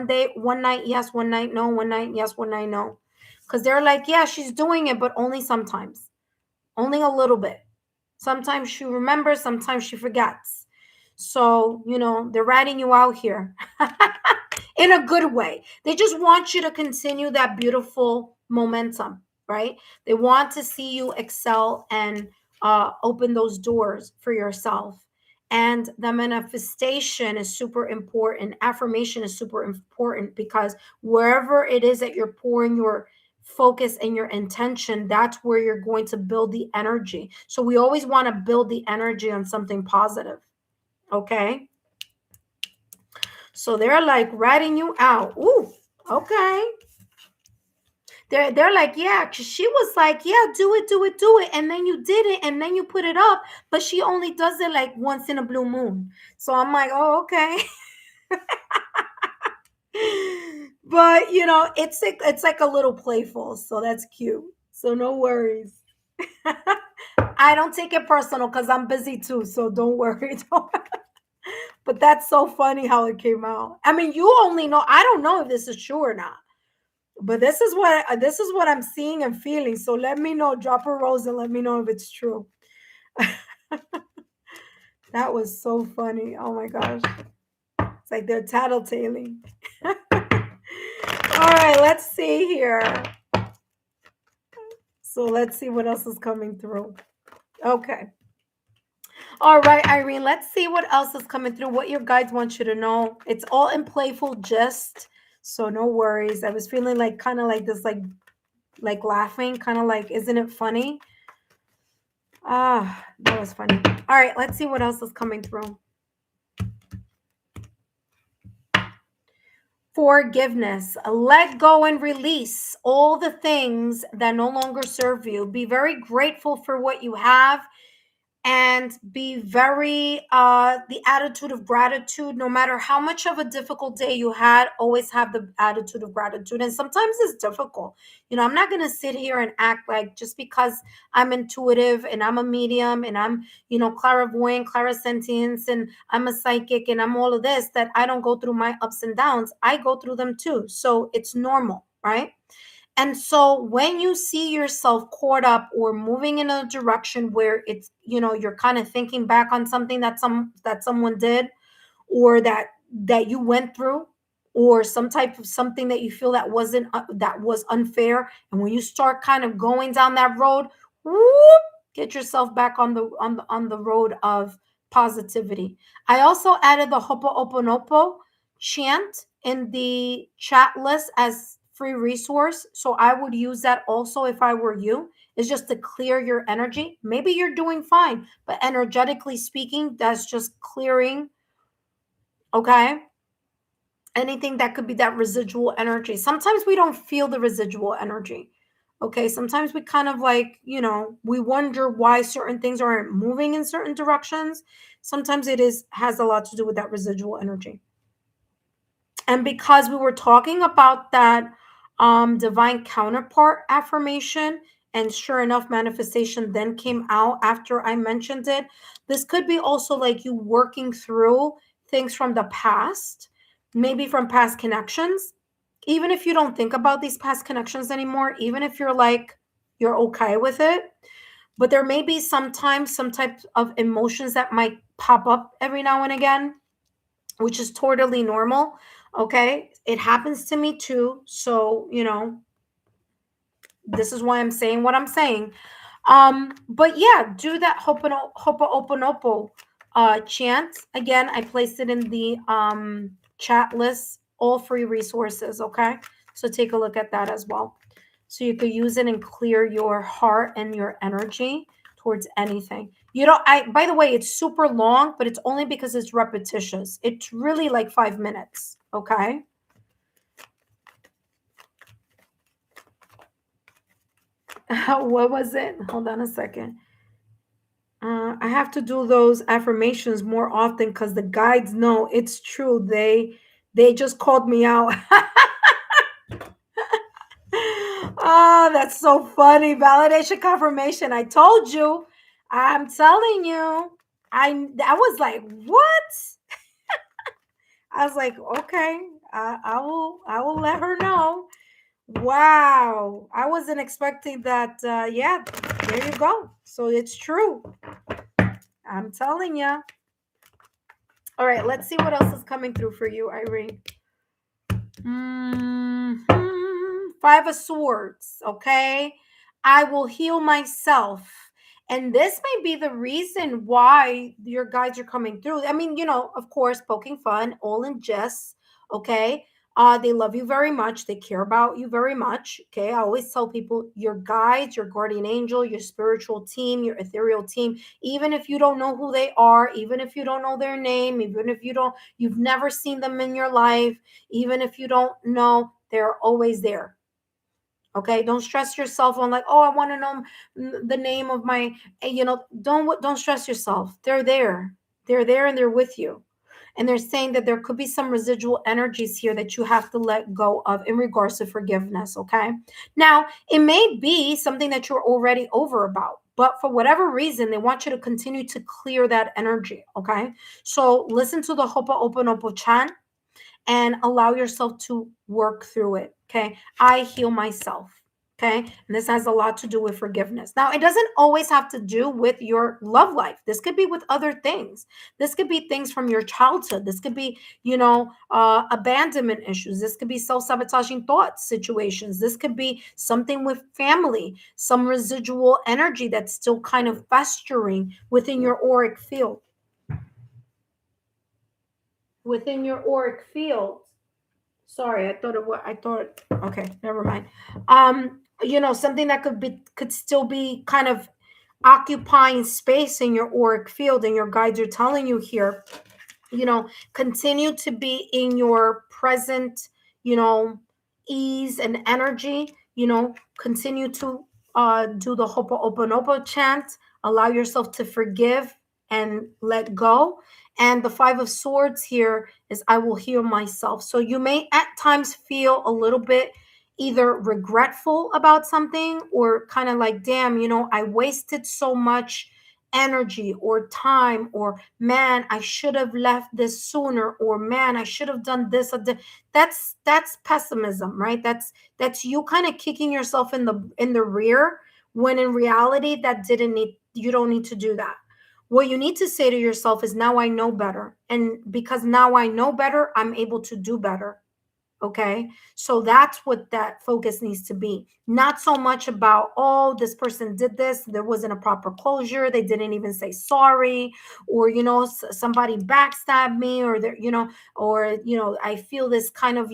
day, one night, yes, one night, no, one night, yes, one night, no. Because they're like, yeah, she's doing it, but only sometimes, only a little bit. Sometimes she remembers, sometimes she forgets. So, they're ratting you out here in a good way. They just want you to continue that beautiful momentum, right? They want to see you excel and open those doors for yourself. And the manifestation is super important. Affirmation is super important, because wherever it is that you're pouring your focus and your intention, that's where you're going to build the energy. So we always want to build the energy on something positive. Okay. So they're like ratting you out. Ooh, okay. They're like, yeah, 'cause she was like, yeah, do it. And then you did it, and then you put it up, but she only does it like once in a blue moon. So I'm like, oh, okay. But it's like a little playful, so that's cute. So no worries. I don't take it personal because I'm busy too, so don't worry. But that's so funny how it came out. I mean, you only know. I don't know if this is true or not, but this is what I'm seeing and feeling. So let me know. Drop a rose and let me know if it's true. That was so funny. Oh my gosh, it's like they're tattletaling. All right, let's see here. So let's see what else is coming through. Okay. All right, Irene, let's see what else is coming through, what your guides want you to know. It's all in playful jest, so no worries. I was feeling like kind of like this, like laughing, kind of like, isn't it funny? Ah, that was funny. All right, let's see what else is coming through. Forgiveness. Let go and release all the things that no longer serve you. Be very grateful for what you have, and be very the attitude of gratitude. No matter how much of a difficult day you had, always have the attitude of gratitude. And sometimes it's difficult. I'm not going to sit here and act like just because I'm intuitive and I'm a medium and I'm clairvoyant, clairsentience, and I'm a psychic and I'm all of this, that I don't go through my ups and downs. I go through them too, so it's normal, right? And so when you see yourself caught up or moving in a direction where it's, you're kind of thinking back on something that someone did, or that you went through, or some type of something that you feel that was unfair, and when you start kind of going down that road, whoop, get yourself back on the road of positivity. I also added the Ho'oponopono chant in the chat list as free resource, so I would use that also if I were you. It's just to clear your energy. Maybe you're doing fine, but energetically speaking, that's just clearing. Okay. Anything that could be that residual energy. Sometimes we don't feel the residual energy. Okay. Sometimes we kind of like, we wonder why certain things aren't moving in certain directions. Sometimes has a lot to do with that residual energy. And because we were talking about that divine counterpart affirmation, and sure enough, manifestation then came out after I mentioned it. This could be also like you working through things from the past, maybe from past connections. Even if you don't think about these past connections anymore, even if you're okay with it, but there may be sometimes some type of emotions that might pop up every now and again, which is totally normal. Okay. It happens to me too. So, this is why I'm saying what I'm saying. But yeah, do that Ho'oponopono chant. Again, I placed it in the chat list, all free resources. Okay. So take a look at that as well. So you could use it and clear your heart and your energy towards anything. By the way, it's super long, but it's only because it's repetitious. It's really like 5 minutes. Okay. What was it? Hold on a second. I have to do those affirmations more often because the guides know it's true. They just called me out. Oh, that's so funny. Validation confirmation. I told you. I'm telling you. I was like, what? I was like, okay, I will let her know. Wow. I wasn't expecting that. Yeah, there you go. So it's true. I'm telling you. All right, let's see what else is coming through for you, Irene. Five of Swords. Okay. I will heal myself. And this may be the reason why your guides are coming through. I mean, of course, poking fun, all in jest. Okay. They love you very much. They care about you very much. Okay. I always tell people your guides, your guardian angel, your spiritual team, your ethereal team, even if you don't know who they are, even if you don't know their name, even if you've never seen them in your life, even if you don't know, they're always there. Okay, don't stress yourself on like, oh, I want to know the name of my, don't stress yourself. They're there. They're there and they're with you. And they're saying that there could be some residual energies here that you have to let go of in regards to forgiveness. Okay. Now, it may be something that you're already over about, but for whatever reason, they want you to continue to clear that energy. Okay. So listen to the Ho'oponopono chant and allow yourself to work through it. Okay. I heal myself. Okay. And this has a lot to do with forgiveness. Now, it doesn't always have to do with your love life. This could be with other things. This could be things from your childhood. This could be, abandonment issues. This could be self sabotaging thoughts situations. This could be something with family, some residual energy that's still kind of festering within your auric field. Within your auric field. Sorry, okay, never mind. Something that could still be kind of occupying space in your auric field, and your guides are telling you here, continue to be in your present, ease and energy, continue to do the Ho'oponopono chant, allow yourself to forgive and let go. And the Five of Swords here is I will heal myself. So you may at times feel a little bit either regretful about something, or kind of like, damn, I wasted so much energy or time, or man, I should have left this sooner, or man, I should have done this or that. That's pessimism, right? That's you kind of kicking yourself in the rear, when in reality you don't need to do that. What you need to say to yourself is, now I know better, and because now I know better, I'm able to do better. Okay. So that's what that focus needs to be. Not so much about, oh, this person did this, there wasn't a proper closure, they didn't even say sorry, or, somebody backstabbed me, or I feel this kind of,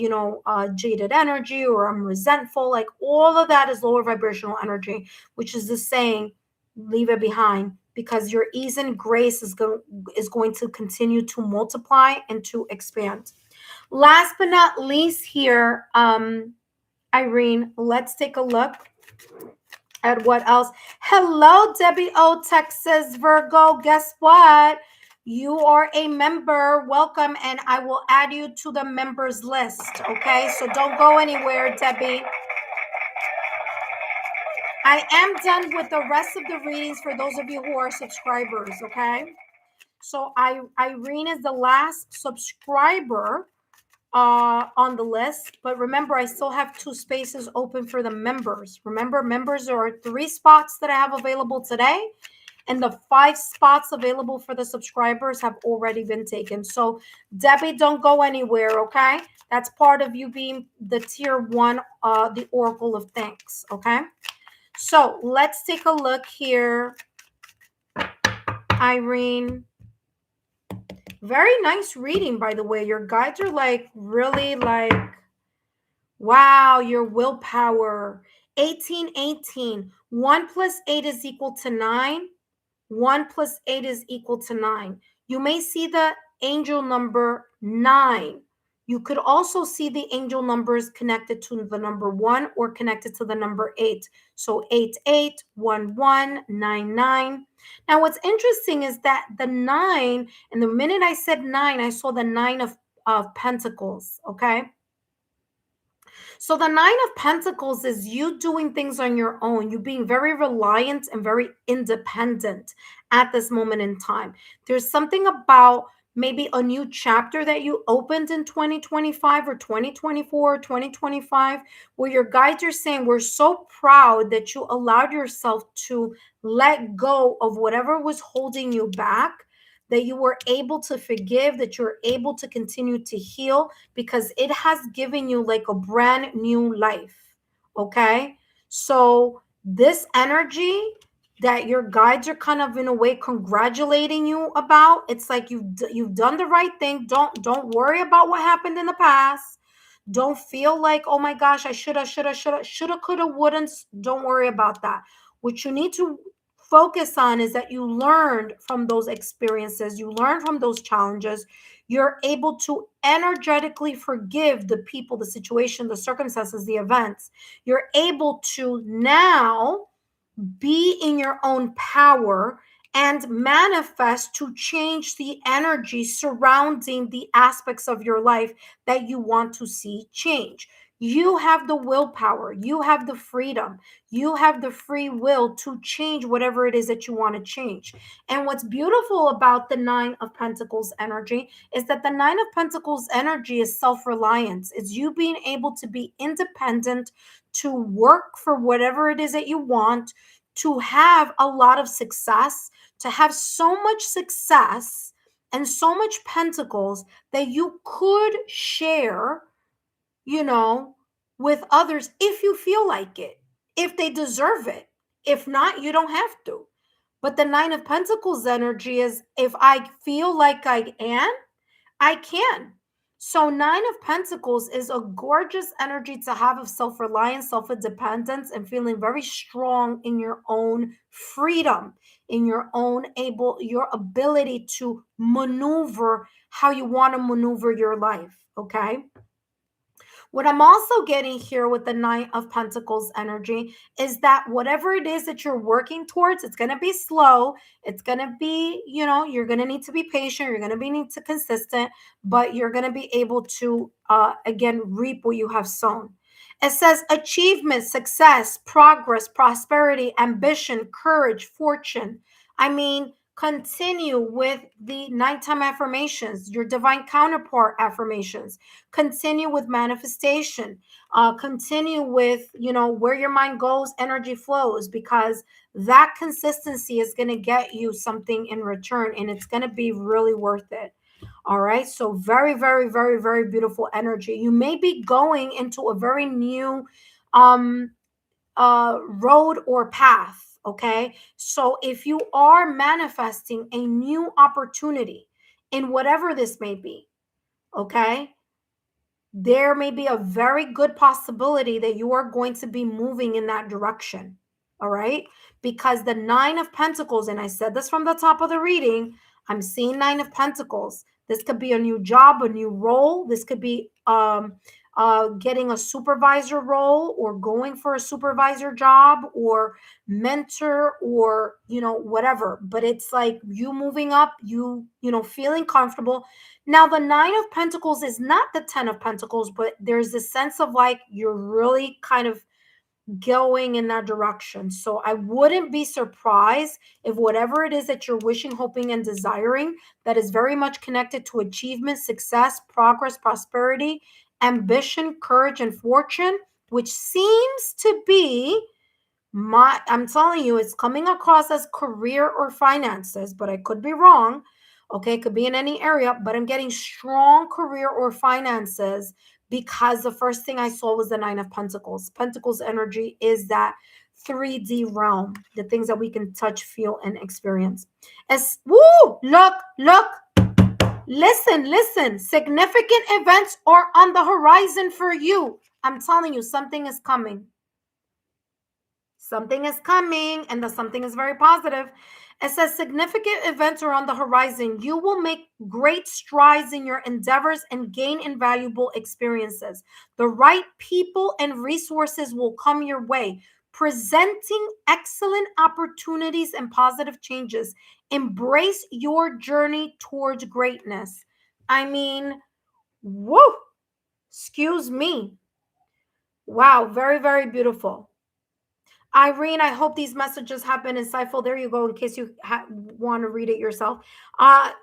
jaded energy, or I'm resentful. Like, all of that is lower vibrational energy, which is the saying, leave it behind, because your ease and grace is going to continue to multiply and to expand. Last but not least here, Irene, let's take a look at what else. Hello, Debbie O, Texas, Virgo. Guess what? You are a member. Welcome, and I will add you to the members list, okay? So don't go anywhere, Debbie. I am done with the rest of the readings for those of you who are subscribers, okay? So Irene is the last subscriber on the list, but remember, I still have 2 spaces open for the members. Remember, members, there are 3 spots that I have available today, and the 5 spots available for the subscribers have already been taken. So Debbie, don't go anywhere, okay? That's part of you being the tier 1, the Oracle of Thanks, okay? So let's take a look here, Irene. Very nice reading, by the way. Your guides are like really like, wow, your willpower. 1818. 1 plus 8 is equal to 9. 1 plus 8 is equal to 9. You may see the angel number 9. You could also see the angel numbers connected to the number 1 or connected to the number 8. So 88, 11, 99. Now, what's interesting is that the 9, and the minute I said 9, I saw the 9 of Pentacles, okay? So the 9 of Pentacles is you doing things on your own, you being very reliant and very independent at this moment in time. There's something about maybe a new chapter that you opened in 2025 or 2024 or 2025, where your guides are saying, we're so proud that you allowed yourself to let go of whatever was holding you back, that you were able to forgive, that you're able to continue to heal, because it has given you like a brand new life. Okay. So this energy that your guides are kind of in a way congratulating you about, it's like you've done the right thing. Don't worry about what happened in the past. Don't feel like, oh my gosh, I shoulda, coulda, wouldn't. Don't worry about that. What you need to focus on is that you learned from those experiences, you learned from those challenges. You're able to energetically forgive the people, the situation, the circumstances, the events. You're able to now be in your own power and manifest to change the energy surrounding the aspects of your life that you want to see change. You have the willpower, you have the freedom, you have the free will to change whatever it is that you want to change. And what's beautiful about the 9 of Pentacles energy is that the 9 of Pentacles energy is self-reliance. It's you being able to be independent, to work for whatever it is that you want, to have a lot of success, to have so much success and so much pentacles that you could share, with others if you feel like it, if they deserve it. If not, you don't have to. But the 9 of Pentacles energy is, if I feel like I can. So Nine of Pentacles is a gorgeous energy to have of self-reliance, self-independence, and feeling very strong in your own freedom, in your ability to maneuver how you want to maneuver your life. Okay. What I'm also getting here with the Nine of Pentacles energy is that whatever it is that you're working towards, it's going to be slow. It's going to be, you're going to need to be patient. You're going to be need to consistent, but you're going to be able to, again, reap what you have sown. It says achievement, success, progress, prosperity, ambition, courage, fortune. I mean, continue with the nighttime affirmations, your divine counterpart affirmations. Continue with manifestation. Continue with, where your mind goes, energy flows, because that consistency is going to get you something in return, and it's going to be really worth it. All right. So very, very, very, very beautiful energy. You may be going into a very new road or path. Okay. So if you are manifesting a new opportunity in whatever this may be, okay, there may be a very good possibility that you are going to be moving in that direction. All right. Because the Nine of Pentacles, and I said this from the top of the reading, I'm seeing Nine of Pentacles. This could be a new job, a new role. This could be getting a supervisor role, or going for a supervisor job, or mentor, or, whatever. But it's like you moving up, feeling comfortable. Now, the Nine of Pentacles is not the Ten of Pentacles, but there's a sense of like you're really kind of going in that direction. So I wouldn't be surprised if whatever it is that you're wishing, hoping, and desiring, that is very much connected to achievement, success, progress, prosperity, ambition, courage, and fortune, which seems to be I'm telling you, it's coming across as career or finances, but I could be wrong. Okay, it could be in any area, but I'm getting strong career or finances because the first thing I saw was the Nine of Pentacles. Pentacles energy is that 3D realm, the things that we can touch, feel, and experience. As woo, look, listen. Significant events are on the horizon for you. I'm telling you, something is coming. Something is coming, and the something is very positive. It says significant events are on the horizon. You will make great strides in your endeavors and gain invaluable experiences. The right people and resources will come your way, presenting excellent opportunities and positive changes. Embrace your journey towards greatness. I mean, whoa, excuse me. Wow, very, very beautiful. Irene, I hope these messages have been insightful. There you go, in case you want to read it yourself.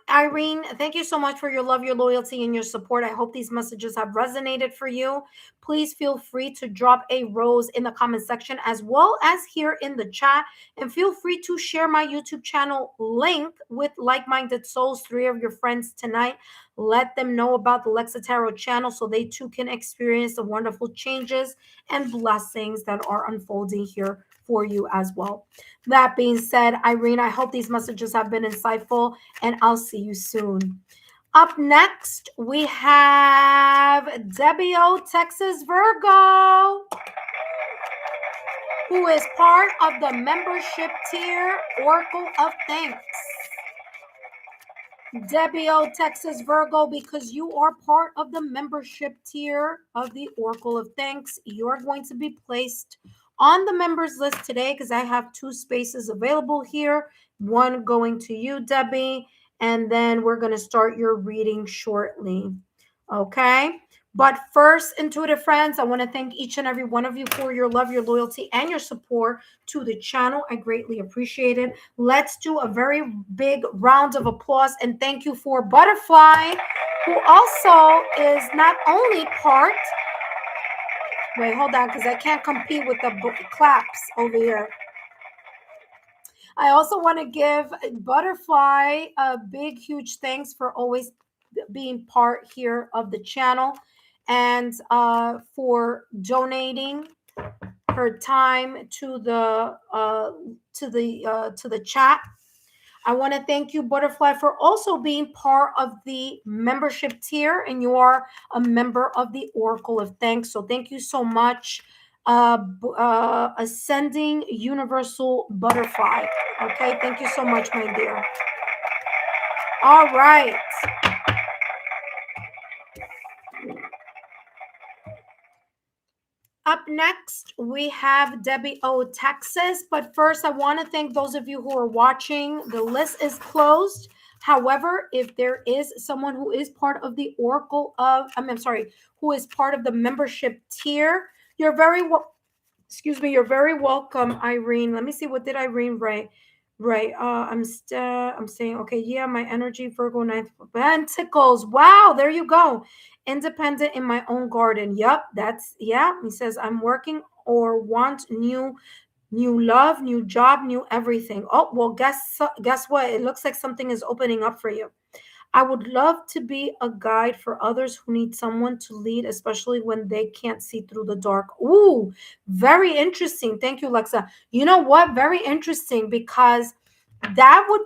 Irene, thank you so much for your love, your loyalty, and your support. I hope these messages have resonated for you. Please feel free to drop a rose in the comment section, as well as here in the chat. And feel free to share my YouTube channel link with like-minded souls, 3 of your friends tonight. Let them know about the Lexa Tarot channel so they too can experience the wonderful changes and blessings that are unfolding here for you as well. That being said, Irene, I hope these messages have been insightful, and I'll see you soon. Up next, we have Debbie O, Texas Virgo, who is part of the membership tier, Oracle of Thanks. Debbie O, Texas Virgo, because you are part of the membership tier of the Oracle of Thanks, you're going to be placed on the members list today, because I have 2 spaces available here. One going to you, Debbie, and then we're going to start your reading shortly. Okay. But first, intuitive friends, I want to thank each and every one of you for your love, your loyalty, and your support to the channel. I greatly appreciate it. Let's do a very big round of applause and thank you for Butterfly, who also is not only part. Wait, hold on, because I can't compete with the claps over here. I also want to give Butterfly a big, huge thanks for always being part here of the channel, and for donating her time to the chat. I want to thank you, Butterfly, for also being part of the membership tier, and you are a member of the Oracle of Thanks. So thank you so much, Ascending Universal Butterfly. Okay, thank you so much, my dear. All right. Up next, we have Debbie O, Texas. But first, I want to thank those of you who are watching. The list is closed. However, if there is someone who is part of the Oracle of, I'm sorry, who is part of the membership tier, you're very excuse me, you're very welcome, Irene. Let me see, what did Irene write? Right. I'm saying, okay, yeah, my energy, Virgo, ninth Pentacles. Wow, there you go. Independent in my own garden. Yep, that's, yeah. He says, I'm working or want new love, new job, new everything. Oh, well, guess what? It looks like something is opening up for you. I would love to be a guide for others who need someone to lead, especially when they can't see through the dark. Ooh, very interesting. Thank you, Lexa. You know what? Very interesting, because that would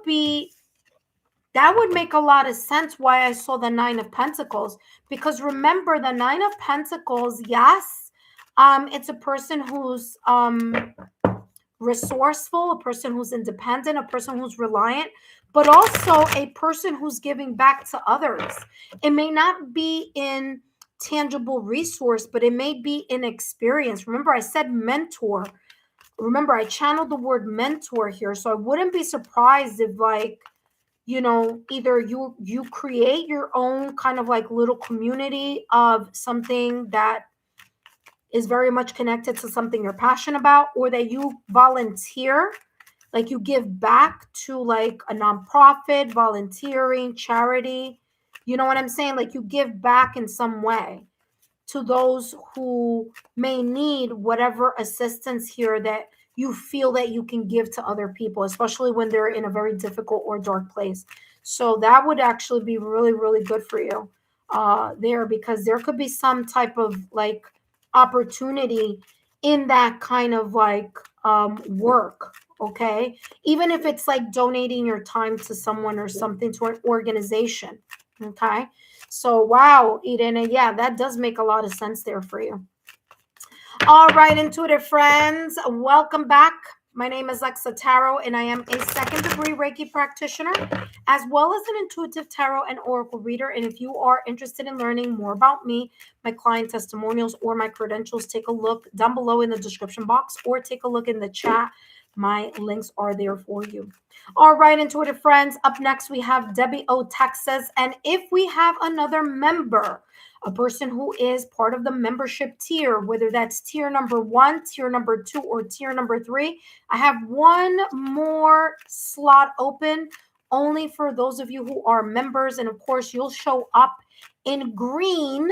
make a lot of sense why I saw the Nine of Pentacles. Because remember, the Nine of Pentacles, yes, it's a person who's resourceful, a person who's independent, a person who's reliant, but also a person who's giving back to others. It may not be in tangible resource, but it may be in experience. Remember, I said mentor. Remember, I channeled the word mentor here. So I wouldn't be surprised if, like, either you create your own kind of like little community of something that is very much connected to something you're passionate about, or that you volunteer, like you give back to like a nonprofit, volunteering, charity. You know what I'm saying? Like you give back in some way to those who may need whatever assistance here that you feel that you can give to other people, especially when they're in a very difficult or dark place. So that would actually be really, really good for you there, because there could be some type of like opportunity in that kind of like work. Okay. Even if it's like donating your time to someone or something, to an organization. Okay. So, wow, Irene, yeah, that does make a lot of sense there for you. All right, intuitive friends, welcome back. My name is Lexa Tarot, and I am a second-degree Reiki practitioner, as well as an intuitive tarot and oracle reader. And if you are interested in learning more about me, my client testimonials, or my credentials, take a look down below in the description box, or take a look in the chat. My links are there for you. All right, intuitive friends, up next we have Debbie O, Texas. And if we have another member, a person who is part of the membership tier, whether that's tier number 1, tier number 2, or tier number 3, I have one more slot open only for those of you who are members. And of course, you'll show up in green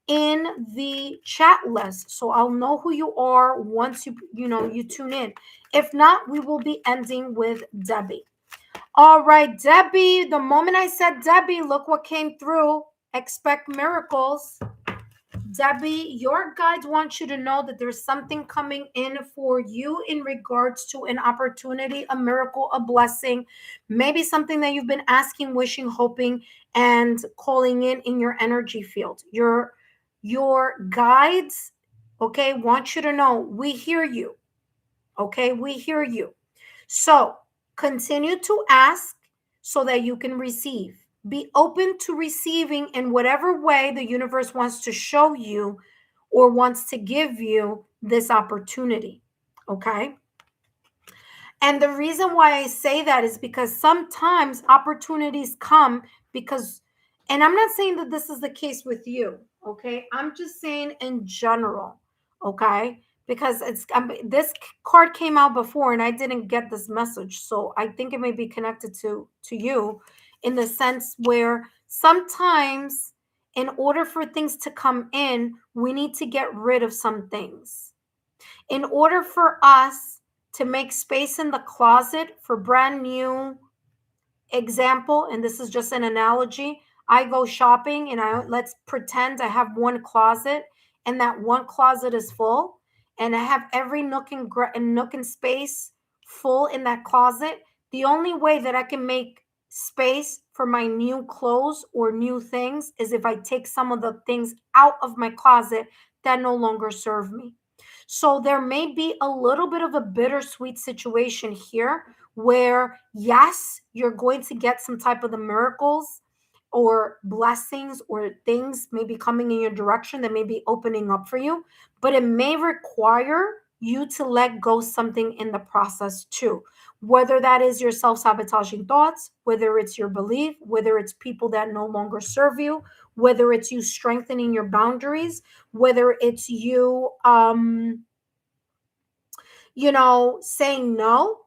in the chat list, so I'll know who you are once you tune in. If not, we will be ending with Debbie. All right, Debbie, the moment I said Debbie, look what came through. Expect miracles. Debbie, your guides want you to know that there's something coming in for you in regards to an opportunity, a miracle, a blessing, maybe something that you've been asking, wishing, hoping, and calling in your energy field. Your guides, okay, want you to know we hear you. Okay, we hear you. So continue to ask so that you can receive. Be open to receiving in whatever way the universe wants to show you or wants to give you this opportunity. Okay. And the reason why I say that is because sometimes opportunities come because, and I'm not saying that this is the case with you. Okay. I'm just saying in general. Okay. Because this card came out before and I didn't get this message. So I think it may be connected to you in the sense where sometimes in order for things to come in, we need to get rid of some things. In order for us to make space in the closet for brand new example, and this is just an analogy, I go shopping and let's pretend I have one closet and that one closet is full and I have every nook and space full in that closet. The only way that I can make space for my new clothes or new things is if I take some of the things out of my closet that no longer serve me. So there may be a little bit of a bittersweet situation here where, yes, you're going to get some type of the miracles or blessings or things maybe coming in your direction that may be opening up for you, but it may require you to let go something in the process too. Whether that is your self sabotaging thoughts, whether it's your belief, whether it's people that no longer serve you, whether it's you strengthening your boundaries, whether it's you, saying no.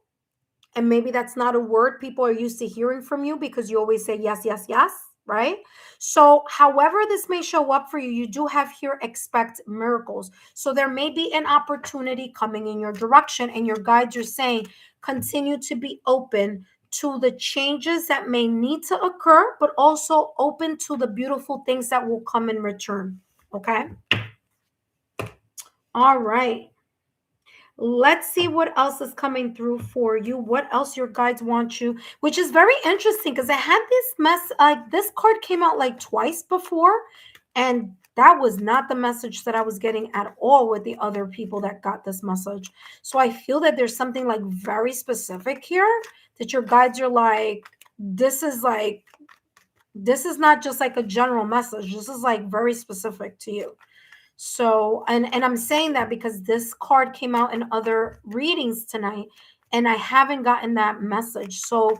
And maybe that's not a word people are used to hearing from you because you always say yes, yes, yes, right? So, however, this may show up for you, you do have here expect miracles. So, there may be an opportunity coming in your direction, and your guides are saying continue to be open to the changes that may need to occur, but also open to the beautiful things that will come in return. Okay. All right. Let's see what else is coming through for you. What else your guides want you, which is very interesting because I had this this card came out like twice before, and that was not the message that I was getting at all with the other people that got this message. So I feel that there's something like very specific here that your guides are like, this is not just like a general message. This is like very specific to you. So, and I'm saying that because this card came out in other readings tonight, and I haven't gotten that message. So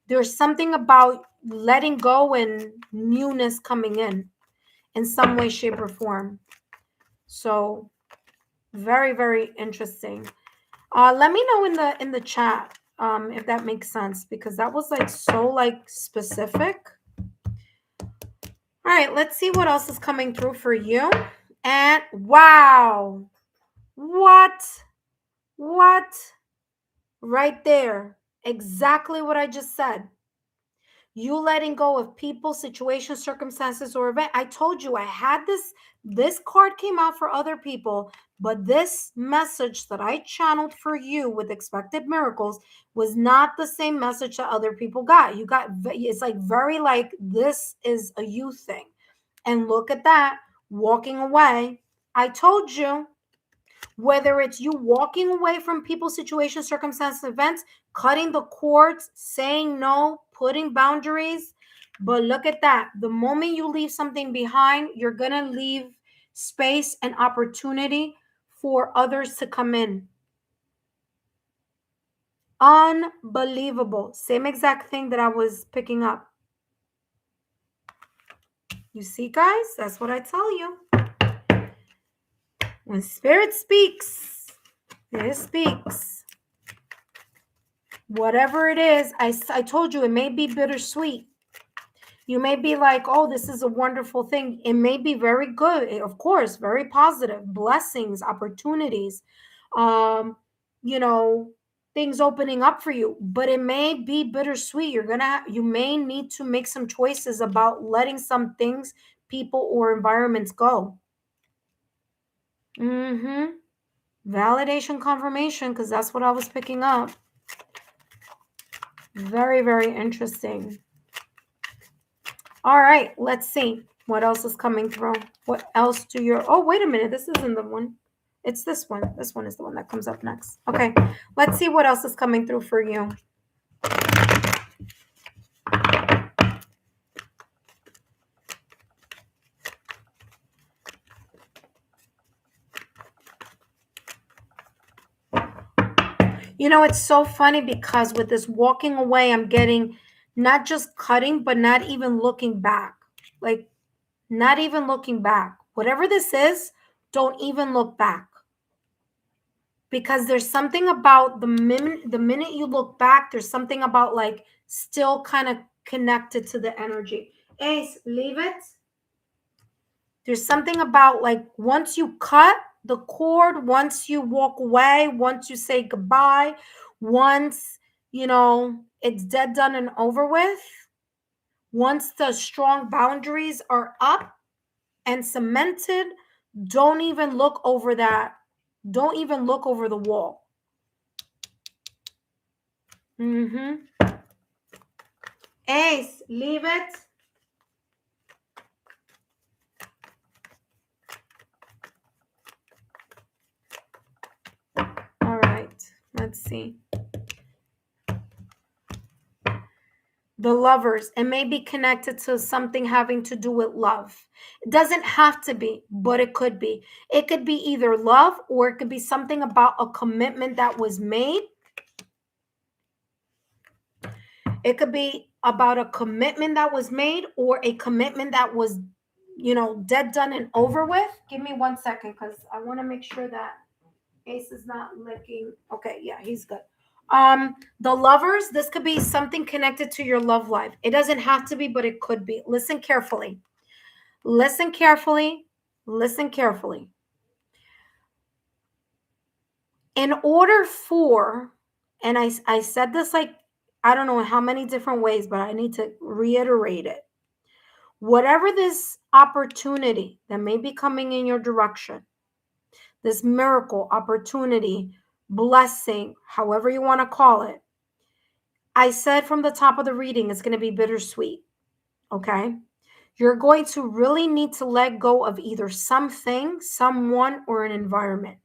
there's something about letting go and newness coming in some way, shape, or form. So very, very interesting. Let me know in the chat if that makes sense, because that was like so like specific. All right, let's see what else is coming through for you. And wow. What? Right there. Exactly what I just said. You letting go of people, situations, circumstances, or event. I told you I had this card came out for other people, but this message that I channeled for you with expected miracles was not the same message that other people got. You got, it's like very like, this is a you thing. And look at that, walking away. I told you. Whether it's you walking away from people, situations, circumstances, events, cutting the cords, saying no, putting boundaries. But look at that. The moment you leave something behind, you're going to leave space and opportunity for others to come in. Unbelievable. Same exact thing that I was picking up. You see, guys, that's what I tell you. When spirit speaks, it speaks. Whatever it is, I told you it may be bittersweet. You may be like, oh, this is a wonderful thing. It may be very good, of course, very positive, blessings, opportunities, things opening up for you, but it may be bittersweet. You may need to make some choices about letting some things, people, or environments go. Validation, confirmation, because that's what I was picking up. Very, very interesting. All right, let's see what else is coming through. What else do your... Oh, wait a minute. This isn't the one. It's this one. This one is the one that comes up next. Okay, let's see what else is coming through for you. You know, it's so funny because with this walking away, I'm getting not just cutting, but not even looking back. Like, not even looking back. Whatever this is, don't even look back. Because there's something about the minute you look back, there's something about like still kind of connected to the energy. Ace, leave it. There's something about like once you cut the cord, once you walk away, once you say goodbye, once, it's dead, done, and over with, once the strong boundaries are up and cemented, don't even look over that. Don't even look over the wall. Ace, leave it. All right, let's see. The Lovers. It may be connected to something having to do with love. It doesn't have to be, but it could be. It could be either love or it could be something about a commitment that was made. It could be about a commitment that was made or a commitment that was, dead, done, and over with. Give me 1 second because I want to make sure that Ace is not licking. Okay, yeah, he's good. The Lovers, this could be something connected to your love life. It doesn't have to be, but it could be. Listen carefully. Listen carefully. Listen carefully. In order for, and I said this like, I don't know how many different ways, but I need to reiterate it. Whatever this opportunity that may be coming in your direction, this miracle, opportunity, blessing, however you want to call it, I said from the top of the reading, it's going to be bittersweet. Okay? You're going to really need to let go of either something, someone, or an environment.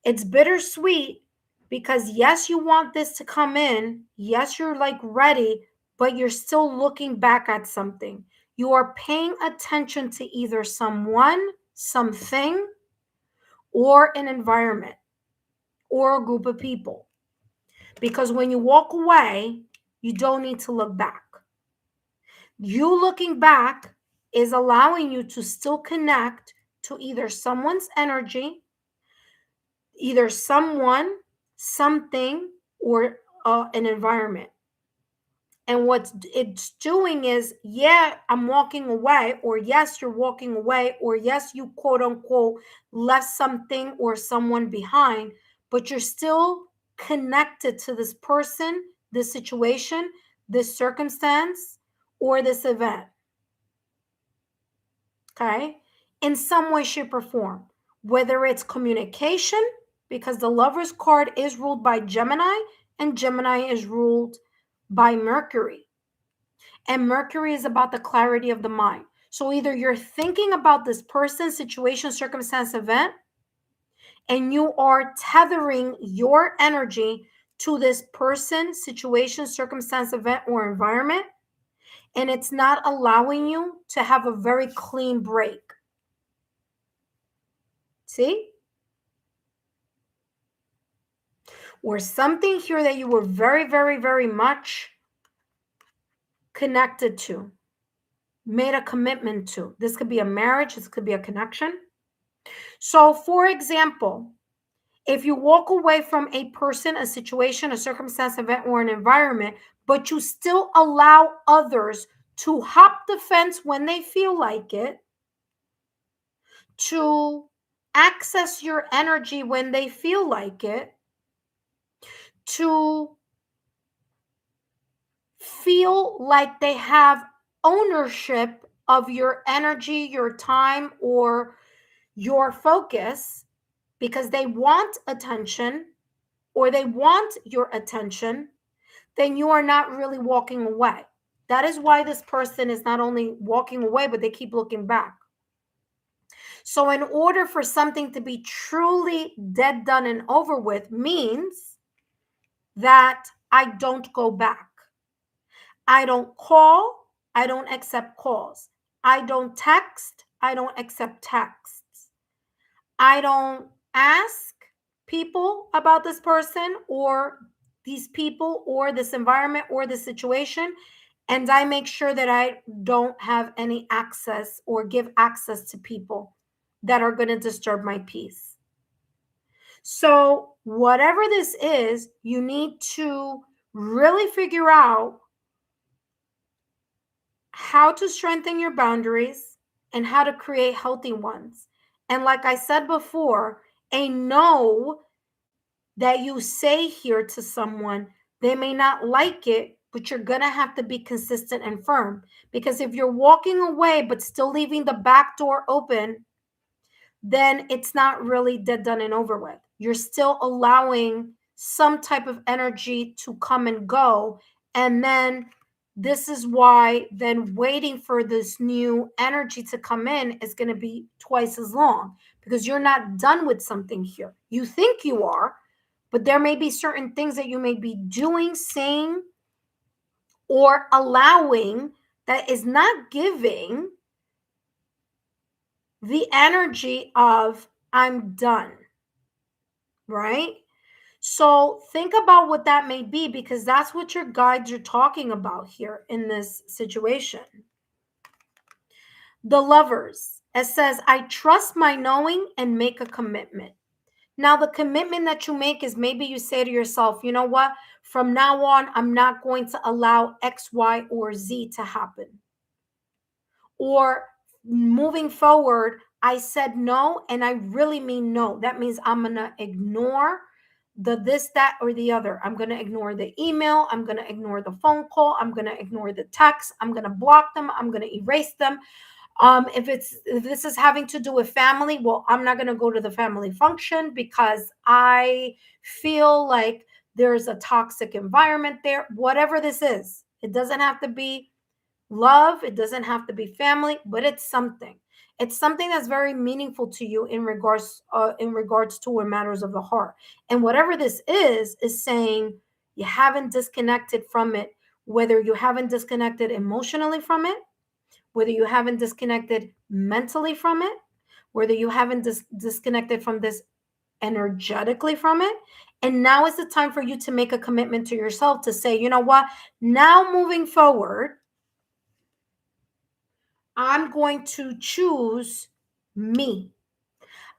It's bittersweet because yes, you want this to come in. Yes, you're like ready, but you're still looking back at something. You are paying attention to either someone, something, or an environment or a group of people. Because when you walk away, you don't need to look back. You looking back is allowing you to still connect to either someone's energy, either someone, something, or an environment. And what it's doing is, yeah, I'm walking away, or yes, you're walking away, or yes, you quote unquote left something or someone behind, but you're still connected to this person, this situation, this circumstance, or this event. Okay? In some way, shape, or form. Whether it's communication, because the Lover's card is ruled by Gemini, and Gemini is ruled by Mercury. And Mercury is about the clarity of the mind. So either you're thinking about this person, situation, circumstance, event, and you are tethering your energy to this person, situation, circumstance, event, or environment, and it's not allowing you to have a very clean break. See? Or something here that you were very, very, very much connected to, made a commitment to. This could be a marriage, this could be a connection. So, for example, if you walk away from a person, a situation, a circumstance, event, or an environment, but you still allow others to hop the fence when they feel like it, to access your energy when they feel like it, to feel like they have ownership of your energy, your time, or your focus because they want attention or they want your attention, then you are not really walking away. That is why this person is not only walking away, but they keep looking back. So in order for something to be truly dead, done, and over with means that I don't go back. I don't call. I don't accept calls. I don't text. I don't accept texts. I don't ask people about this person or these people or this environment or this situation. And I make sure that I don't have any access or give access to people that are going to disturb my peace. So, whatever this is, you need to really figure out how to strengthen your boundaries and how to create healthy ones. And like I said before, a no that you say here to someone, they may not like it, but you're going to have to be consistent and firm. Because if you're walking away but still leaving the back door open, then it's not really dead, done, and over with. You're still allowing some type of energy to come and go. And then this is why then waiting for this new energy to come in is going to be twice as long, because you're not done with something here. You think you are, but there may be certain things that you may be doing, saying, or allowing that is not giving the energy of I'm done, right? So think about what that may be, because that's what your guides are talking about here in this situation. The Lovers, it says, I trust my knowing and make a commitment. Now, the commitment that you make is maybe you say to yourself, you know what? From now on, I'm not going to allow X, Y, or Z to happen. Or moving forward, I said no, and I really mean no. That means I'm going to ignore the this, that, or the other. I'm going to ignore the email. I'm going to ignore the phone call. I'm going to ignore the text. I'm going to block them. I'm going to erase them. If this is having to do with family, well, I'm not going to go to the family function because I feel like there's a toxic environment there. Whatever this is, it doesn't have to be love, it doesn't have to be family, but it's something. It's something that's very meaningful to you in regards to matters of the heart. And whatever this is saying you haven't disconnected from it, whether you haven't disconnected emotionally from it, whether you haven't disconnected mentally from it, whether you haven't disconnected from this energetically from it. And now is the time for you to make a commitment to yourself to say, you know what, now moving forward, I'm going to choose me.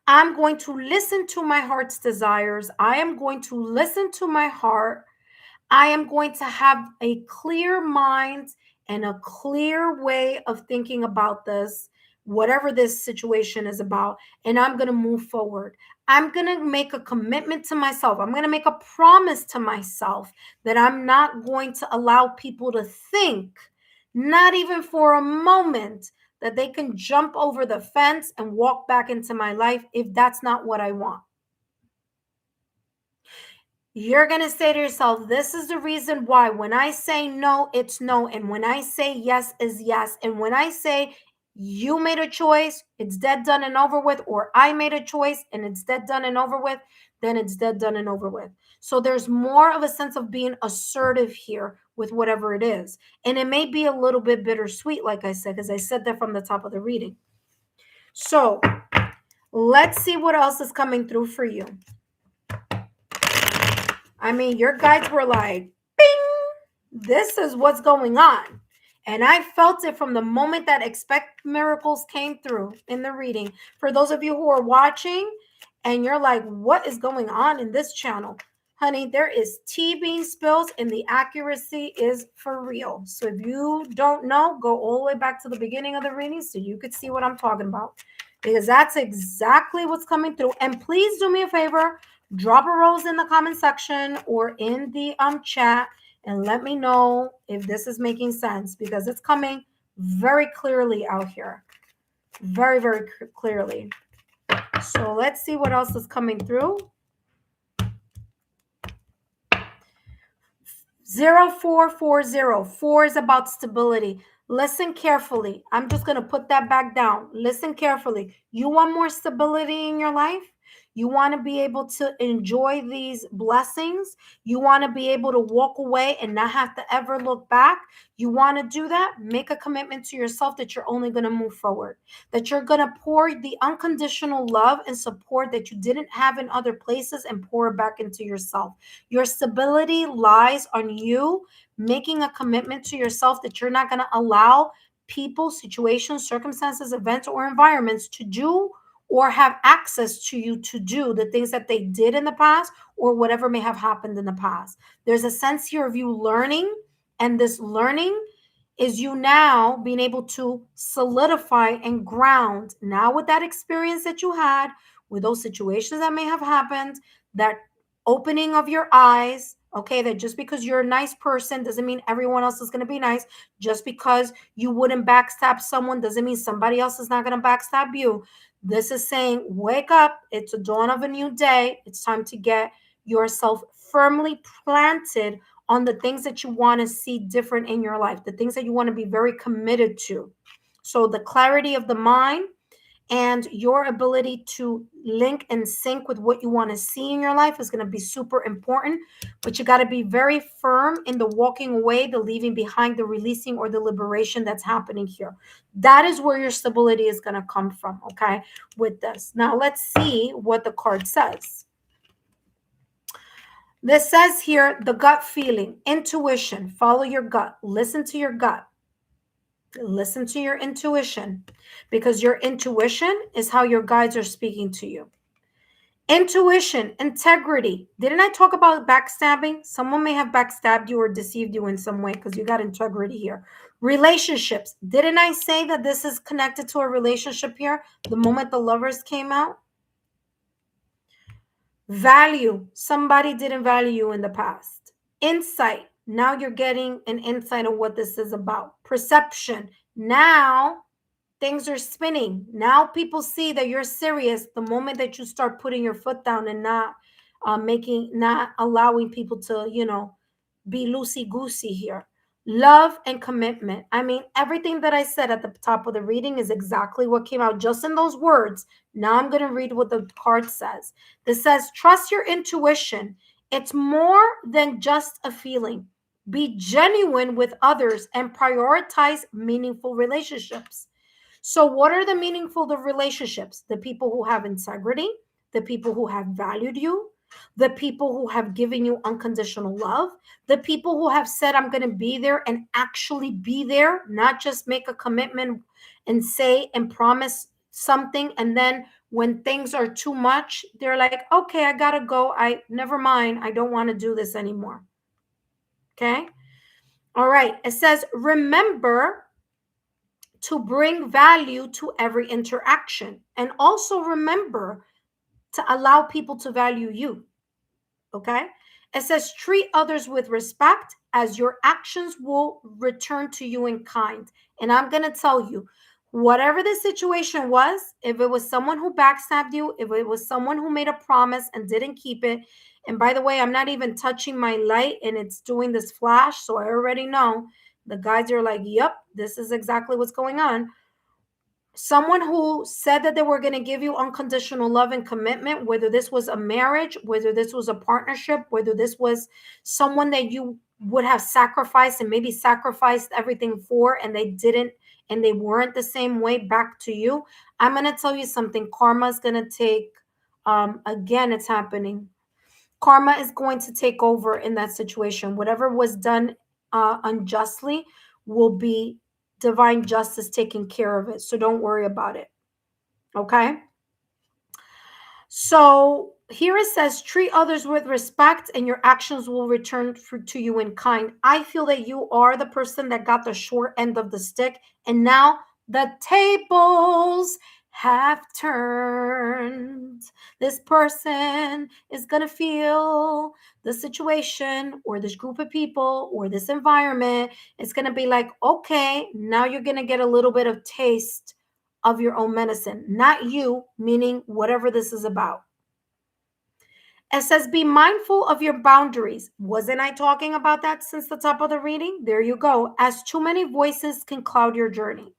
I'm going to listen to my heart's desires. I am going to listen to my heart. I am going to have a clear mind and a clear way of thinking about this, whatever this situation is about, and I'm going to move forward. I'm going to make a commitment to myself. I'm going to make a promise to myself that I'm not going to allow people to think, not even for a moment, that they can jump over the fence and walk back into my life if that's not what I want. You're going to say to yourself, this is the reason why when I say no, it's no. And when I say yes is yes. And when I say you made a choice, it's dead, done, and over with, or I made a choice and it's dead, done, and over with, then it's dead, done, and over with. So there's more of a sense of being assertive here with whatever it is. And it may be a little bit bittersweet, like I said, because I said that from the top of the reading. So let's see what else is coming through for you. I mean, your guides were like, bing, this is what's going on. And I felt it from the moment that expect miracles came through in the reading. For those of you who are watching and you're like, what is going on in this channel? Honey, there is tea being spilled and the accuracy is for real. So if you don't know, go all the way back to the beginning of the reading so you could see what I'm talking about. Because that's exactly what's coming through. And please do me a favor. Drop a rose in the comment section or in the chat and let me know if this is making sense, because it's coming very clearly out here. Very, very clearly. So let's see what else is coming through. 0440. 4 is about stability. Listen carefully. I'm just going to put that back down. Listen carefully. You want more stability in your life? You want to be able to enjoy these blessings. You want to be able to walk away and not have to ever look back. You want to do that? Make a commitment to yourself that you're only going to move forward, that you're going to pour the unconditional love and support that you didn't have in other places and pour it back into yourself. Your stability lies on you making a commitment to yourself that you're not going to allow people, situations, circumstances, events, or environments to do or have access to you to do the things that they did in the past or whatever may have happened in the past. There's a sense here of you learning, and this learning is you now being able to solidify and ground now with that experience that you had, with those situations that may have happened, that opening of your eyes. Okay, that just because you're a nice person doesn't mean everyone else is going to be nice. Just because you wouldn't backstab someone doesn't mean somebody else is not going to backstab you. This is saying, wake up. It's a dawn of a new day. It's time to get yourself firmly planted on the things that you want to see different in your life, the things that you want to be very committed to. So the clarity of the mind and your ability to link and sync with what you want to see in your life is going to be super important. But you got to be very firm in the walking away, the leaving behind, the releasing, or the liberation that's happening here. That is where your stability is going to come from, okay, with this. Now, let's see what the card says. This says here, the gut feeling, intuition, follow your gut, listen to your gut. Listen to your intuition, because your intuition is how your guides are speaking to you. Intuition, integrity. Didn't I talk about backstabbing? Someone may have backstabbed you or deceived you in some way because you got integrity here. Relationships. Didn't I say that this is connected to a relationship here the moment the lovers came out? Value. Somebody didn't value you in the past. Insight. Now you're getting an insight of what this is about. Perception. Now things are spinning. Now people see that you're serious the moment that you start putting your foot down and not allowing people to, be loosey-goosey here. Love and commitment. I mean, everything that I said at the top of the reading is exactly what came out just in those words. Now I'm going to read what the card says. This says, trust your intuition. It's more than just a feeling. Be genuine with others and prioritize meaningful relationships. So what are the meaningful relationships? The people who have integrity, the people who have valued you, the people who have given you unconditional love, the people who have said, I'm going to be there and actually be there, not just make a commitment and say and promise something. And then when things are too much, they're like, okay, I got to go. Never mind. I don't want to do this anymore. Okay. All right. It says, remember to bring value to every interaction. And also remember to allow people to value you. Okay? It says, treat others with respect, as your actions will return to you in kind. And I'm going to tell you, whatever the situation was, if it was someone who backstabbed you, if it was someone who made a promise and didn't keep it, and by the way, I'm not even touching my light and it's doing this flash, so I already know the guys are like, yep, this is exactly what's going on. Someone who said that they were going to give you unconditional love and commitment, whether this was a marriage, whether this was a partnership, whether this was someone that you would have sacrificed and maybe sacrificed everything for, and they didn't, and they weren't the same way back to you. I'm going to tell you something. Karma is going to take, again, it's happening. Karma is going to take over in that situation. Whatever was done unjustly will be divine justice taking care of it. So don't worry about it. Okay. So here it says, treat others with respect and your actions will return to you in kind. I feel that you are the person that got the short end of the stick. And now the tables have turned. This person is going to feel the situation or this group of people or this environment. It's going to be like, okay, now you're going to get a little bit of taste of your own medicine, not you, meaning whatever this is about. It says, be mindful of your boundaries. Wasn't I talking about that since the top of the reading? There you go. As too many voices can cloud your journey.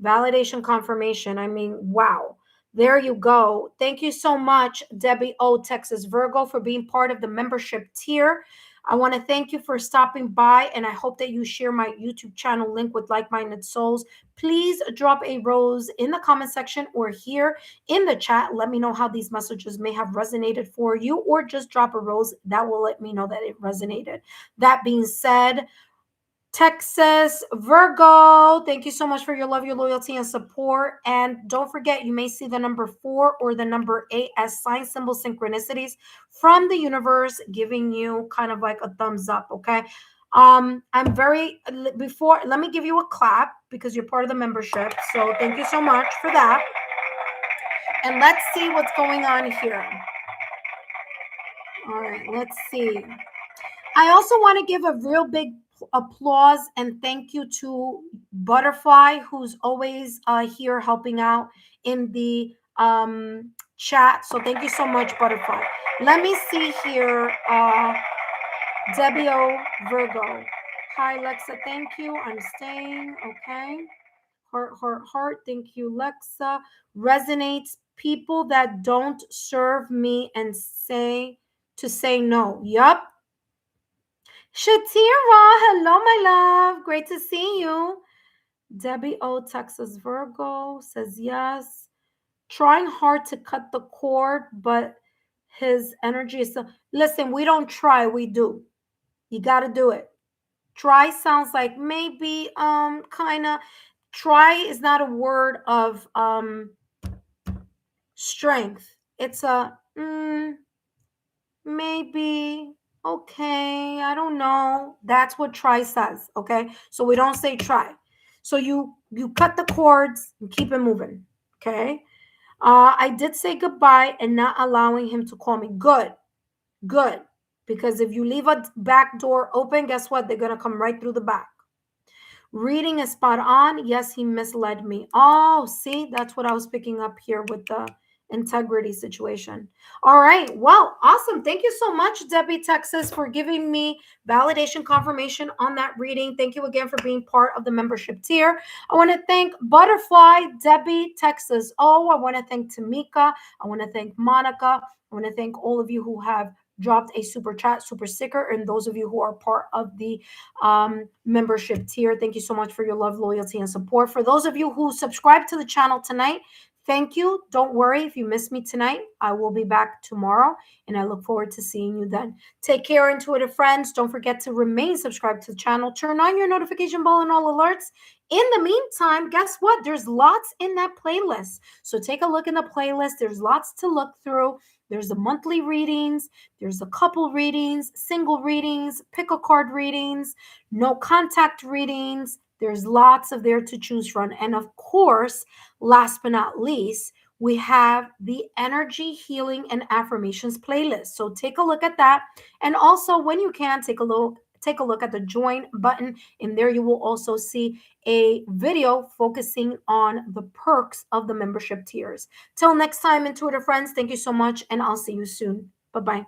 Validation, confirmation. I mean, wow. There you go. Thank you so much, Debbie O, Texas Virgo, for being part of the membership tier. I want to thank you for stopping by, and I hope that you share my YouTube channel link with like-minded souls. Please drop a rose in the comment section or here in the chat. Let me know how these messages may have resonated for you, or just drop a rose. That will let me know that it resonated. That being said, Texas Virgo, thank you so much for your love, your loyalty, and support. And don't forget, you may see the number 4 or the number 8 as sign symbol synchronicities from the universe, giving you kind of like a thumbs up. Okay. I'm very, before, let me give you a clap because you're part of the membership. So thank you so much for that. And let's see what's going on here. All right, let's see. I also want to give a real big applause and thank you to Butterfly, who's always here helping out in the chat. So thank you so much, Butterfly. Let me see here. Debbie O. Virgo. Hi, Lexa. Thank you. I'm staying. Okay. Heart, heart, heart. Thank you, Lexa. Resonates. People that don't serve me and say no. Yup. Shatira. Hello, my love. Great to see you. Debbie O. Texas Virgo says yes. Trying hard to cut the cord, but his energy is so. Listen, we don't try, we do. You got to do it. Try sounds like maybe kind of. Try is not a word of strength. It's a maybe, okay, I don't know. That's what try says, okay? So we don't say try. So you cut the cords and keep it moving, okay? I did say goodbye and not allowing him to call me. Good. Because if you leave a back door open, guess what? They're going to come right through the back. Reading is spot on. Yes, he misled me. Oh, see, that's what I was picking up here with the integrity situation. All right. Well, awesome. Thank you so much, Debbie Texas, for giving me validation confirmation on that reading. Thank you again for being part of the membership tier. I want to thank Butterfly, Debbie Texas. Oh, I want to thank Tamika. I want to thank Monica. I want to thank all of you who have dropped a super chat, super sticker, and those of you who are part of the membership tier. Thank you so much for your love, loyalty, and support. For those of you who subscribe to the channel tonight, thank you. Don't worry if you miss me tonight. I will be back tomorrow, and I look forward to seeing you then. Take care, intuitive friends. Don't forget to remain subscribed to the channel. Turn on your notification bell and all alerts. In the meantime, guess what? There's lots in that playlist. So take a look in the playlist. There's lots to look through. There's the monthly readings. There's the couple readings, single readings, pick a card readings, no contact readings. There's lots of there to choose from. And of course, last but not least, we have the energy healing and affirmations playlist. So take a look at that. And also, when you can, take a look at the join button. In there, you will also see a video focusing on the perks of the membership tiers. Till next time, intuitive friends, thank you so much, and I'll see you soon. Bye-bye.